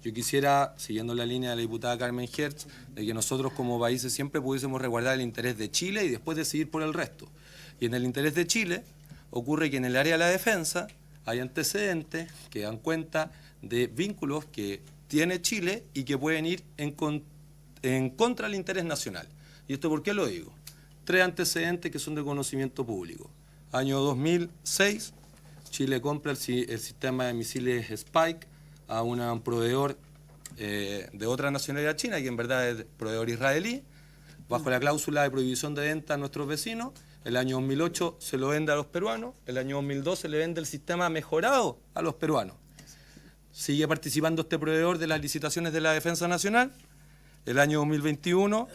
Yo quisiera, siguiendo la línea de la diputada Carmen Hertz, de que nosotros como países siempre pudiésemos resguardar el interés de Chile y después decidir por el resto. Y en el interés de Chile ocurre que en el área de la defensa hay antecedentes que dan cuenta de vínculos que tiene Chile y que pueden ir en contra del interés nacional. ¿Y esto por qué lo digo? 3 antecedentes que son de conocimiento público. Año 2006, Chile compra el sistema de misiles Spike a un proveedor de otra nacionalidad china, que en verdad es proveedor israelí, bajo la cláusula de prohibición de venta a nuestros vecinos. El año 2008 se lo vende a los peruanos, el año 2012 le vende el sistema mejorado a los peruanos. Sigue participando este proveedor de las licitaciones de la Defensa Nacional. El año 2021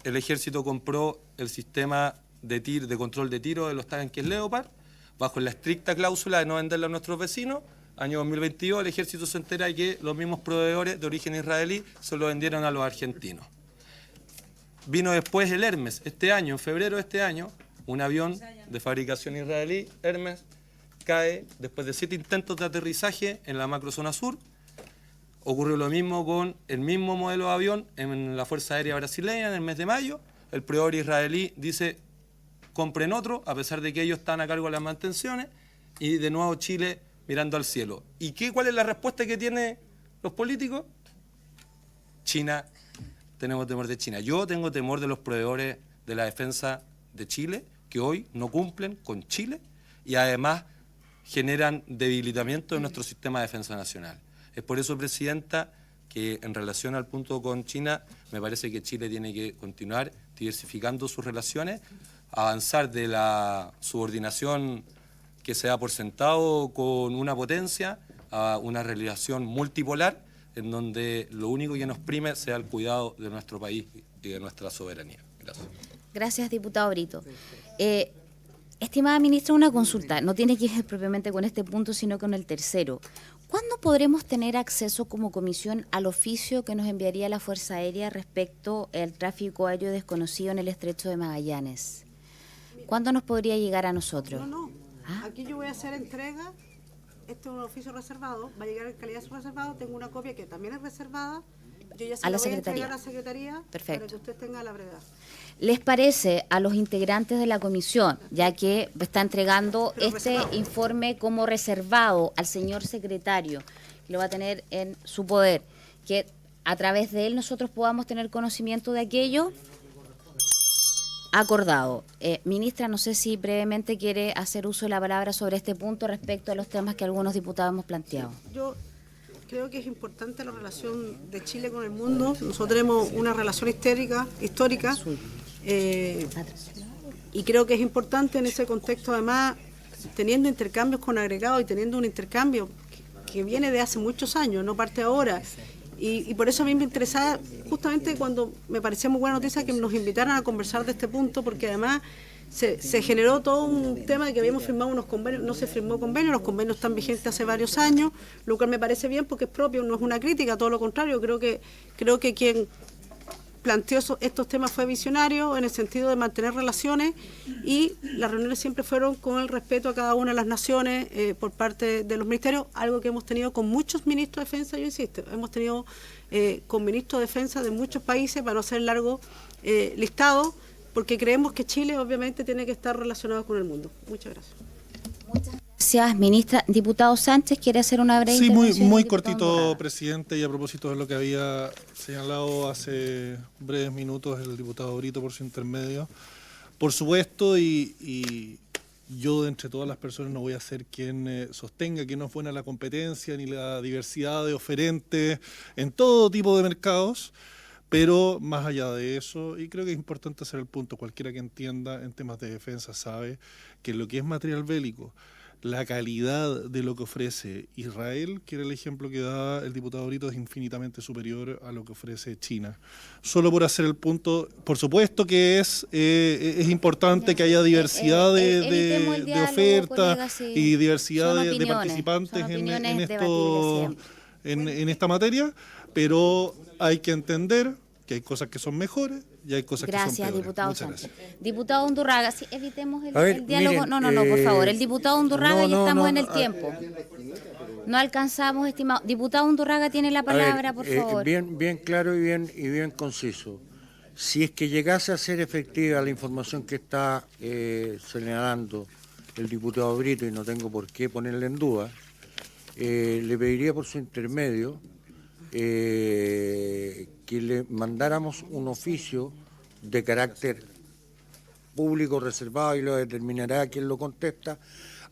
el Ejército compró el sistema de control de tiro de los tanques Leopard, bajo la estricta cláusula de no venderlo a nuestros vecinos. Año 2022 el Ejército se entera de que los mismos proveedores de origen israelí se lo vendieron a los argentinos. Vino después el Hermes, este año, en febrero de este año, un avión de fabricación israelí, Hermes, cae después de 7 intentos de aterrizaje en la macrozona sur. Ocurrió lo mismo con el mismo modelo de avión en la Fuerza Aérea Brasileña en el mes de mayo. El proveedor israelí dice, compren otro, a pesar de que ellos están a cargo de las mantenciones, y de nuevo Chile mirando al cielo. ¿Y cuál es la respuesta que tienen los políticos? China, tenemos temor de China. Yo tengo temor de los proveedores de la defensa de Chile, que hoy no cumplen con Chile y además generan debilitamiento de nuestro sistema de defensa nacional. Es por eso, Presidenta, que en relación al punto con China, me parece que Chile tiene que continuar diversificando sus relaciones, avanzar de la subordinación que se da por sentado con una potencia a una relación multipolar, en donde lo único que nos prime sea el cuidado de nuestro país y de nuestra soberanía. Gracias. Gracias, diputado Brito. Estimada ministra, una consulta. No tiene que ver propiamente con este punto, sino con el tercero. ¿Cuándo podremos tener acceso como comisión al oficio que nos enviaría la Fuerza Aérea respecto al tráfico aéreo desconocido en el Estrecho de Magallanes? ¿Cuándo nos podría llegar a nosotros? No. Aquí yo voy a hacer entrega. Este es un oficio reservado, va a llegar en calidad de reservado. Tengo una copia que también es reservada. Yo ya se la voy a entregar a la Secretaría. Perfecto. Para que usted tenga la brevedad. ¿Les parece a los integrantes de la comisión, ya que está entregando informe como reservado al señor secretario, que lo va a tener en su poder, que a través de él nosotros podamos tener conocimiento de aquello? Acordado. Ministra, no sé si brevemente quiere hacer uso de la palabra sobre este punto respecto a los temas que algunos diputados hemos planteado. Yo creo que es importante la relación de Chile con el mundo. Nosotros tenemos una relación histórica y creo que es importante en ese contexto, además, teniendo intercambios con agregados y teniendo un intercambio que viene de hace muchos años, no parte ahora. Y por eso a mí me interesaba, justamente cuando me parecía muy buena noticia que nos invitaran a conversar de este punto, porque además se generó todo un tema de que habíamos firmado unos convenios, no se firmó convenio, los convenios están vigentes hace varios años, lo cual me parece bien porque es propio, no es una crítica, todo lo contrario, creo que quien planteó estos temas fue visionario en el sentido de mantener relaciones, y las reuniones siempre fueron con el respeto a cada una de las naciones por parte de los ministerios, algo que hemos tenido con muchos ministros de defensa, yo insisto, hemos tenido con ministros de defensa de muchos países, para no hacer largo listado, porque creemos que Chile obviamente tiene que estar relacionado con el mundo. Muchas gracias. Gracias, ministra. Diputado Sánchez, ¿quiere hacer una breve intervención? Sí, muy cortito, presidente, y a propósito de lo que había señalado hace breves minutos el diputado Brito por su intermedio. Por supuesto, y yo de entre todas las personas no voy a ser quien sostenga que no es buena la competencia ni la diversidad de oferentes en todo tipo de mercados, pero más allá de eso, y creo que es importante hacer el punto, cualquiera que entienda en temas de defensa sabe que lo que es material bélico, la calidad de lo que ofrece Israel, que era el ejemplo que da el diputado Brito, es infinitamente superior a lo que ofrece China. Solo por hacer el punto, por supuesto que es importante que haya diversidad de ofertas y diversidad de participantes en esta materia, pero hay que entender que hay cosas que son mejores y hay cosas que son peores. Gracias, diputado Muchas Sánchez. Diputado Undurraga, sí, evitemos el diálogo. Miren, por favor. El diputado Undurraga, ya estamos en el tiempo. No alcanzamos, estimado. Diputado Undurraga tiene la palabra, por favor. Bien claro y bien conciso. Si es que llegase a ser efectiva la información que está señalando el diputado Brito, y no tengo por qué ponerle en duda, le pediría por su intermedio que le mandáramos un oficio de carácter público reservado y lo determinará quien lo contesta,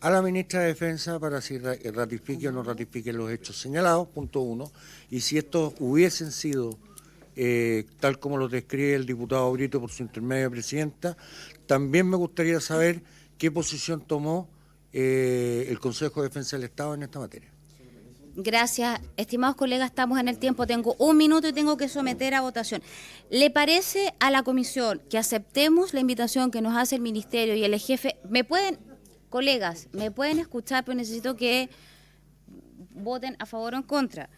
a la ministra de Defensa para si ratifique o no ratifique los hechos señalados, punto 1, y si estos hubiesen sido tal como lo describe el diputado Brito por su intermedio, presidenta, también me gustaría saber qué posición tomó el Consejo de Defensa del Estado en esta materia. Gracias. Estimados colegas, estamos en el tiempo. Tengo 1 minuto y tengo que someter a votación. ¿Le parece a la comisión que aceptemos la invitación que nos hace el Ministerio y el jefe? Colegas, me pueden escuchar, pero necesito que voten a favor o en contra.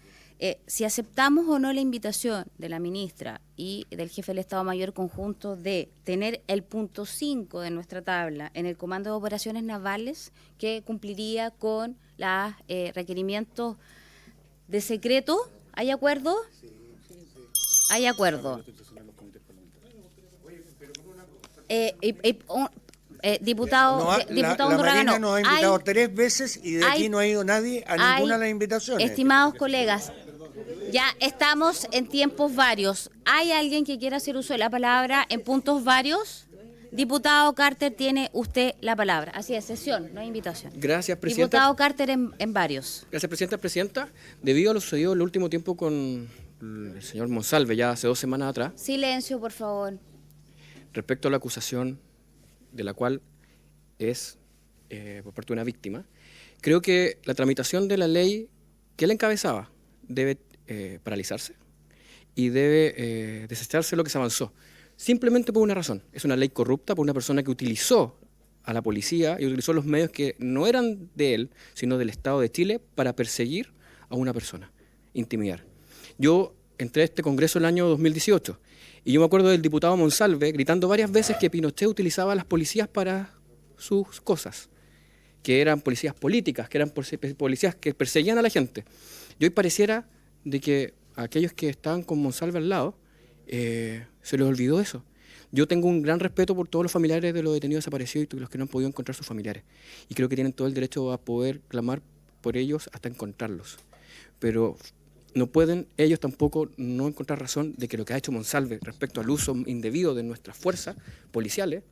Si aceptamos o no la invitación de la ministra y del jefe del Estado Mayor conjunto de tener el punto 5 de nuestra tabla en el Comando de Operaciones Navales, que cumpliría con los requerimientos de secreto, ¿hay acuerdo? Hay acuerdo. Diputado la Marina nos ha invitado 3 veces y de aquí no ha ido nadie a ninguna de las invitaciones. Estimados colegas, ya estamos en tiempos varios. ¿Hay alguien que quiera hacer uso de la palabra en puntos varios? Diputado Carter, tiene usted la palabra. Así es, sesión, no invitación. Gracias, presidenta. Diputado Carter en varios. Gracias, presidenta. Debido a lo sucedido el último tiempo con el señor Monsalve, ya hace 2 semanas atrás. Silencio, por favor. Respecto a la acusación de la cual es por parte de una víctima, creo que la tramitación de la ley que él encabezaba debe paralizarse y debe desecharse lo que se avanzó. Simplemente por una razón. Es una ley corrupta por una persona que utilizó a la policía y utilizó los medios que no eran de él, sino del Estado de Chile para perseguir a una persona, intimidar. Yo entré a este Congreso el año 2018 y yo me acuerdo del diputado Monsalve gritando varias veces que Pinochet utilizaba a las policías para sus cosas, que eran policías políticas, que eran policías que perseguían a la gente. Y hoy pareciera de que a aquellos que estaban con Monsalve al lado se les olvidó eso. Yo tengo un gran respeto por todos los familiares de los detenidos desaparecidos y los que no han podido encontrar sus familiares. Y creo que tienen todo el derecho a poder clamar por ellos hasta encontrarlos. Pero no pueden ellos tampoco no encontrar razón de que lo que ha hecho Monsalve respecto al uso indebido de nuestras fuerzas policiales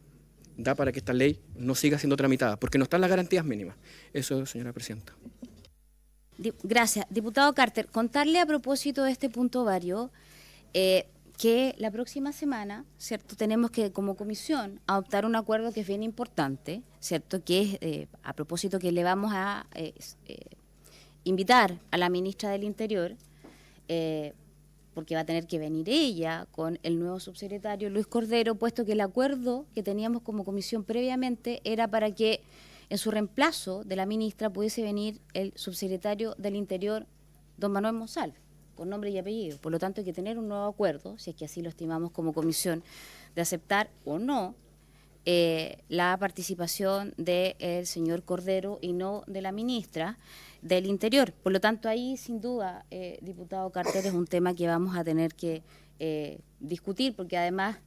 da para que esta ley no siga siendo tramitada, porque no están las garantías mínimas. Eso, señora presidenta. Gracias. Diputado Carter, contarle a propósito de este punto vario que la próxima semana, ¿cierto?, tenemos que, como comisión, adoptar un acuerdo que es bien importante, ¿cierto?, que es, a propósito que le vamos a invitar a la ministra del Interior, porque va a tener que venir ella con el nuevo subsecretario Luis Cordero, puesto que el acuerdo que teníamos como comisión previamente era para que en su reemplazo de la ministra pudiese venir el subsecretario del Interior, don Manuel Monsalve, con nombre y apellido. Por lo tanto, hay que tener un nuevo acuerdo, si es que así lo estimamos como comisión, de aceptar o no la participación del señor Cordero y no de la ministra del Interior. Por lo tanto, ahí, sin duda, diputado Carter, es un tema que vamos a tener que discutir, porque además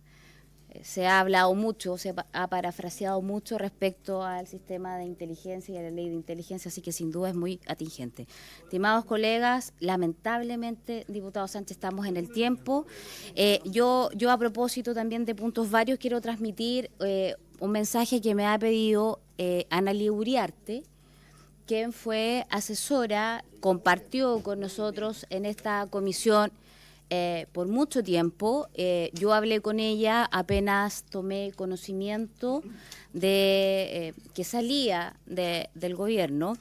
se ha hablado mucho, se ha parafraseado mucho respecto al sistema de inteligencia y a la ley de inteligencia, así que sin duda es muy atingente. Estimados colegas, lamentablemente, diputado Sánchez, estamos en el tiempo. Yo a propósito también de puntos varios, quiero transmitir un mensaje que me ha pedido Analía Uriarte, quien fue asesora, compartió con nosotros en esta comisión por mucho tiempo. Yo hablé con ella apenas tomé conocimiento de que salía del gobierno.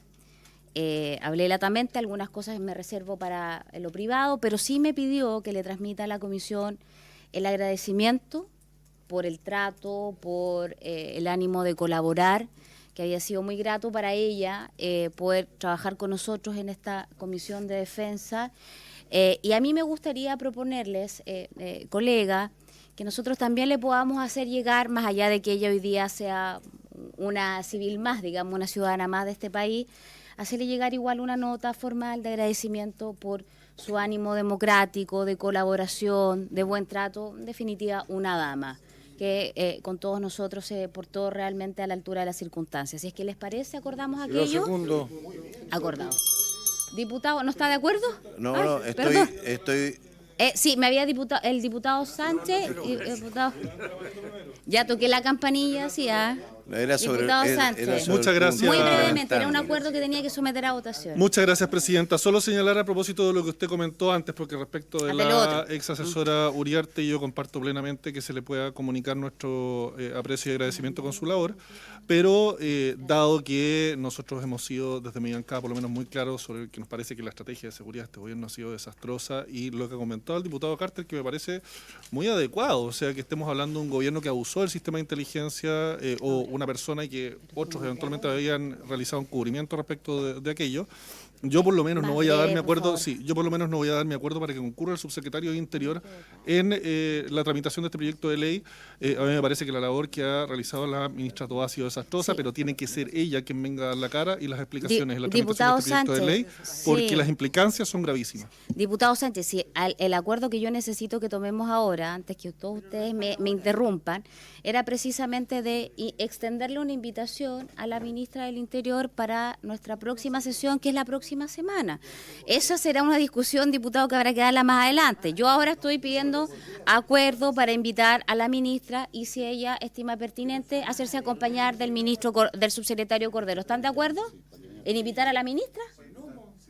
Hablé latamente, algunas cosas me reservo para lo privado, pero sí me pidió que le transmita a la comisión el agradecimiento por el trato, por el ánimo de colaborar, que había sido muy grato para ella poder trabajar con nosotros en esta comisión de defensa. Y a mí me gustaría proponerles, colega, que nosotros también le podamos hacer llegar, más allá de que ella hoy día sea una civil más, digamos, una ciudadana más de este país, hacerle llegar igual una nota formal de agradecimiento por su ánimo democrático, de colaboración, de buen trato, en definitiva, una dama que con todos nosotros se portó realmente a la altura de las circunstancias. Si es que les parece, ¿acordamos aquello? Acordado. Diputado, ¿no está de acuerdo? No, Ay, no, perdón. estoy Sí, me había el diputado Sánchez. Ya toqué la campanilla, sí, diputado Sánchez. Muchas gracias. Muy brevemente, era un acuerdo que tenía que someter a votación. Muchas gracias, presidenta. Solo señalar a propósito de lo que usted comentó antes, porque respecto de la ex asesora Uriarte, yo comparto plenamente que se le pueda comunicar nuestro aprecio y agradecimiento con su labor, pero dado que nosotros hemos sido desde Mediancada por lo menos muy claros sobre que nos parece que la estrategia de seguridad de este gobierno ha sido desastrosa, y lo que ha comentado el diputado Carter, que me parece muy adecuado, o sea, que estemos hablando de un gobierno que abusó del sistema de inteligencia o una persona y que otros eventualmente habían realizado un cubrimiento respecto de aquello. Yo por lo menos no voy a dar mi acuerdo, yo por lo menos no voy a dar mi acuerdo para que concurra el subsecretario de Interior en la tramitación de este proyecto de ley. A mí me parece que la labor que ha realizado la ministra Tobá ha sido desastrosa, pero tiene que ser ella quien venga a dar la cara y las explicaciones en la tramitación de este proyecto de ley, porque las implicancias son gravísimas. Diputado Sánchez, si el acuerdo que yo necesito que tomemos ahora, antes que todos ustedes me interrumpan, era precisamente de extenderle una invitación a la ministra del Interior para nuestra próxima sesión, que es la próxima semana. Esa será una discusión, diputado, que habrá que darla más adelante. Yo ahora estoy pidiendo acuerdo para invitar a la ministra y, si ella estima pertinente, hacerse acompañar del del subsecretario Cordero. ¿Están de acuerdo en invitar a la ministra?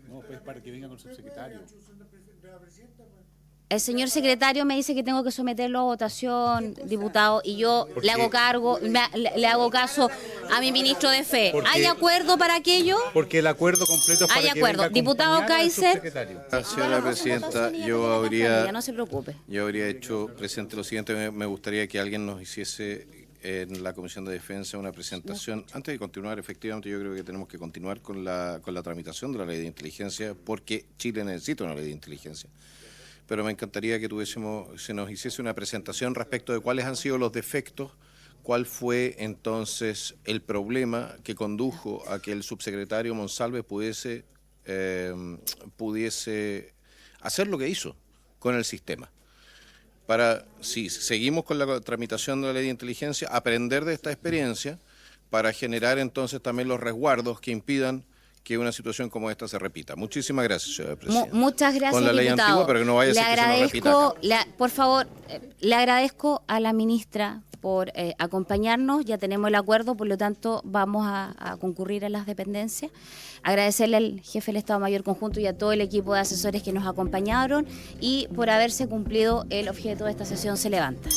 No, pues para que venga con el subsecretario. El señor secretario me dice que tengo que someterlo a votación, diputado, y yo le hago cargo, le hago caso a mi ministro de Fe. ¿Hay acuerdo para aquello? Porque el acuerdo completo es para que venga Diputado Kaiser. Señora presidenta, yo habría no se preocupe. Yo habría hecho presente lo siguiente. Me gustaría que alguien nos hiciese en la Comisión de Defensa una presentación. Antes de continuar, efectivamente, yo creo que tenemos que continuar con la tramitación de la ley de inteligencia, porque Chile necesita una ley de inteligencia. Pero me encantaría que se nos hiciese una presentación respecto de cuáles han sido los defectos, cuál fue entonces el problema que condujo a que el subsecretario Monsalve pudiese hacer lo que hizo con el sistema. Para, si seguimos con la tramitación de la ley de inteligencia, aprender de esta experiencia para generar entonces también los resguardos que impidan que una situación como esta se repita. Muchísimas gracias, señora presidenta. Muchas gracias, con la ley diputado. Antigua, pero que no vaya a ser que se nos repita acá. Por favor, le agradezco a la ministra por acompañarnos. Ya tenemos el acuerdo, por lo tanto vamos a concurrir a las dependencias. Agradecerle al jefe del Estado Mayor Conjunto y a todo el equipo de asesores que nos acompañaron, y por haberse cumplido el objeto de esta sesión se levanta.